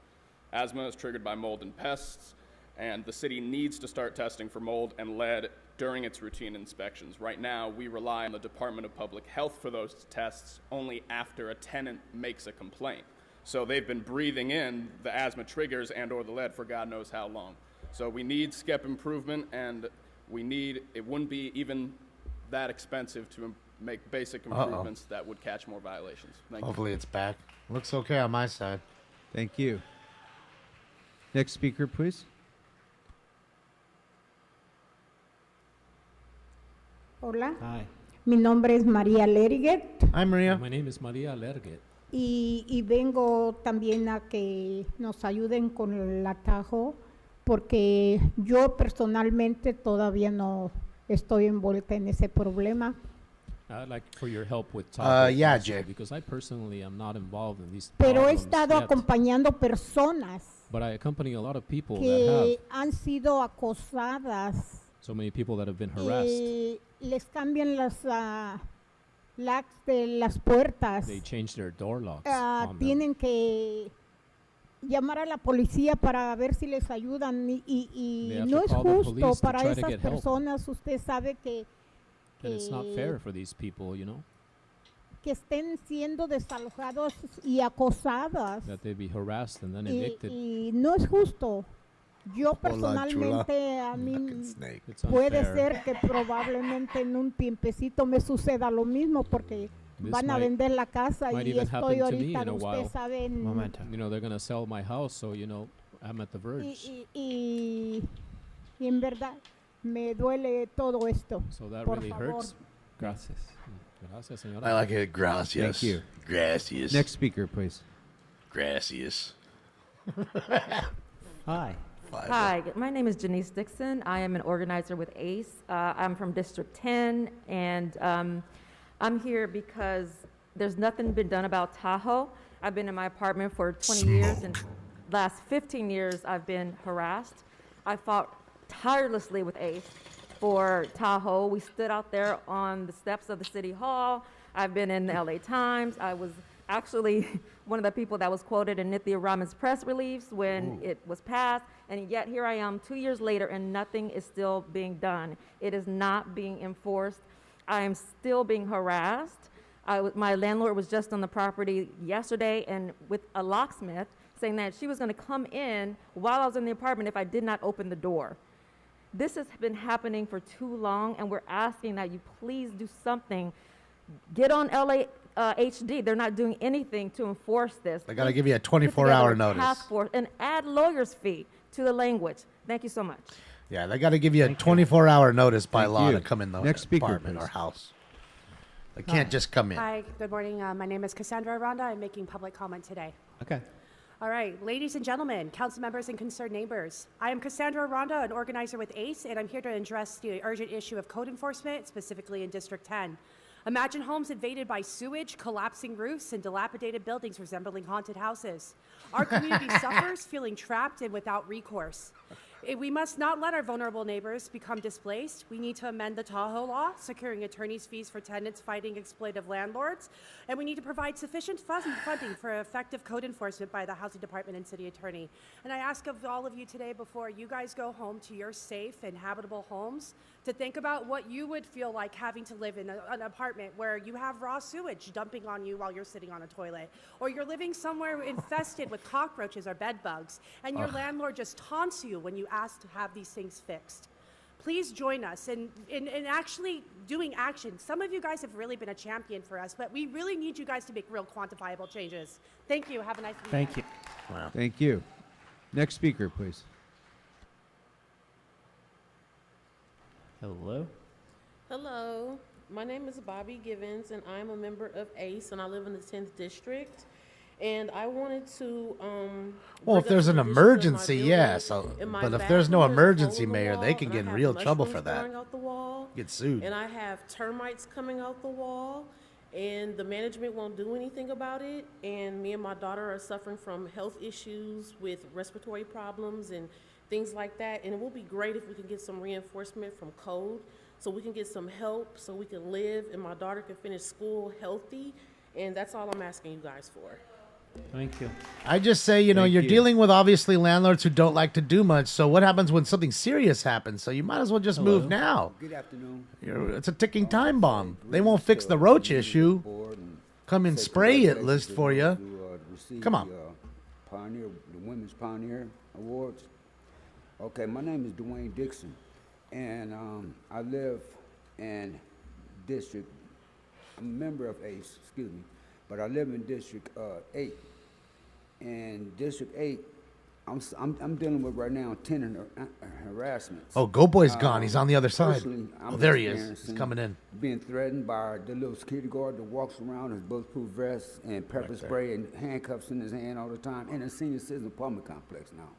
Asthma is triggered by mold and pests, and the city needs to start testing for mold and lead during its routine inspections. Right now, we rely on the Department of Public Health for those tests only after a tenant makes a complaint. So they've been breathing in the asthma triggers and or the lead for God knows how long. So we need SCEP improvement, and it wouldn't be even that expensive to make basic improvements that would catch more violations. Thank you. Hopefully it's back. Looks okay on my side. Thank you. Next speaker, please. Hola, Hi. mi nombre es María Lerguet Hi, Maria. My name is Maria Lerget. y vengo también a que nos ayuden con el atajo porque yo personalmente todavía no estoy envuelta en ese problema, I'd like for your help with Tahoe yeah, also, Jay. because I personally am not involved in these pero he problems estado yet, acompañando personas but I accompany a lot of people that que have han sido acosadas, so many people that have been harassed. les cambian las locks de las puertas. They change their door locks on them. Tienen que llamar a la policía para ver si les ayudan They y have no to es call the justo police to para try to esas get help. personas. Usted sabe And it's not fair for these people, you know, que estén siendo desalojados y acosadas that they be harassed and then y, evicted. y no es justo. Yo Hola, personalmente a mí It's puede unfair. ser que probablemente en un tiempecito me suceda lo mismo porque This van a might- vender la casa might y even estoy happen to me ahorita, in a usted while. sabe, You know, they're going to sell my house, so, you know, I'm at the verge. y en verdad me duele todo esto. So that Por really favor. hurts. Gracias. Gracias, señora. I like it. Gracias. Thank you. Gracias. Next speaker, please. Gracias. Hi. Hi, my name is Janice Dixon. I am an organizer with ACE. I'm from District 10, and I'm here because there's nothing been done about Tahoe. I've been in my apartment for 20 years, and last 15 years I've been harassed. I fought tirelessly with ACE for Tahoe. We stood out there on the steps of the City Hall. I've been in the LA Times. I was actually one of the people that was quoted in Nithya Raman's press release when it was passed, and yet here I am 2 years later and nothing is still being done. It is not being enforced. I am still being harassed. My landlord was just on the property yesterday and with a locksmith saying that she was going to come in while I was in the apartment if I did not open the door. This has been happening for too long, and we're asking that you please do something. Get on LA HD. They're not doing anything to enforce this. They got to give you a Put together 24-hour a notice. task force and add lawyer's fee to the language. Thank you so much. Yeah, they got to give you a 24-hour notice by Thank law you. to come in the Next speaker, apartment or please. house. They can't just come in. Hi, good morning. My name is Cassandra Aranda. I'm making public comment today. Okay. All right, ladies and gentlemen, council members and concerned neighbors. I am Cassandra Aranda, an organizer with ACE, and I'm here to address the urgent issue of code enforcement, specifically in District 10. Imagine homes invaded by sewage, collapsing roofs, and dilapidated buildings resembling haunted houses. Our community suffers, feeling trapped and without recourse. We must not let our vulnerable neighbors become displaced. We need to amend the Tahoe law, securing attorney's fees for tenants fighting exploitive landlords, and we need to provide sufficient funding for effective code enforcement by the Housing Department and City Attorney. And I ask of all of you today, before you guys go home to your safe and habitable homes, to think about what you would feel like having to live in an apartment where you have raw sewage dumping on you while you're sitting on a toilet, or you're living somewhere infested with cockroaches or bed bugs, and your landlord just taunts you when you ask to have these things fixed. Please join us in actually doing action. Some of you guys have really been a champion for us, but we really need you guys to make real quantifiable changes. Thank you. Have a nice weekend. Thank you. Wow. Thank you. Next speaker, please. Hello. Hello, my name is Bobby Givens, and I'm a member of ACE, and I live in the 10th District. And I wanted to. Well, if there's an emergency, yeah. So, but if there's no emergency, Mayor, they can get in real trouble for that. Get sued. And I have termites coming out the wall, and the management won't do anything about it. And me and my daughter are suffering from health issues with respiratory problems and things like that. And it will be great if we can get some reinforcement from code, so we can get some help, so we can live, and my daughter can finish school healthy. And that's all I'm asking you guys for. Thank you. I just say, you're Thank you. dealing with obviously landlords who don't like to do much. So what happens when something serious happens? So you might as well just move now. Good afternoon. It's a ticking time bomb. They won't fix the roach issue. Come and spray it list for you. Come on. Pioneer, the Women's Pioneer Awards. Okay, my name is Dwayne Dixon, and I live in District. I'm a member of ACE, excuse me, but I live in District 8. And District 8, I'm dealing with right now tenant harassment. Oh, Go Boy's gone. He's on the other side. Personally, I'm Oh, there he is. He's experiencing coming in. Being threatened by the little security guard that walks around in bulletproof vest and pepper Right there. spray and handcuffs in his hand all the time in a senior citizen apartment complex now.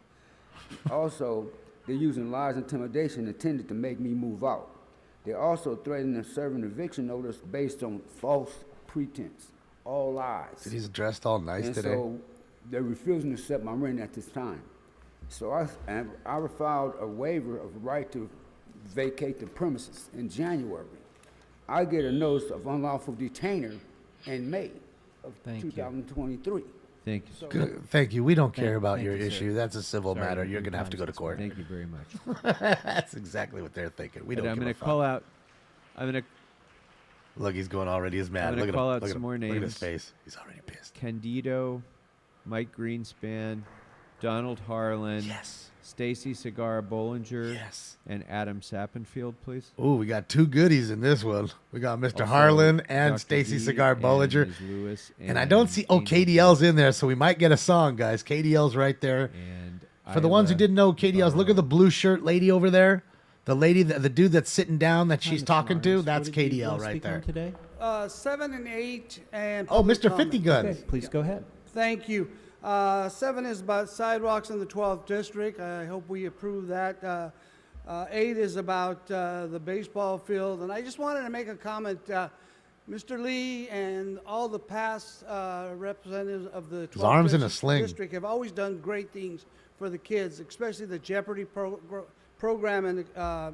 Also, they're using lies and intimidation intended to make me move out. They're also threatening to serve an eviction notice based on false pretense, all lies. He's dressed all nice And today. so they're refusing to accept my rent at this time. So I filed a waiver of the right to vacate the premises in January. I get a notice of unlawful detainer in May of Thank you. 2023. Thank you, sir. Good. Thank you. We don't care about thank your you, sir. issue. That's a civil Sorry, matter. You're your going to have to go to time's court. Thank you very much. That's exactly what they're thinking. We And don't I'm give going a to fuck. call out. I'm going to. Look, he's going already. He's mad. I'm Look going at to call him. out Look at some him. more names. Look at his face. He's already pissed. Candido, Mike Greenspan, Donald Harlan. Yes. Stacy Cigar Bollinger. Yes. And Adam Sappenfield, please. Ooh, we got two goodies in this one. We got Mr. Also, Harlan and Dr. Stacy D Cigar and Bollinger. Ms. Lewis And I don't see. Oh, Angel KDL's in there, so we might get a song, guys. KDL's right there. And For the ones who Isla didn't know KDL's, look at the blue shirt lady over there. The lady, the dude that's sitting down that she's talking to, that's KDL right there. Today? 7 and 8 and Oh, public Mr. comment. 50 Guns. Okay, please go ahead. Thank you. 7 is about sidewalks in the 12th district. I hope we approve that. 8 is about the baseball field. And I just wanted to make a comment. Mr. Lee and all the past representatives of the 12th arm's in a sling. district have always done great things for the kids, especially the Jeopardy program and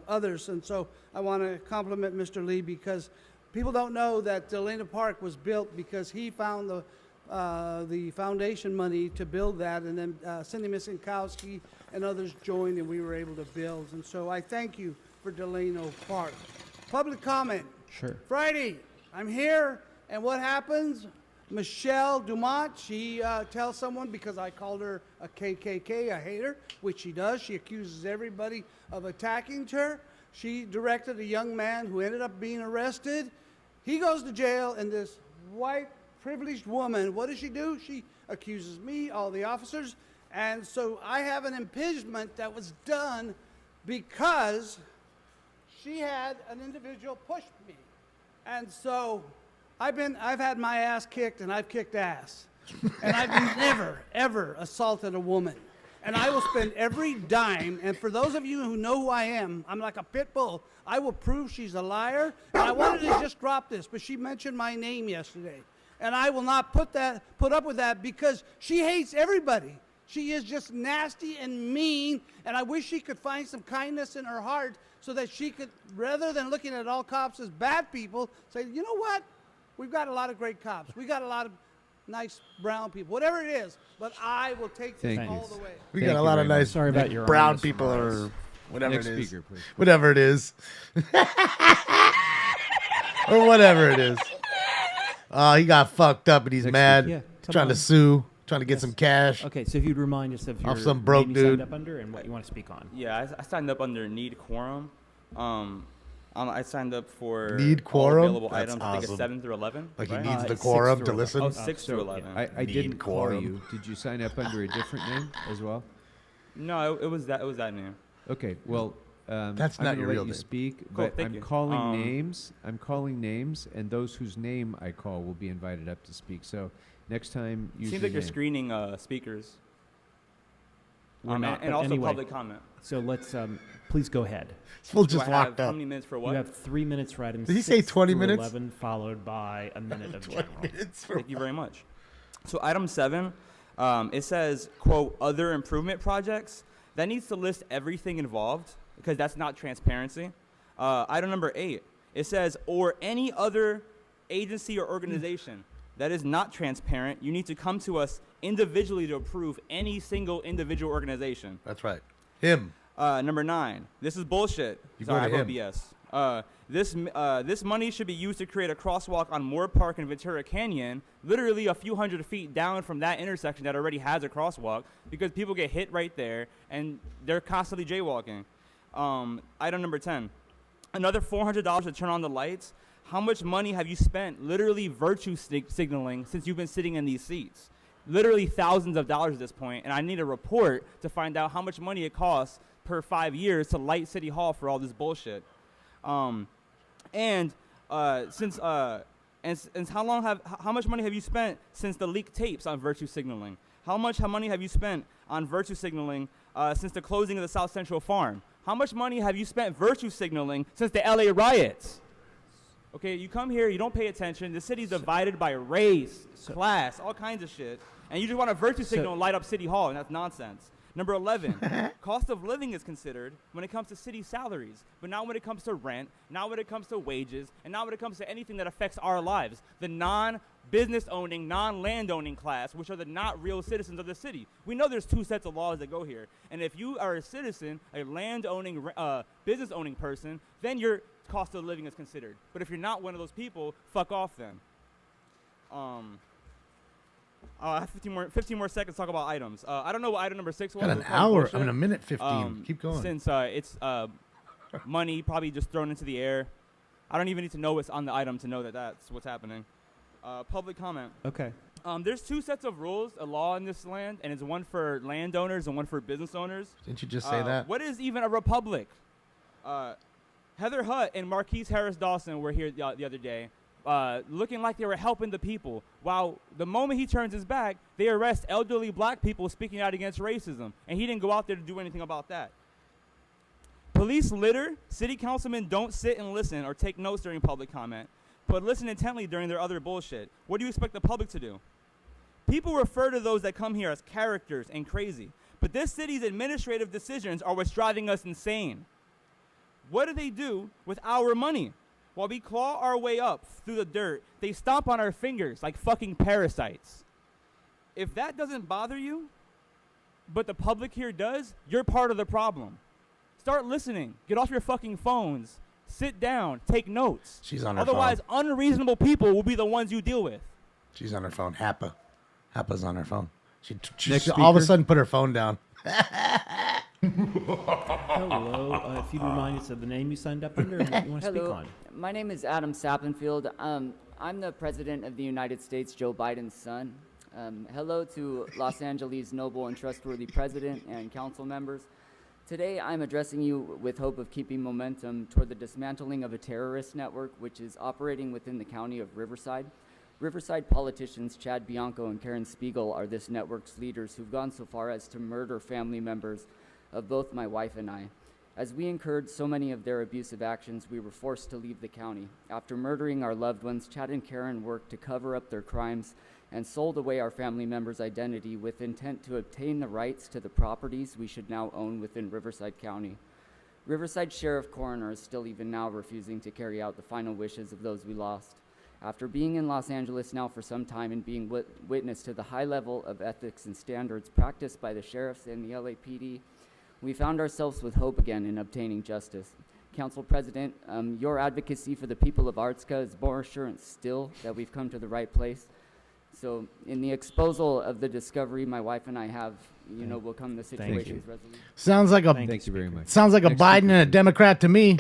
others. And so I want to compliment Mr. Lee because people don't know that Delana Park was built because he found the foundation money to build that, and then Cindy Misinkowski and others joined, and we were able to build. And so I thank you for Delano Park. Public comment. Sure. Friday, I'm here, and what happens? Michelle Dumont, she tells someone because I called her a KKK, a hater, which she does. She accuses everybody of attacking her. She directed a young man who ended up being arrested. He goes to jail, and this white privileged woman, what does she do? She accuses me, all the officers, and so I have an impeachment that was done because she had an individual push me. And so I've had my ass kicked, and I've kicked ass. And I've never, ever assaulted a woman. And I will spend every dime, and for those of you who know who I am, I'm like a pit bull. I will prove she's a liar. And I wanted to just drop this, but she mentioned my name yesterday. And I will not put up with that because she hates everybody. She is just nasty and mean, and I wish she could find some kindness in her heart so that she could, rather than looking at all cops as bad people, say, you know what? We've got a lot of great cops. We got a lot of nice brown people, whatever it is, but I will take this all the way. We got a lot of nice Sorry about your brown honest people remarks. or whatever Next it is. speaker, please. Whatever it is. Or whatever it is. He got fucked up and he's mad. Yeah, come trying on. to sue, trying to get some cash. Okay, so if you'd remind us of your Off some broke name you signed dude. up under and what you want to speak on. Yeah, I signed up under Need Quorum. I signed up for Need all quorum? available That's items. I think it's awesome. 7 through 11. Like he right? needs the 6 quorum through to 11. listen? Oh, 6 through So, 11. yeah. I Need didn't call quorum. you. Did you sign up under a different name as well? No, it was that name. Okay, well, That's I'm not gonna your let real you name. speak, Cool, but thank I'm you. calling names. I'm calling names, and those whose name I call will be invited up to speak. So next time, use Seems your like you're name. screening speakers. We're not, and but also anyway. public comment. So let's, please go ahead. We'll Do just I have walked up. how many minutes for what? You have 3 minutes for items Did he say 6 20 through minutes? 11, followed by a minute of 20 general. minutes for Thank you very much. So item 7, it says, quote, other improvement projects. That needs to list everything involved because that's not transparency. Item number 8, it says, or any other agency or organization. That is not transparent. You need to come to us individually to approve any single individual organization. That's right. Him. Number 9, this is bullshit. You Sorry, go I to wrote him. BS. This money should be used to create a crosswalk on Moore Park and Ventura Canyon, literally a few hundred feet down from that intersection that already has a crosswalk, because people get hit right there and they're constantly jaywalking. Item number 10, another $400 to turn on the lights. How much money have you spent literally virtue signaling since you've been sitting in these seats? literally thousands of dollars at this point, and I need a report to find out how much money it costs per 5 years to light City Hall for all this bullshit. And how much money have you spent since the leaked tapes on virtue signaling? How much money have you spent on virtue signaling since the closing of the South Central Farm? How much money have you spent virtue signaling since the LA riots? Okay, you come here, you don't pay attention. The city's divided by race, class, all kinds of shit. And you just want to virtue signal and light up City Hall, and that's nonsense. Number 11, cost of living is considered when it comes to city salaries, but not when it comes to rent, not when it comes to wages, and not when it comes to anything that affects our lives. The non-business owning, non-land owning class, which are the not real citizens of the city. We know there's two sets of laws that go here. And if you are a citizen, a land owning, business owning person, then your cost of living is considered. But if you're not one of those people, fuck off then. I have 15 more seconds to talk about items. I don't know what item number 6 was. Got an hour. I mean, a minute 15. Keep going. Since it's money probably just thrown into the air. I don't even need to know what's on the item to know that that's what's happening. Public comment. Okay. There's two sets of rules, a law in this land, and it's one for landowners and one for business owners. Didn't you just say that? What is even a republic? Heather Hutt and Marquise Harris Dawson were here the other day. Looking like they were helping the people, while the moment he turns his back, they arrest elderly black people speaking out against racism, and he didn't go out there to do anything about that. Police litter. City councilmen don't sit and listen or take notes during public comment, but listen intently during their other bullshit. What do you expect the public to do? People refer to those that come here as characters and crazy, but this city's administrative decisions are what's driving us insane. What do they do with our money? While we claw our way up through the dirt, they stomp on our fingers like fucking parasites. If that doesn't bother you, but the public here does, you're part of the problem. Start listening. Get off your fucking phones. Sit down. Take notes. She's on her Otherwise, phone. unreasonable people will be the ones you deal with. She's on her phone. Happa's on her phone. She Next all of a speaker. sudden put her phone down. Hello. If you'd remind us of the name you signed up under and what you want to speak Hello, on. my name is Adam Sappenfield. I'm the President of the United States, Joe Biden's son. Hello to Los Angeles' noble and trustworthy President and council members. Today I'm addressing you with hope of keeping momentum toward the dismantling of a terrorist network which is operating within the county of Riverside. Riverside politicians Chad Bianco and Karen Spiegel are this network's leaders who've gone so far as to murder family members of both my wife and I. As we incurred so many of their abusive actions, we were forced to leave the county. After murdering our loved ones, Chad and Karen worked to cover up their crimes and sold away our family members' identity with intent to obtain the rights to the properties we should now own within Riverside County. Riverside Sheriff Coroner is still even now refusing to carry out the final wishes of those we lost. After being in Los Angeles now for some time and being witness to the high level of ethics and standards practiced by the sheriffs and the LAPD, we found ourselves with hope again in obtaining justice. Council President, your advocacy for the people of Artsca is more assurance still that we've come to the right place. So in the exposal of the discovery my wife and I have, will come the situation's resolution. Sounds like a Thank you very much. Sounds like a Next Biden speaker. and a Democrat to me.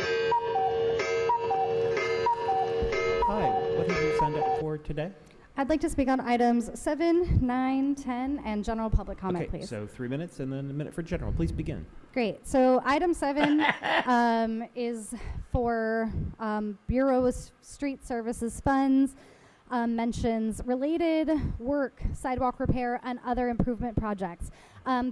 Hi. What have you signed up for today? I'd like to speak on items 7, 9, 10, and general public comment, Okay, please. so 3 minutes and then a minute for general. Please begin. Great. So item 7 is for Bureau of Street Services funds, mentions related work, sidewalk repair, and other improvement projects.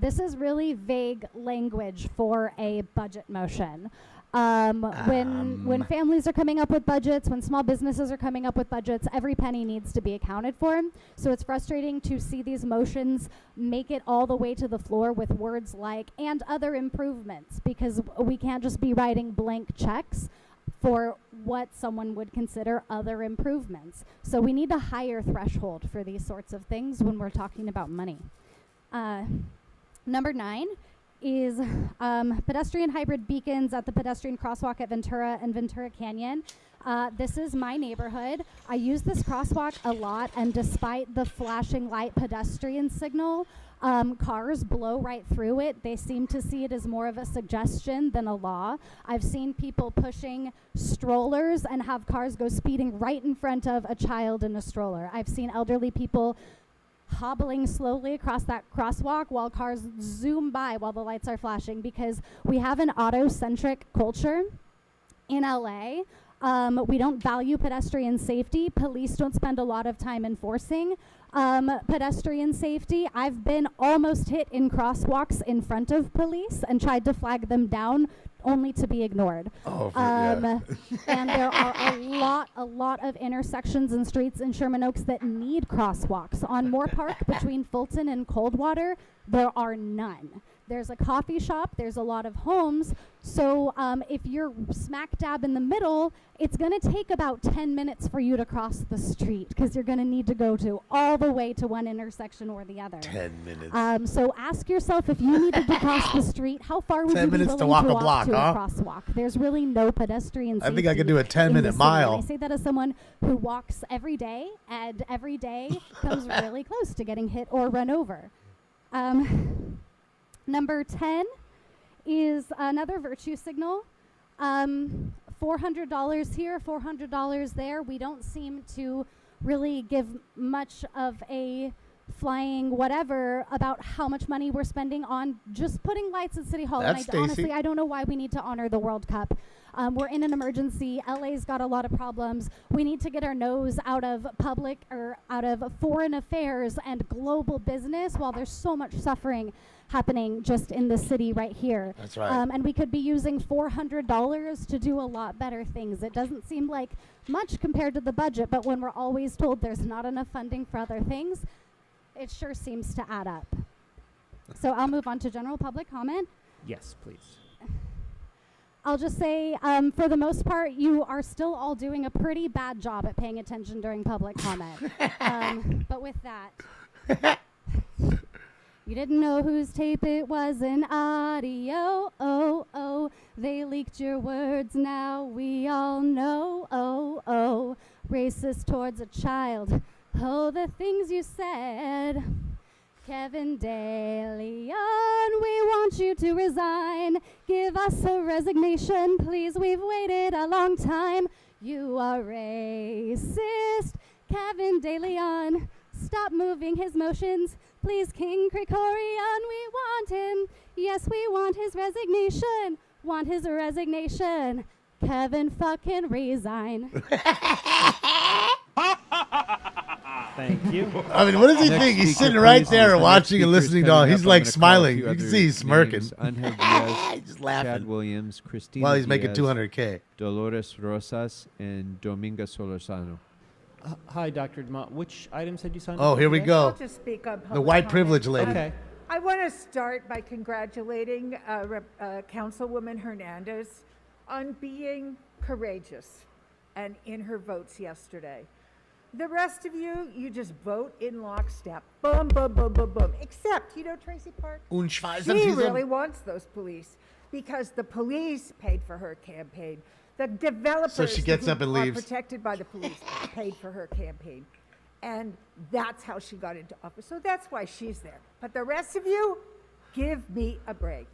This is really vague language for a budget motion. When families are coming up with budgets, when small businesses are coming up with budgets, every penny needs to be accounted for. So it's frustrating to see these motions make it all the way to the floor with words like "and other improvements," because we can't just be writing blank checks for what someone would consider other improvements. So we need a higher threshold for these sorts of things when we're talking about money. Number 9 is pedestrian hybrid beacons at the pedestrian crosswalk at Ventura and Ventura Canyon. This is my neighborhood. I use this crosswalk a lot, and despite the flashing light pedestrian signal, cars blow right through it. They seem to see it as more of a suggestion than a law. I've seen people pushing strollers and have cars go speeding right in front of a child in a stroller. I've seen elderly people hobbling slowly across that crosswalk while cars zoom by while the lights are flashing, because we have an auto-centric culture in LA. We don't value pedestrian safety. Police don't spend a lot of time enforcing pedestrian safety. I've been almost hit in crosswalks in front of police and tried to flag them down, only to be ignored. And there are a lot of intersections and streets in Sherman Oaks that need crosswalks. On Moore Park, between Fulton and Coldwater, there are none. There's a coffee shop, there's a lot of homes, so if you're smack dab in the middle, it's gonna take about 10 minutes for you to cross the street, because you're gonna need to go to all the way to one intersection or the other. 10 minutes. So ask yourself, if you needed to cross the street, how far would 10 you be minutes willing to walk to a walk block, to huh? a crosswalk? There's really no pedestrian safety. I think I could do a in 10-minute the city. mile. And I say that as someone who walks every day, and every day comes really close to getting hit or run over. Number 10 is another virtue signal. $400 here, $400 there. We don't seem to really give much of a flying whatever about how much money we're spending on just putting lights at City Hall. That's And honestly, Stacy. I don't know why we need to honor the World Cup. We're in an emergency. LA's got a lot of problems. We need to get our nose out of public or out of foreign affairs and global business while there's so much suffering happening just in the city right here. That's right. And we could be using $400 to do a lot better things. It doesn't seem like much compared to the budget, but when we're always told there's not enough funding for other things, it sure seems to add up. So I'll move on to general public comment. Yes, please. I'll just say, for the most part, you are still all doing a pretty bad job at paying attention during public comment. But with that, you didn't know whose tape it was in audio. Oh, oh, they leaked your words, now we all know. Oh, oh, racist towards a child. Oh, the things you said. Kevin De Leon, we want you to resign. Give us a resignation, please. We've waited a long time. You are racist. Kevin De Leon, stop moving his motions. Please, King Krikorian, we want him. Yes, we want his resignation. Want his resignation. Kevin fucking resign. Thank you. I mean, what does he Next think? He's speaker, sitting right please, is there the next watching and speaker is listening to coming all. up. He's I'm like gonna call a smiling. few You can other see he's smirking. names. Angel Diaz, Just laughing. Chad Williams, Christina While he's making Diaz, 200K. Dolores Rosas, and Dominga Solorzano. Hi, Dr. Dumont. Which items had you signed Oh, up for here we today? go. I'll just speak on The public white comment. privilege lady. Okay. I want to start by congratulating Councilwoman Hernandez on being courageous and in her votes yesterday. The rest of you, you just vote in lockstep. Boom, boom, boom, boom, boom. Except, you know, Tracy Park, she really wants those police because the police paid for her campaign. The developers So she gets who up and are leaves. protected by the police paid for her campaign. And that's how she got into office. So that's why she's there. But the rest of you, give me a break.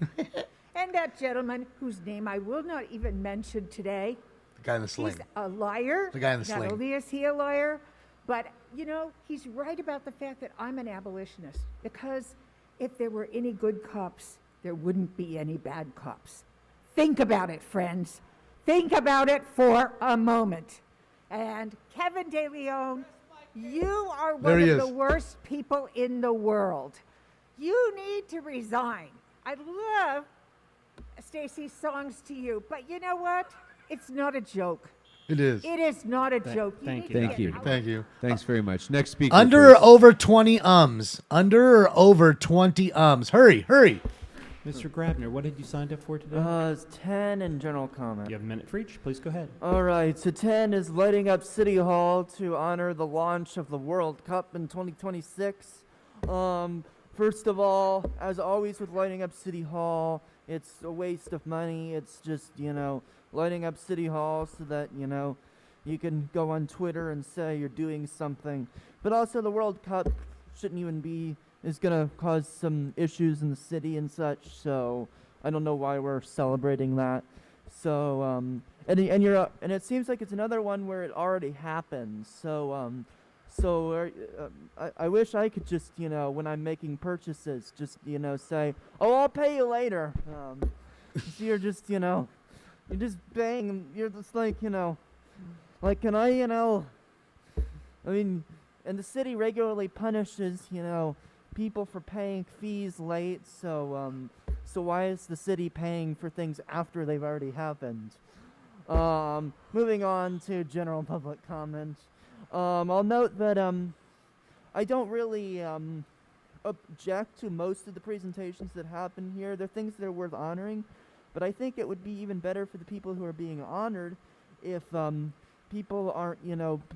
And that gentleman, whose name I will not even mention today, The guy in the sling. he's a liar. The guy in the Not sling. only is he a liar, but, you know, he's right about the fact that I'm an abolitionist. Because if there were any good cops, there wouldn't be any bad cops. Think about it, friends. Think about it for a moment. And Kevin De Leon, you are There one he of is. the worst people in the world. You need to resign. I love Stacy's songs to you, but you know what? It's not a joke. It is. It is not a joke. Thank need you. to Thank get you. out. Thank you. Thanks very much. Next speaker. Under or please. over 20 ums? Under or over 20 ums? Hurry, hurry. Mr. Grabner, what had you signed up for today? It's 10 in general comment. You have a minute for each. Please go ahead. All right, so 10 is lighting up City Hall to honor the launch of the World Cup in 2026. First of all, as always with lighting up City Hall, it's a waste of money. It's just, you know, lighting up City Hall so that, you know, you can go on Twitter and say you're doing something. But also the World Cup shouldn't even be, is going to cause some issues in the city and such, so I don't know why we're celebrating that. So, and it seems like it's another one where it already happened. So So I wish I could just, when I'm making purchases, just, say, oh, I'll pay you later. So you're just, you're just bang. You're just like, like, can I, I mean, and the city regularly punishes, people for paying fees late. So, so why is the city paying for things after they've already happened? Moving on to general public comment. I'll note that I don't really object to most of the presentations that happen here. They're things that are worth honoring, but I think it would be even better for the people who are being honored if people aren't,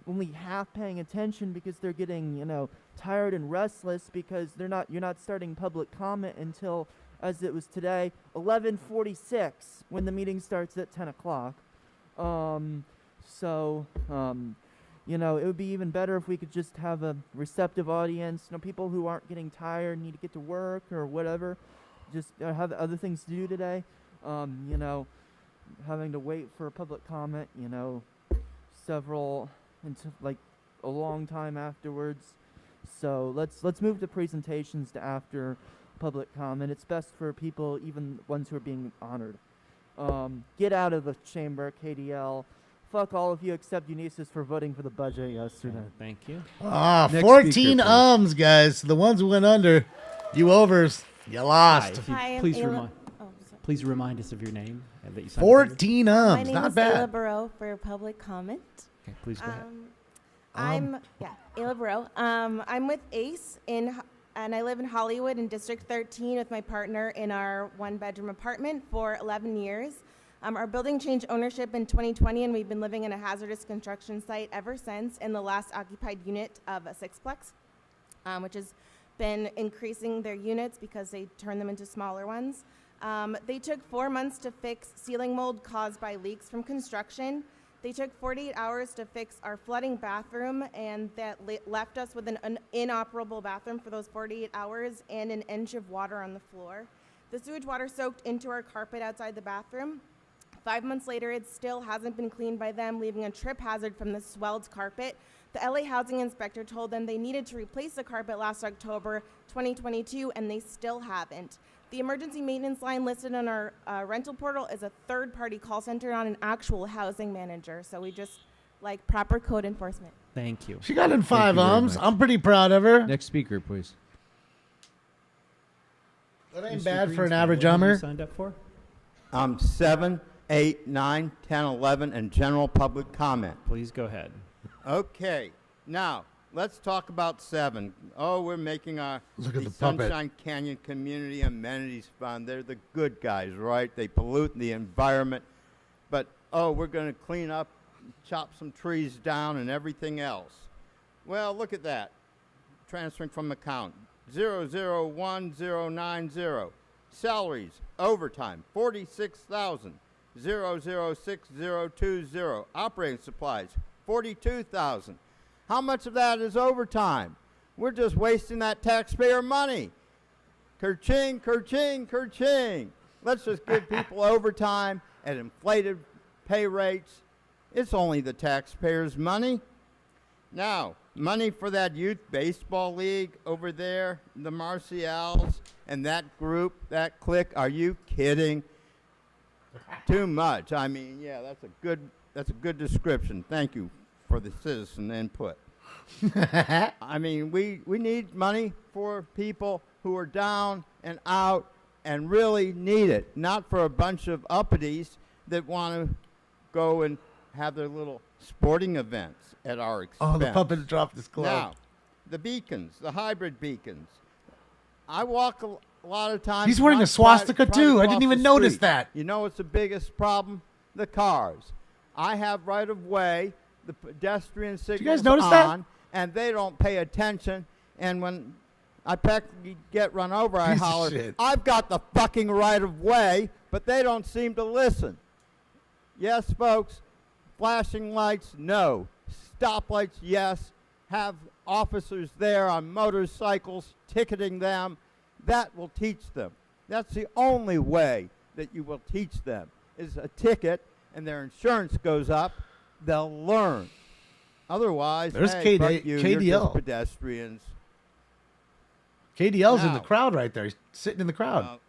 only half paying attention because they're getting, tired and restless because you're not starting public comment until, as it was today, 11:46 when the meeting starts at 10 o'clock. It would be even better if we could just have a receptive audience. People who aren't getting tired, need to get to work or whatever, just have other things to do today. Having to wait for a public comment, until like a long time afterwards. So let's move the presentations to after public comment. It's best for people, even ones who are being honored. Get out of the chamber, KDL. Fuck all of you except Eunices for voting for the budget yesterday. Thank you. Next 14 speaker, ums, guys. The ones who went under, you overs, you lost. Hi, please remind us of your name. And that you 14 ums, My name not is bad. Ayla Burrow for public comment. Okay, please go ahead. Ayla Burrow. I'm with ACE and I live in Hollywood in District 13 with my partner in our one-bedroom apartment for 11 years. Our building changed ownership in 2020, and we've been living in a hazardous construction site ever since in the last occupied unit of a sixplex, which has been increasing their units because they turn them into smaller ones. They took 4 months to fix ceiling mold caused by leaks from construction. They took 48 hours to fix our flooding bathroom, and that left us with an inoperable bathroom for those 48 hours and an inch of water on the floor. The sewage water soaked into our carpet outside the bathroom. 5 months later, it still hasn't been cleaned by them, leaving a trip hazard from the swelled carpet. The LA housing inspector told them they needed to replace the carpet last October 2022, and they still haven't. The emergency maintenance line listed on our rental portal is a third-party call center, not an actual housing manager. So we just like proper code enforcement. Thank you. She got in 5 ums. I'm pretty proud of her. Next speaker, please. That ain't Mr. bad for an Greenspan, average what have you ummer. signed up for? 7, 8, 9, 10, 11, and general public comment. Please go ahead. Okay, now let's talk about 7. Oh, we're making our Look at the the puppet. Sunshine Canyon Community Amenities Fund. They're the good guys, right? They pollute the environment, but we're going to clean up, chop some trees down, and everything else. Well, look at that. Transferring from account 001090. Salaries, overtime, 46,000. 006020. Operating supplies, 42,000. How much of that is overtime? We're just wasting that taxpayer money. Kerching, kerching, kerching. Let's just give people overtime at inflated pay rates. It's only the taxpayers' money. Now, money for that youth baseball league over there, the Marcials, and that group, that clique. Are you kidding? Too much. I mean, yeah, that's a good description. Thank you for the citizen input. I mean, we need money for people who are down and out and really need it, not for a bunch of uppities that want to go and have their little sporting events at our expense. Oh, the puppet dropped his glove. Now, the beacons, the hybrid beacons. I walk a lot of times. He's wearing a try- swastika try to too. I cross didn't even the notice street. that. You know what's the biggest problem? The cars. I have right of way. The pedestrian signals guys notice that? on, and they don't pay attention. And when I practically get run over, I Piece of holler, shit. "I've got the fucking right of way," but they don't seem to listen. Yes, folks. Flashing lights, no. Stoplights, yes. Have officers there on motorcycles ticketing them. That will teach them. That's the only way that you will teach them, is a ticket, and their insurance goes up. They'll learn. Otherwise, There's hey, fuck KD you, you're just KDL. pedestrians. KDL's in the Now, crowd right there. He's sitting in the crowd.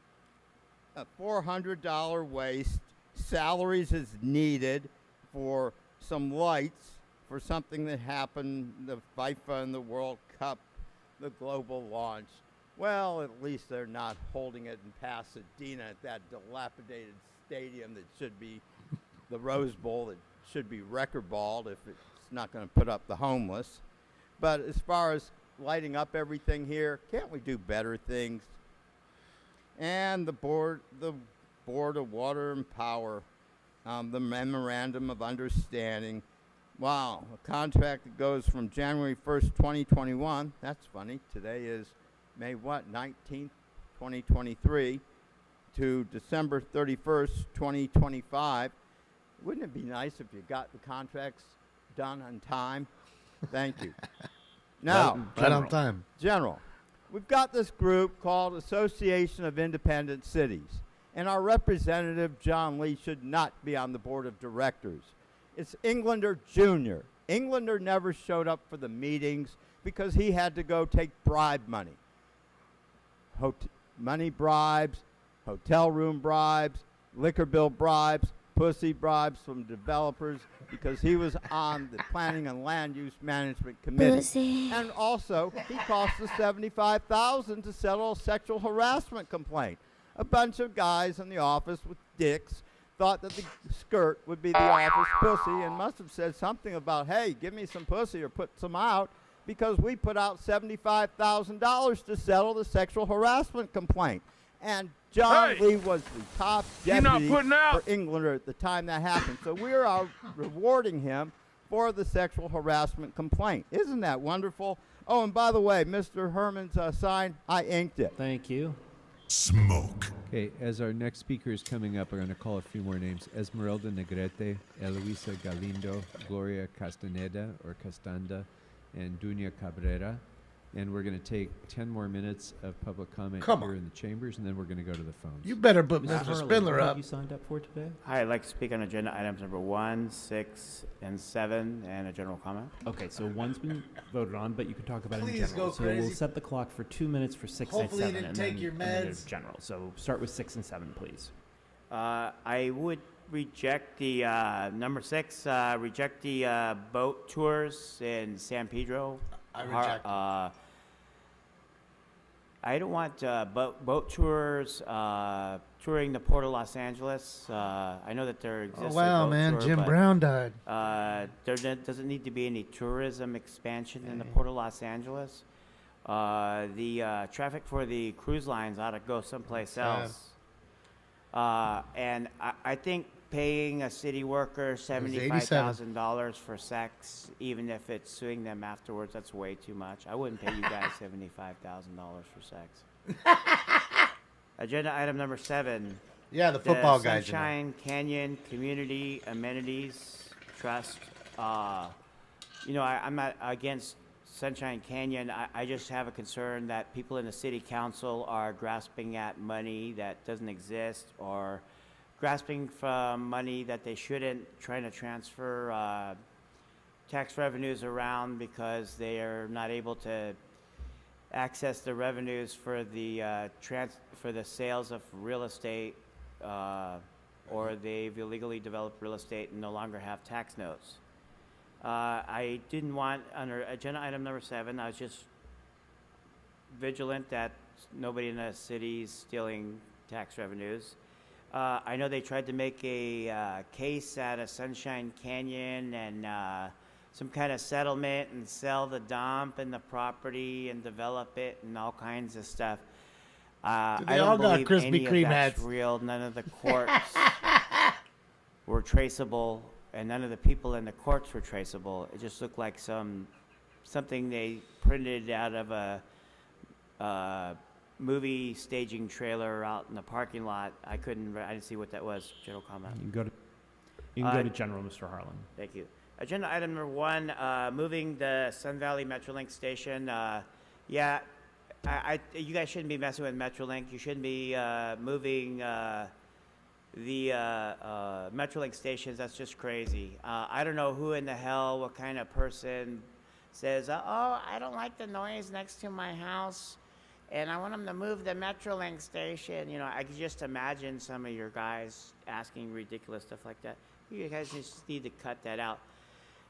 A $400 waste. Salaries is needed for some lights for something that happened, the FIFA and the World Cup, the global launch. Well, at least they're not holding it in Pasadena at that dilapidated stadium that should be the Rose Bowl, that should be record balled if it's not going to put up the homeless. But as far as lighting up everything here, can't we do better things? And the board of Water and Power, the memorandum of understanding. Wow, a contract that goes from January 1st, 2021. That's funny. Today is May 19th, 2023, to December 31st, 2025. Wouldn't it be nice if you got the contracts done on time? Thank you. Now, right on time. General, we've got this group called Association of Independent Cities, and our representative, John Lee, should not be on the board of directors. It's Englander Jr. Englander never showed up for the meetings because he had to go take bribe money. Money bribes, hotel room bribes, liquor bill bribes, pussy bribes from developers, because he was on the Planning and Land Use Management Committee. Pussy. And also, he cost us $75,000 to settle a sexual harassment complaint. A bunch of guys in the office with dicks thought that the skirt would be the office pussy and must have said something about, hey, give me some pussy or put some out, because we put out $75,000 to settle the sexual harassment complaint. And John Lee was the top deputy for Englander at the time that happened. So we are rewarding him for the sexual harassment complaint. Isn't that wonderful? Oh, and by the way, Mr. Herman's sign, I inked it. Thank you. Smoke. Okay, as our next speaker is coming up, we're going to call a few more names. Esmeralda Negrete, Eloisa Galindo, Gloria Castaneda or Castanda, and Dunia Cabrera. And we're going to take 10 more minutes of public comment here in the chambers, and then we're going to go to the phones. You better put Mr. Mr. Harlan, Spindler what up. have you signed up for today? Hi, I'd like to speak on agenda items number 1, 6, and 7, and a general comment. Okay, so one's been voted on, but you can talk about it in Please general. go So crazy. we'll set the clock for 2 minutes for 6 Hopefully you and 7, didn't and take then, your and then meds. general. So start with 6 and 7, please. I would reject the number 6, reject the boat tours in San Pedro. I reject I don't want boat tours touring the Port of Los Angeles. I know that there exists Oh, wow, a boat man. tour, Jim but, Brown died. Doesn't need to be any tourism expansion in the Port of Los Angeles. The traffic for the cruise lines ought to go someplace else. And I think paying a city worker $75,000 for sex, even if it's suing them afterwards, that's way too much. I wouldn't pay you guys $75,000 for sex. Agenda item number 7. Yeah, the football the guys. Sunshine Canyon Community Amenities Trust. I'm not against Sunshine Canyon. I just have a concern that people in the city council are grasping at money that doesn't exist, or grasping from money that they shouldn't, trying to transfer tax revenues around because they are not able to access the revenues for the for the sales of real estate, or they've illegally developed real estate and no longer have tax notes. I didn't want, under agenda item number 7, I was just vigilant that nobody in the city's stealing tax revenues. I know they tried to make a case out of Sunshine Canyon and some kind of settlement and sell the dump and the property and develop it and all kinds of stuff. I They don't all got believe Krispy any Kreme of that's hats. real. None of the courts were traceable, and none of the people in the courts were traceable. It just looked like something they printed out of a movie staging trailer out in the parking lot. I didn't see what that was. General comment. You can go to general, Mr. Harlan. Thank you. Agenda item number 1, moving the Sun Valley Metrolink station. You guys shouldn't be messing with Metrolink. You shouldn't be moving Metrolink stations, that's just crazy. I don't know who in the hell, what kind of person says, oh, I don't like the noise next to my house, and I want them to move the Metrolink station. You know, I could just imagine some of your guys asking ridiculous stuff like that. You guys just need to cut that out.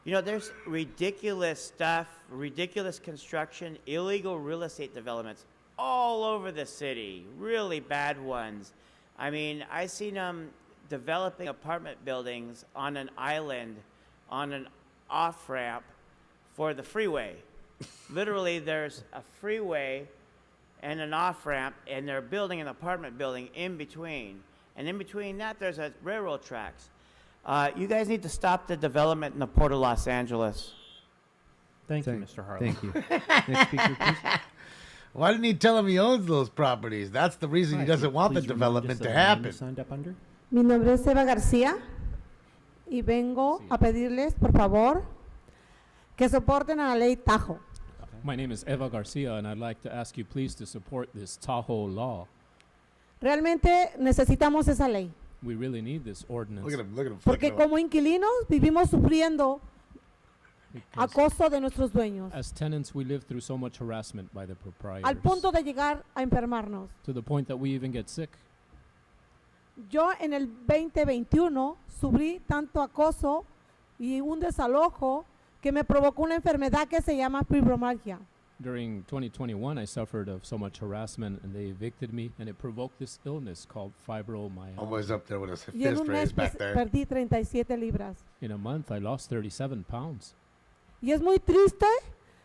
You know, there's ridiculous stuff, ridiculous construction, illegal real estate developments all over the city, really bad ones. I mean, I seen them developing apartment buildings on an island, on an off-ramp for the freeway. Literally, there's a freeway and an off-ramp, and they're building an apartment building in between. And in between that, there's a railroad tracks. You guys need to stop the development in the Port of Los Angeles. Thank you, Mr. Harlan. Thank you. Next speaker, please. Why didn't he tell him he owns those properties? That's the reason he doesn't want the development to happen. Signed up under? Mi nombre es Eva García y vengo a pedirles, por favor, que soporten a la ley Tajo. My name is Eva Garcia, and I'd like to ask you please to support this Tahoe law. Realmente necesitamos esa ley. We really need this ordinance. Look at him, look at him. Porque como inquilinos vivimos sufriendo Because acoso de nuestros dueños, as tenants, we live through so much harassment by the proprietors, al punto de llegar a enfermarnos. to the point that we even get sick. Yo en el 2021 sufrí tanto acoso y un desalojo que me provocó una enfermedad que se llama fibromialgia. During 2021, I suffered of so much harassment, and they evicted me, and it provoked this illness called fibromyalgia. Always up there with his Y en fist un raised mes back there. perdí 37 libras. In a month, I lost 37 pounds. Y es muy triste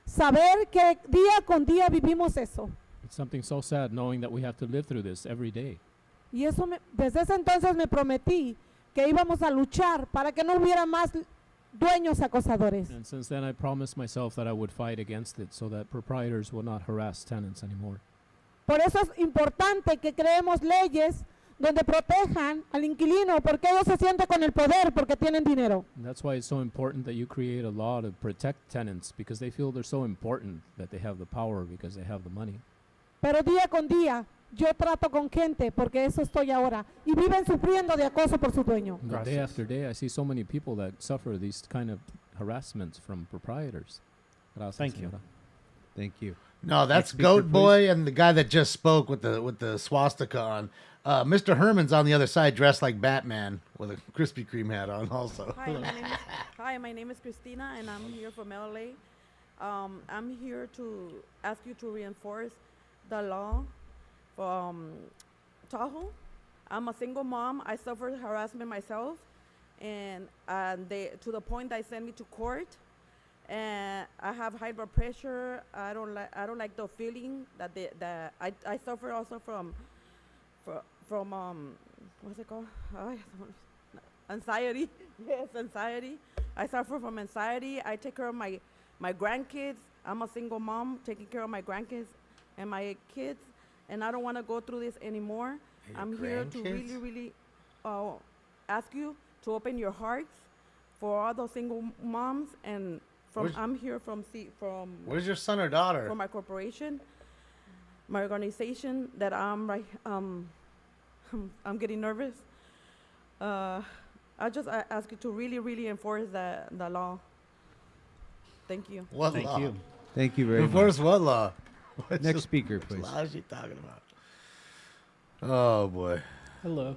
saber que día con día vivimos eso. It's something so sad knowing that we have to live through this every day. Y eso desde ese entonces me prometí que íbamos a luchar para que no hubiera más dueños acosadores. And since then, I promised myself that I would fight against it so that proprietors will not harass tenants anymore. Por eso es importante que creemos leyes donde protejan al inquilino, porque ellos se sienten con el poder porque tienen dinero. And that's why it's so important that you create a law to protect tenants, because they feel they're so important that they have the power because they have the money. Pero día con día yo trato con gente, porque eso estoy ahora, y viven sufriendo de acoso por su dueño. But day after day, I see so many people that suffer these kind of harassments from proprietors. Gracias, Thank you. señora. Thank you. No, that's Next speaker, Goat please. Boy and the guy that just spoke with the swastika on. Mr. Herman's on the other side, dressed like Batman with a Krispy Kreme hat on, also. Hi, my name is Christina, and I'm here from LA. I'm here to ask you to reinforce the law from Tahoe. I'm a single mom. I suffered harassment myself, and they to the point they sent me to court. And I have high blood pressure. I don't like the feeling that I suffer also from what's it called? Anxiety. Yes, anxiety. I suffer from anxiety. I take care of my grandkids. I'm a single mom taking care of my grandkids and my kids, and I don't want to go through this anymore. I'm here to really ask you to open your hearts for all those single moms, and I'm here from Where's your son or daughter? From my corporation, my organization that I'm getting nervous. I just ask you to really enforce the law. Thank you. What Thank law? you. Thank you very Enforce much. what law? What's Next the- speaker, what please. law is she talking about? Oh, boy. Hello.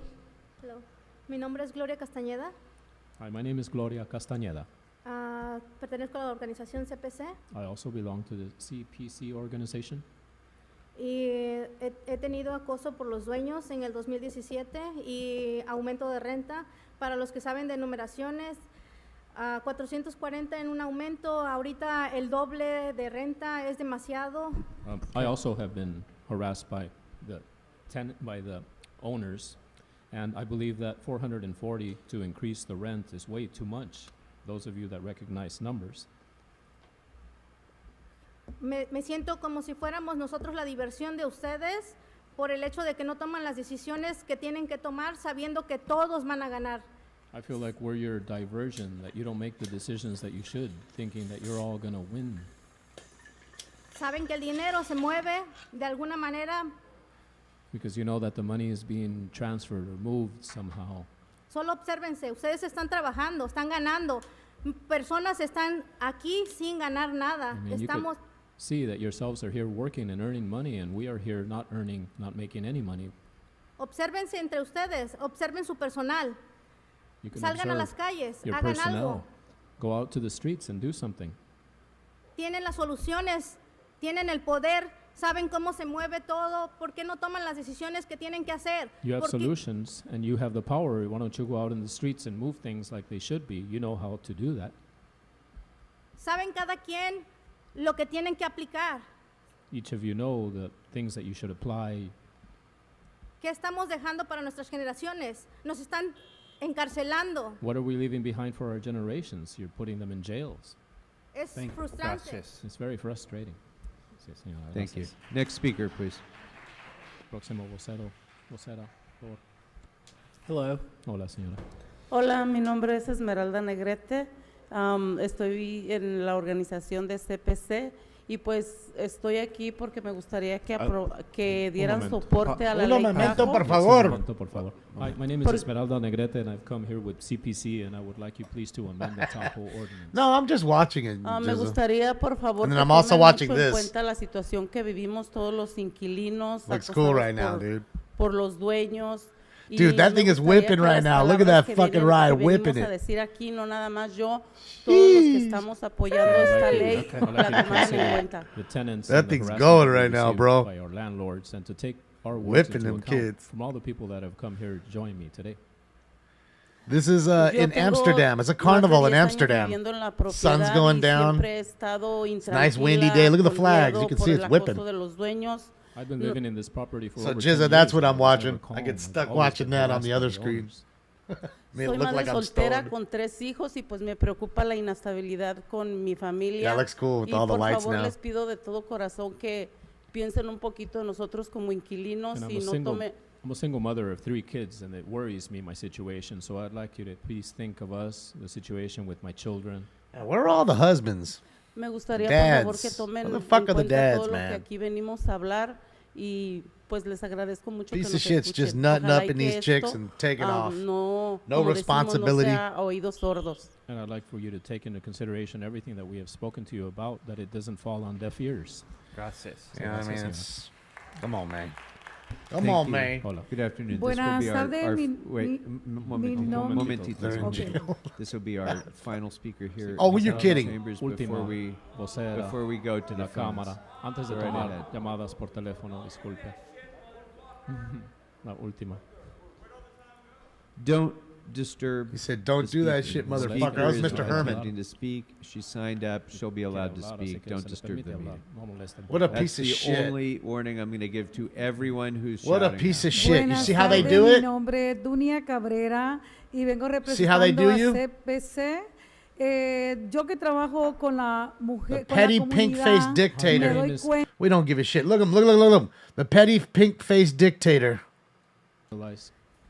Hello. Mi nombre es Gloria Castañeda. Hi, my name is Gloria Castañeda. Pertenezco a la organización CPC I also belong to the CPC organization. y he tenido acoso por los dueños en el 2017 y aumento de renta. Para los que saben de numeraciones, 440 en un aumento, ahorita el doble de renta es demasiado. I also have been harassed by the owners, and I believe that 440 to increase the rent is way too much. Those of you that recognize numbers. Me siento como si fuéramos nosotros la diversión de ustedes por el hecho de que no toman las decisiones que tienen que tomar sabiendo que todos van a ganar. I feel like we're your diversion, that you don't make the decisions that you should, thinking that you're all going to win. Saben que el dinero se mueve de alguna manera because you know that the money is being transferred or moved somehow. Solo obsérvense, ustedes están trabajando, están ganando. Personas están aquí sin ganar nada. I mean, you could see that yourselves are here working and earning money, and we are here not making any money. Obsérvense entre ustedes, observen su personal. You can Salgan a observe las calles, your hagan personnel. algo. Go out to the streets and do something. Tienen las soluciones, tienen el poder, saben cómo se mueve todo. ¿Por qué no toman las decisiones que tienen que hacer? You have ¿Por qué- solutions and you have the power. Why don't you go out in the streets and move things like they should be? You know how to do that. Saben cada quien lo que tienen que aplicar. Each of you know the things that you should apply. ¿Qué estamos dejando para nuestras generaciones? Nos están encarcelando. What are we leaving behind for our generations? You're putting them in jails. Es frustrante. It's very frustrating. Sí, señora, Thank you. gracias. Next speaker, please. Próximo vocero, vocera, por favor. Hello. Hola, señora. Hola, mi nombre es Esmeralda Negrete. Estoy en la organización de CPC y pues estoy aquí porque me gustaría que dieran soporte a la ley Tahoe. por favor. Hi, my name is Esmeralda Negrete, and I've come here with CPC, and I would like you please to amend the Tahoe ordinance. No, I'm just watching it. Me gustaría, por favor, And que then I'm also tomen watching mucho en this. cuenta la situación que vivimos todos los inquilinos, Looks cool acosados right now, por- dude. por los dueños. Y Dude, that me thing is gustaría whipping que right las now. Look at palabras that que fucking vienen- ride que whipping venimos it. a decir aquí, no nada más yo, todos los que estamos apoyando esta ley, I'd like you la to tomaran en consider cuenta. the tenants That and the thing's harassment going that we right now, received bro. by our landlords, and to take our words Whipping into them account kids. from all the people that have come here to join me today. This is Yo in tengo Amsterdam. It's a más de carnival in 10 años Amsterdam. viviendo en la Sun's propiedad going y down. siempre he estado It's a nice windy day. Look at the flags. You can see it's whipping. de los dueños. I've been living in this property for So over 10 Jizza, that's years, what and I'm I was never watching. I calm. get I've stuck always watching been that on the harassed by other the screen. owners. Made it Soy look madre like I'm soltera stoned. con 3 hijos y pues me preocupa la inestabilidad con mi familia. Yeah, looks cool with y all the por lights favor now. les pido de todo corazón que piensen un poquito en nosotros como inquilinos And y no tome I'm a single mother of 3 kids, and it worries me, my situation. So I'd like you to please think of us, the situation with my children. Yeah, where are all the husbands? Me gustaría por favor Dads. que tomen Where the en fuck are the cuenta dads, todo lo que man? aquí venimos a hablar y pues les agradezco mucho Piece que of nos shit's just escuchen. nutting Ojalá up y in que these chicks esto, and taking off. No, No como decimos, responsibility. No sea a oídos sordos. And I'd like for you to take into consideration everything that we have spoken to you about, that it doesn't fall on deaf ears. Gracias. So Yeah, I gracias, mean, señora. it's... Come on, man. Come Thank on, you. man. Hola. Good afternoon. Buenas this will be tardes, our mi- wait, momentito. Okay. This will be our final speaker here. Oh, in you're the kidding. Chambers Última before vocera we go to de la the phones. cámara. Antes de Go right tomar ahead. llamadas por teléfono, disculpe. La última. Don't disturb. He said, "Don't do that shit, The motherfucker." speaker That was is Mr. Herman. attempting to speak. She signed up. She'll be allowed to speak. Don't disturb the meeting. What a That's piece of the shit. only warning I'm going to give to everyone who's What a shouting piece out. of shit. You Buenas see how they tardes, do Mi it? nombre es Dunia Cabrera y vengo See how they representando do a you? CPC. Yo que trabajo con la mujer, con Petty la pink-faced comunidad, me dictator. doy cuenta. We don't give a shit. Look him. Look him. The petty pink-faced dictator.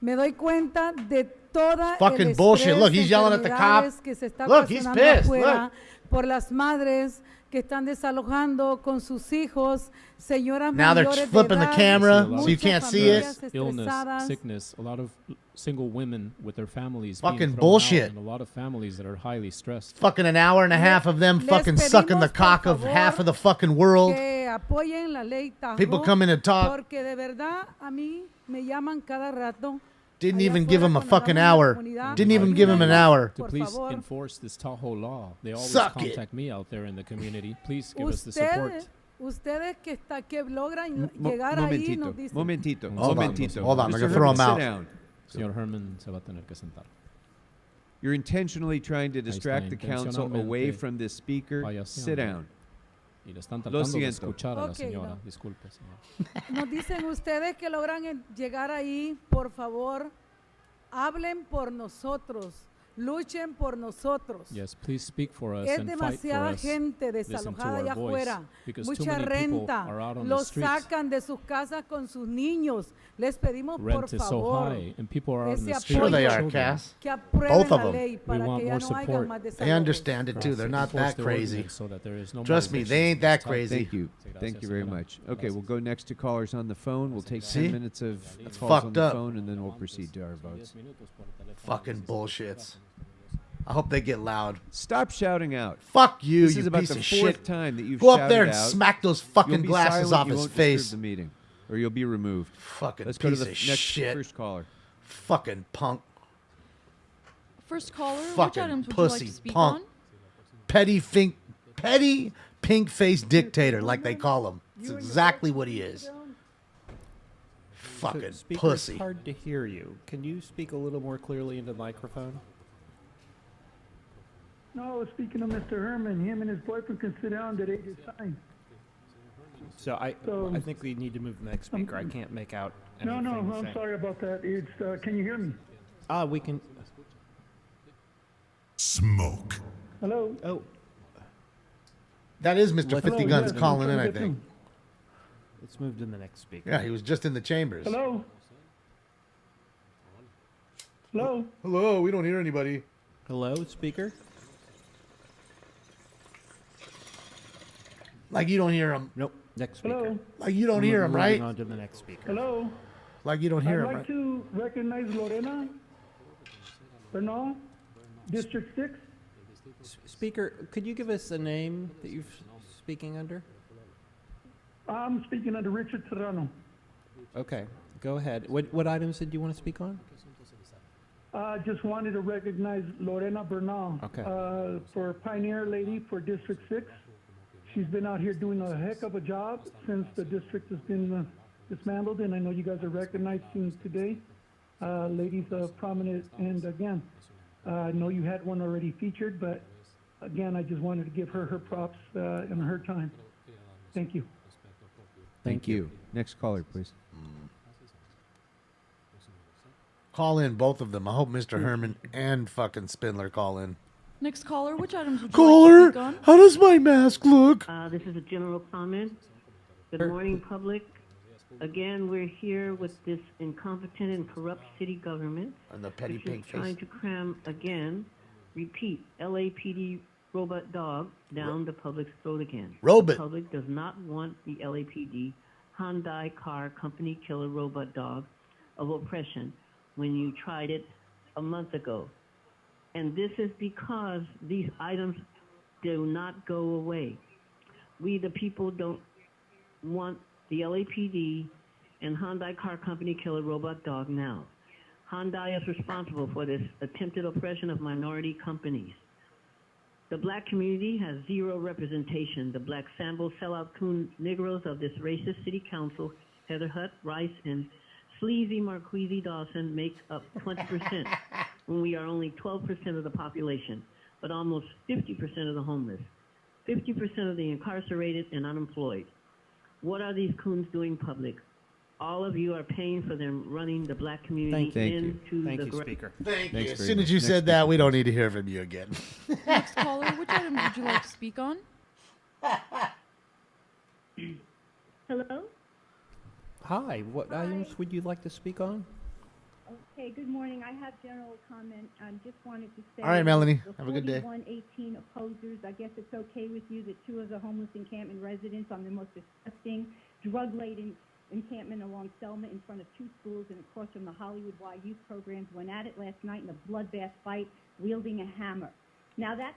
Me doy cuenta de toda Fucking el bullshit. estrés, Look, he's yelling at the cop. enfermedades que se está Look, he's ocasionando pissed. afuera Look. por las madres que están desalojando con sus hijos, señoras Now they're mayores de flipping the edad, camera so you muchas can't see it. familias Illness, estresadas. sickness, a lot of single women with their families Fucking being thrown bullshit. out, and a lot of families that are highly stressed. Fucking an hour and a half of them fucking sucking the cock of half of the fucking world. Que apoyen la ley Tahoe, People come in and talk. porque de verdad a mí me llaman cada rato. Didn't even give him a fucking hour. Didn't even give him an hour. To please enforce this Tahoe law. They always Suck it. contact me out there in the community. Please give us the support. Ustedes que logran llegar ahí nos dicen. Momentito. Hold on, Momentito. hold on, Mr. I'm gonna throw him Herman, out. sit down. Señor Herman se va a tener que sentar. You're intentionally trying to distract the council away intencionalmente from this speaker. Sit down. Y le están Lo tratando de siento. escuchar a la Ok, señora. no. Disculpe, señora. Nos dicen ustedes que logran llegar ahí, por favor, hablen por nosotros. luchen por nosotros. Yes, please speak for us Es and fight for demasiada us. gente Listen to desalojada our allá voice, afuera, because too mucha many people renta, are out on the los streets. sacan de sus casas con sus niños. Les pedimos por Rent is so favor high, and people are out que on the se streets. Sure they with are, children. Cass. que aprueben Both of la them. ley We para want que ya more no haya support. más They desalojos. understand it too. They're not Enforce that the crazy. ordinance so that there is no Trust more me, they ain't that evictions. crazy. Thank you. Thank you very much. Okay, we'll go next to callers on the phone. We'll take See? 10 minutes of That's calls on fucked the up. phone, and then we'll proceed to our votes. Fucking bullshits. I hope they get loud. Stop shouting out. Fuck you, This you is about piece the of fourth shit. time that you've Go up shouted there and out. smack those fucking You'll be glasses silent, off you his won't face. disturb the meeting, or you'll be removed. Fucking Let's go to piece the of next shit. first caller. Fucking punk. First caller, which Fucking items would pussy you like to speak punk. on? Petty pink-faced dictator, like they call him. It's exactly what he is. Fucking Speaker, pussy. It's hard to hear you. Can you speak a little more clearly into the microphone? No, speaking of Mr. Herman, him and his boyfriend can sit down. That age is fine. So I think we need to move to the next speaker. I can't make out anything. No, he's I'm saying. sorry about that. It's can you hear me? We can. Smoke. Hello. Oh. That is Mr. Let's- 50 Hello, Guns yes, calling I'm in, trying I to get think. Let's move to the next speaker. Yeah, he was just in the chambers. Hello. Hello. Hello, we don't hear anybody. Hello, speaker. Like you don't hear him. Nope. Next speaker. Hello. Like you don't hear him, Moving right? on to the next speaker. Hello. Like you don't hear I'd him, like right? to recognize Lorena Bernal, District 6. Speaker, could you give us a name that you're speaking under? I'm speaking under Richard Serrano. Okay, go ahead. What items did you want to speak on? I just wanted to recognize Lorena Bernal Okay. for Pioneer Lady for District 6. She's been out here doing a heck of a job since the district has been dismantled, and I know you guys are recognizing today ladies prominent. And again, I know you had one already featured, but again, I just wanted to give her props in her time. Thank you. Thank you. Next caller, please. Call in, both of them. I hope Mr. Herman and fucking Spindler call in. Next caller, which items would you like to Caller, speak on? how does my mask look? This is a general comment. Good morning, public. Again, we're here with this incompetent and corrupt city government. And the petty which is pink face. trying to cram again, repeat, LAPD robot dog down the public's throat again. Robot. The public does not want the LAPD Hyundai car company killer robot dog of oppression when you tried it a month ago. And this is because these items do not go away. We, the people, don't want the LAPD and Hyundai car company killer robot dog now. Hyundai is responsible for this attempted oppression of minority companies. The black community has zero representation. The black Sambo sellout coon Negroes of this racist city council, Heather Hutt, Rice, and sleazy Marquise Dawson make up 20% when we are only 12% of the population, but almost 50% of the homeless, 50% of the incarcerated and unemployed. What are these coons doing public? All of you are paying for them running the black community into the Speaker. Thank you. Thanks As very soon much. as you Next said that, we don't need to hear from you again. Next caller, which items would you like to speak on? Hello? Hi, what items would you like to speak on? Okay, good morning. I have general comment. I just wanted to say. All right, Melanie. the Have a good day. 4118 opposers, I guess it's okay with you that two of the homeless encampment residents on the most disgusting, drug-laden encampment along Selma in front of two schools and across from the Hollywood Y youth programs went at it last night in a bloodbath fight, wielding a hammer. Now that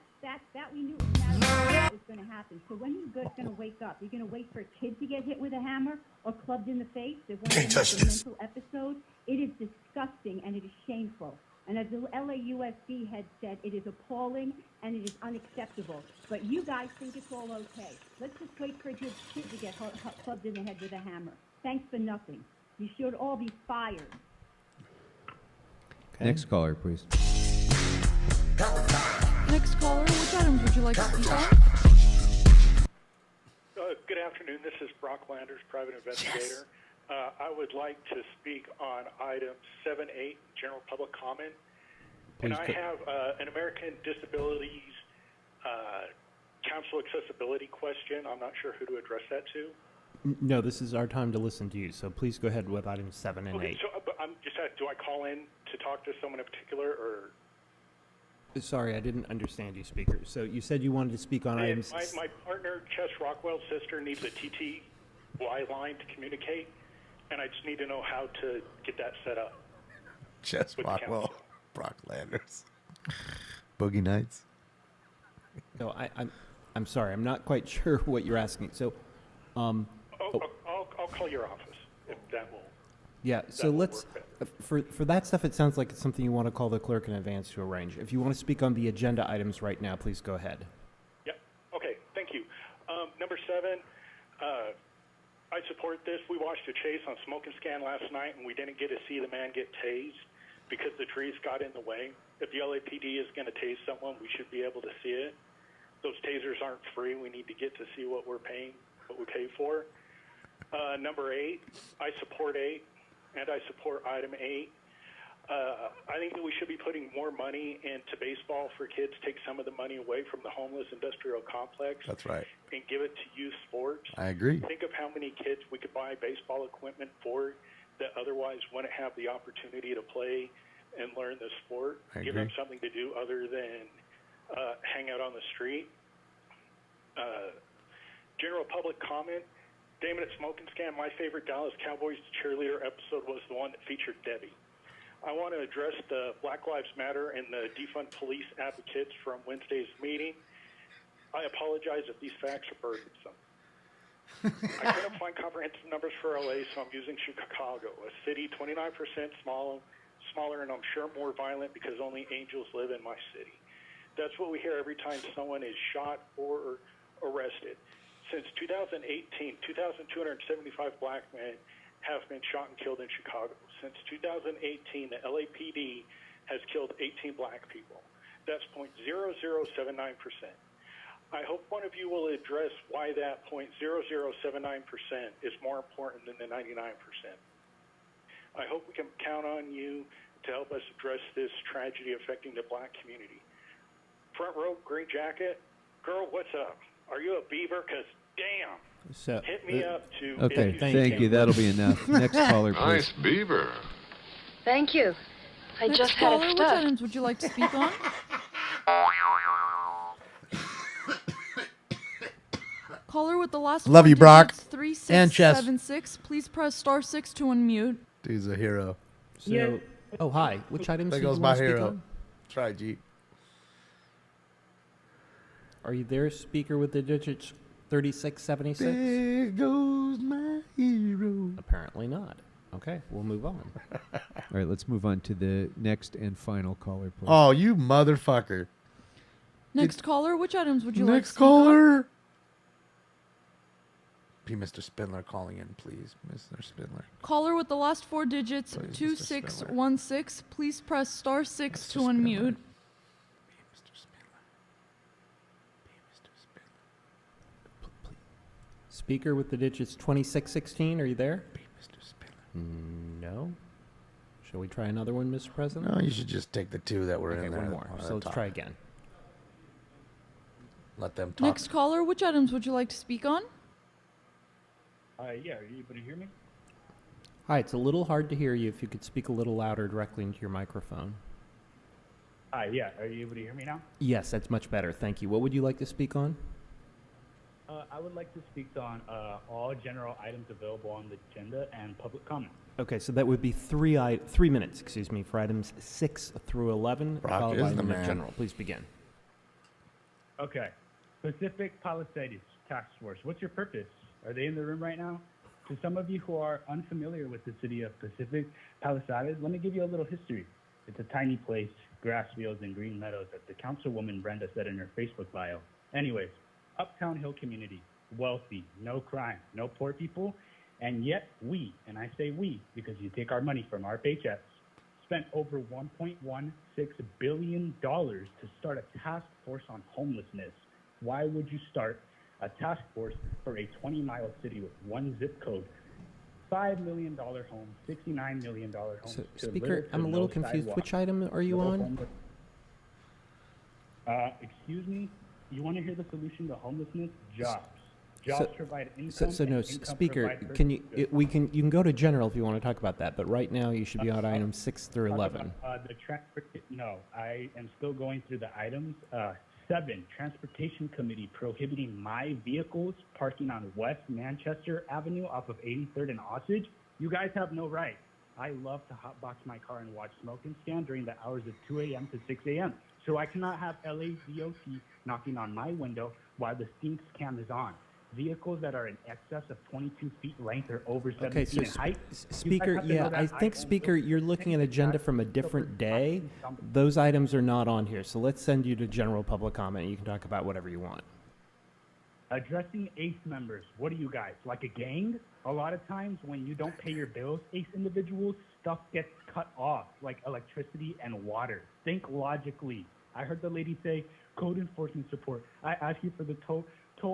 we knew was going to happen. So when are you guys going to wake up? You're going to wait for a kid to get hit with a hammer or clubbed in the face? Can't touch this. Mental episode. It is disgusting and it is shameful. And as the LAUSD had said, it is appalling and it is unacceptable. But you guys think it's all okay. Let's just wait for a good kid to get clubbed in the head with a hammer. Thanks for nothing. You should all be fired. Okay. Next caller, please. Next caller, which items would you like to speak on? Good afternoon. This is Brock Landers, private investigator. I would like to speak on items 7, 8, general public comment. And Please I go. have an American Disabilities Council accessibility question. I'm not sure who to address that to. No, this is our time to listen to you, so please go ahead with items 7 and 8. So, but I'm just do I call in to talk to someone in particular, or? Sorry, I didn't understand you, Speaker. So you said you wanted to speak on items... My partner, Chess Rockwell's sister, needs a TTY line to communicate, and I just need to know how to get that set up. Chess with the Rockwell, council. Brock Landers, Boogie Nights. No, I'm sorry, I'm not quite sure what you're asking. So, I'll call your office if that will. yeah, so let's, for that stuff, it sounds like it's something you want to call the clerk in advance to arrange. If you want to speak on the agenda items right now, please go ahead. Yep. Okay. Thank you. Number 7, I support this. We watched a chase on Smoke and Scan last night, and we didn't get to see the man get tased because the trees got in the way. If the LAPD is going to tase someone, we should be able to see it. Those tasers aren't free. We need to get to see what we're paying, what we pay for. Number 8, I support 8, and I support item 8. I think that we should be putting more money into baseball for kids, take some of the money away from the homeless industrial complex. That's right. And give it to youth sports. I agree. Think of how many kids we could buy baseball equipment for that otherwise wouldn't have the opportunity to play and learn the sport. I Give them agree. something to do other than hang out on the street. General public comment. Damon at Smoke and Scan, my favorite Dallas Cowboys cheerleader episode was the one that featured Debbie. I want to address the Black Lives Matter and the defund police advocates from Wednesday's meeting. I apologize if these facts are burdensome. I couldn't find comprehensive numbers for LA, so I'm using Chicago, a city 29% smaller and I'm sure more violent because only angels live in my city. That's what we hear every time someone is shot or arrested. Since 2018, 2,275 black men have been shot and killed in Chicago. Since 2018, the LAPD has killed 18 black people. That's 0.0079%. I hope one of you will address why that 0.0079% is more important than the 99%. I hope we can count on you to help us address this tragedy affecting the black community. Front row, green jacket. Girl, what's up? Are you a beaver? Because damn. So, hit me up to. Okay, thank you. That'll be enough. Next caller, please. Nice beaver. Thank you. I Next just caller, had which a stuff. items would you like to speak on? Caller with the last Love four you, Brock. digits, And Chess. 3676. Please press *6 to unmute. Dude's a hero. So, oh, hi. Which items There do you goes want my to speak hero. on? Try, G. Are you there, Speaker, with the digits 3676? There goes my hero. Apparently not. Okay, we'll move on. All right, let's move on to the next and final caller, please. Oh, you motherfucker. Next caller, which items would you like to Next speak on? caller. Be Mr. Spindler calling in, please. Mr. Spindler. Caller with the last four digits, Please, Mr. 2616. Please press *6 to unmute. Speaker with the digits 2616, are you there? No. Shall we try another one, Mr. President? No, you should just take the two that were Okay, in there. one more. on So the let's top. try again. Let them talk. Next caller, which items would you like to speak on? Yeah, are you able to hear me? Hi, it's a little hard to hear you. If you could speak a little louder directly into your microphone. Yeah, are you able to hear me now? Yes, that's much better. Thank you. What would you like to speak on? I would like to speak on all general items available on the agenda and public comment. Okay, so that would be 3 minutes, for items 6 through 11, Brock followed is by the item of man. general. Please begin. Okay. Pacific Palisades Task Force. What's your purpose? Are they in the room right now? To some of you who are unfamiliar with the city of Pacific Palisades, let me give you a little history. It's a tiny place, grass fields and green meadows, as the councilwoman Brenda said in her Facebook bio. Anyways, Uptown Hill community, wealthy, no crime, no poor people, and yet we, and I say we because you take our money from our paychecks, spent over $1.16 billion to start a task force on homelessness. Why would you start a task force for a 20-mile city with one zip code? $5 million home, $69 million home. So, Speaker, I'm a little confused. Which item are you on? Excuse me? You want to hear the solution to homelessness? Jobs. Jobs provide income. So no, and income Speaker, provide can you, purpose. you can go to general if you want to talk about that, but right now you should be on items 6 through Talk 11. about, no, I am still going through the items. 7, Transportation Committee prohibiting my vehicles parking on West Manchester Avenue off of 83rd and Osage. You guys have no right. I love to hotbox my car and watch Smoke and Scan during the hours of 2 a.m. to 6 a.m. So I cannot have LADOT knocking on my window while the stink cam is on. Vehicles that are in excess of 22 feet length or over 7 Okay, feet so in height. Speaker, yeah, I think, Speaker, you're looking at agenda from a different day. Those items are not on here, so let's send you to general public comment. You can talk about whatever you want. Addressing ACE members. What are you guys, like a gang? A lot of times when you don't pay your bills, ACE individuals, stuff gets cut off, like electricity and water. Think logically. I heard the lady say code enforcement support. I ask you for the tow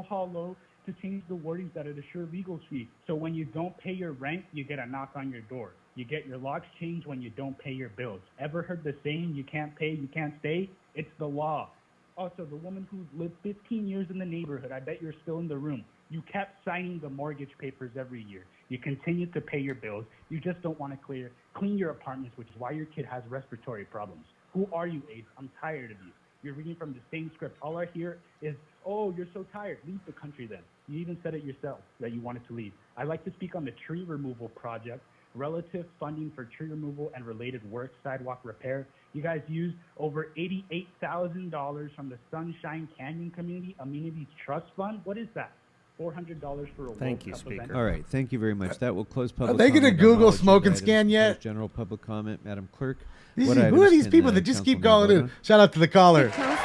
haul low to change the wordings that it assure legal fee. So when you don't pay your rent, you get a knock on your door. You get your locks changed when you don't pay your bills. Ever heard the saying, you can't pay, you can't stay? It's the law. Also, the woman who's lived 15 years in the neighborhood, I bet you're still in the room. You kept signing the mortgage papers every year. You continue to pay your bills. You just don't want to clean your apartments, which is why your kid has respiratory problems. Who are you, Ace? I'm tired of you. You're reading from the same script. All I hear is, oh, you're so tired. Leave the country then. You even said it yourself that you wanted to leave. I'd like to speak on the tree removal project, relative funding for tree removal and related work, sidewalk repair. You guys used over $88,000 from the Sunshine Canyon Community Amenities Trust Fund. What is that? $400 for a Thank you, World Cup Speaker. event? All right, thank you very much. That will close public Are they going to comment on Google all Smoke and agenda Scan items. yet? Close general public comment, Madam Clerk. Who What are items these can people the that just council keep now calling vote in? on? Shout out to the caller. Shout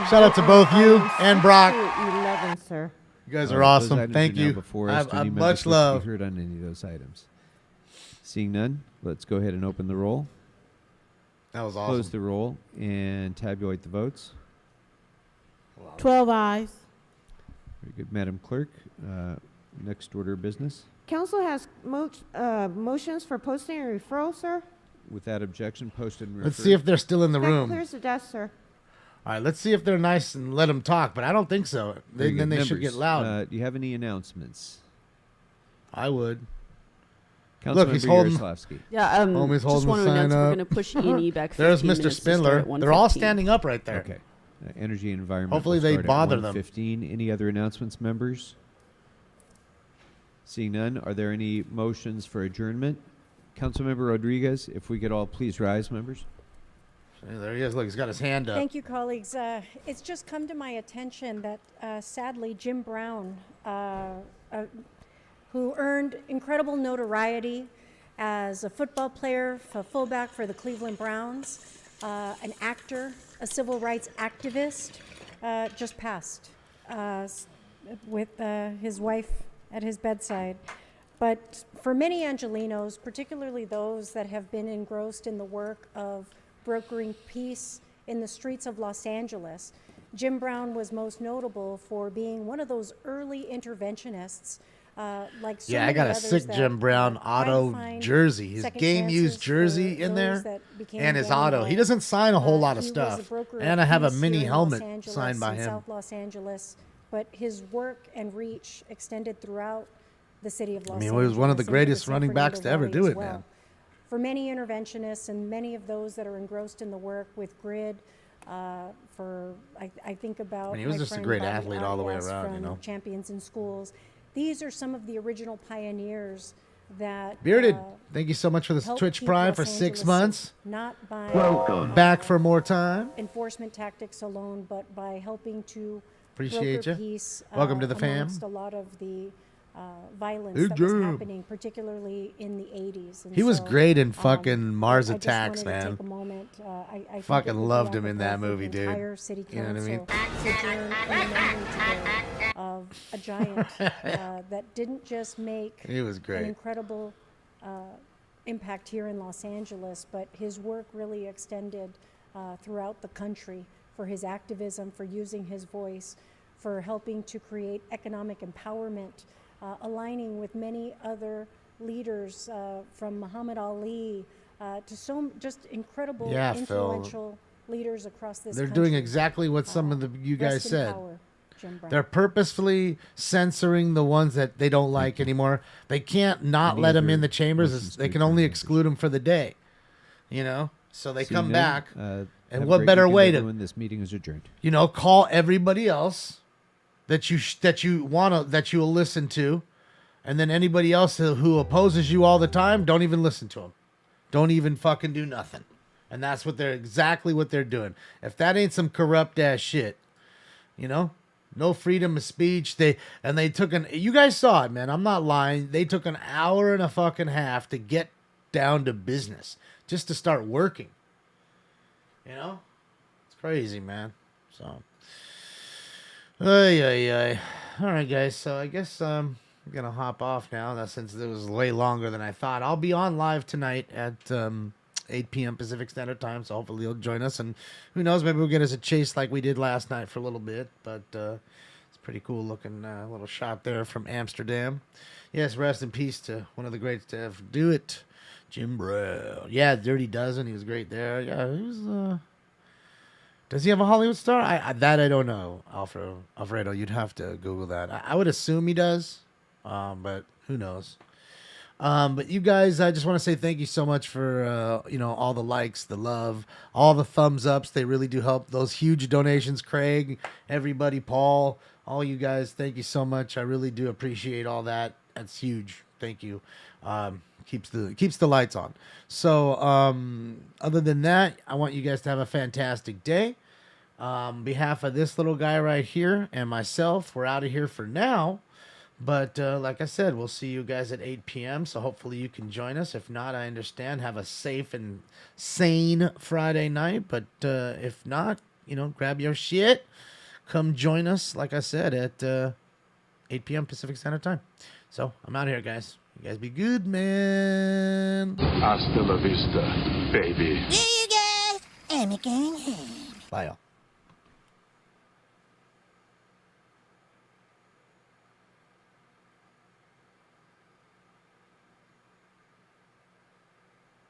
Shout out to both you and Brock. 11, sir. You guys All are right, those awesome. items Thank are now you. Before I us. have Do any members much wish to love. be heard on any of those items? Seeing none, let's go ahead and open the roll. That was Close awesome. the roll and tabulate the votes. 12 ayes. Very good, Madam Clerk. Next order of business. Council has motions for posting and referral, sir. Without objection, post and refer. Let's see if they're still in the That room. clears the desk, sir. All right, let's see if they're nice and let them talk, but I don't think so. Very Then good. they should get Members, loud. Do you have any announcements? I would. Look, he's holding. Yaroslavsky. Yeah, Homie's just holding want the to announce sign we're up. going to push E&E back 15 There's Mr. minutes to start Spindler. at They're all 1:15. standing up right there. Okay. Energy and Environment. Hopefully will they start at bother them. 1:15. Any other announcements, members? Seeing none, are there any motions for adjournment? Councilmember Rodriguez, if we could all please rise, members. Hey, there he is. Look, he's got his hand up. Thank you, colleagues. It's just come to my attention that sadly Jim Brown, who earned incredible notoriety as a football player, a fullback for the Cleveland Browns, an actor, a civil rights activist, just passed with his wife at his bedside. But for many Angelenos, particularly those that have been engrossed in the work of brokering peace in the streets of Los Angeles, Jim Brown was most notable for being one of those early interventionists, like so Yeah, I many got a others sick that, Jim Brown try to auto find jersey. His second game chances used for jersey in those there that became and his gang auto. He doesn't sign a whole lot of he was stuff. a broker of And I have a peace mini here in Los helmet Angeles, signed by in him. South Los Angeles, but his work and reach extended throughout the city of Los Angeles. I mean, he was one of the and greatest San running backs to ever Fernando do Valley it, as man. For many interventionists and many of those that are engrossed in the work with GRID, I think about I mean, he was my just a friend great Bobby athlete all the way Arias around, you from know. Champions in Schools. These are some of the original pioneers that Bearded, thank you so much for this helped Twitch keep Prime Los for 6 Angeles months. safe, not by Back for more time. enforcement tactics alone, but by helping to Appreciate broker ya. peace, Welcome to the fam. amongst a lot of the violence Good that was job. happening, particularly in the 80s. And He was so, great in fucking Mars I just Attacks, wanted to man. take a moment. I think Fucking it would be loved him in that apropos for movie, the dude. entire city You know what I mean? council to join in memory today of a giant that didn't just make He was great. an incredible impact here in Los Angeles, but his work really extended throughout the country for his activism, for using his voice, for helping to create economic empowerment, aligning with many other leaders from Muhammad Ali to so just incredible, Yeah, Phil. influential leaders across this They're country. doing exactly what some of you guys Rest in said. power, Jim Brown. They're purposefully censoring the ones that they don't like anymore. They can't not Any let them other in the chambers. motions They to can only exclude them for the day. You know? So they Seeing come none, back. have And a what great better weekend, way to, everyone. This meeting is adjourned. you know, call everybody else that you will listen to, and then anybody else who opposes you all the time, don't even listen to them. Don't even fucking do nothing. And that's exactly what they're doing. If that ain't some corrupt ass shit, you know, no freedom of speech. You guys saw it, man. I'm not lying. They took an hour and a fucking half to get down to business, just to start working. You know, it's crazy, man. So, ay. All right, guys. So I guess I'm gonna hop off now. Since it was way longer than I thought. I'll be on live tonight at 8 p.m. Pacific Standard Time. So hopefully you'll join us, and who knows, maybe we'll get us a chase like we did last night for a little bit. But it's pretty cool looking little shot there from Amsterdam. Yes, rest in peace to one of the greats to ever do it, Jim Brown. Yeah, Dirty Dozen. He was great there. Yeah, he was. Does he have a Hollywood star? I don't know, Alfredo. You'd have to Google that. I would assume he does, but who knows? But you guys, I just want to say thank you so much for all the likes, the love, all the thumbs ups. They really do help. Those huge donations, Craig, everybody, Paul, all you guys. Thank you so much. I really do appreciate all that. That's huge. Thank you. Keeps the lights on. So other than that, I want you guys to have a fantastic day. On behalf of this little guy right here and myself, we're out of here for now. But like I said, we'll see you guys at 8 p.m. So hopefully you can join us. If not, I understand. Have a safe and sane Friday night. But if not, grab your shit. Come join us, like I said, at 8 p.m. Pacific Standard Time. So I'm out of here, guys. You guys be good, man. Hasta la vista, baby. See you guys. I'm going home. Bye, y'all.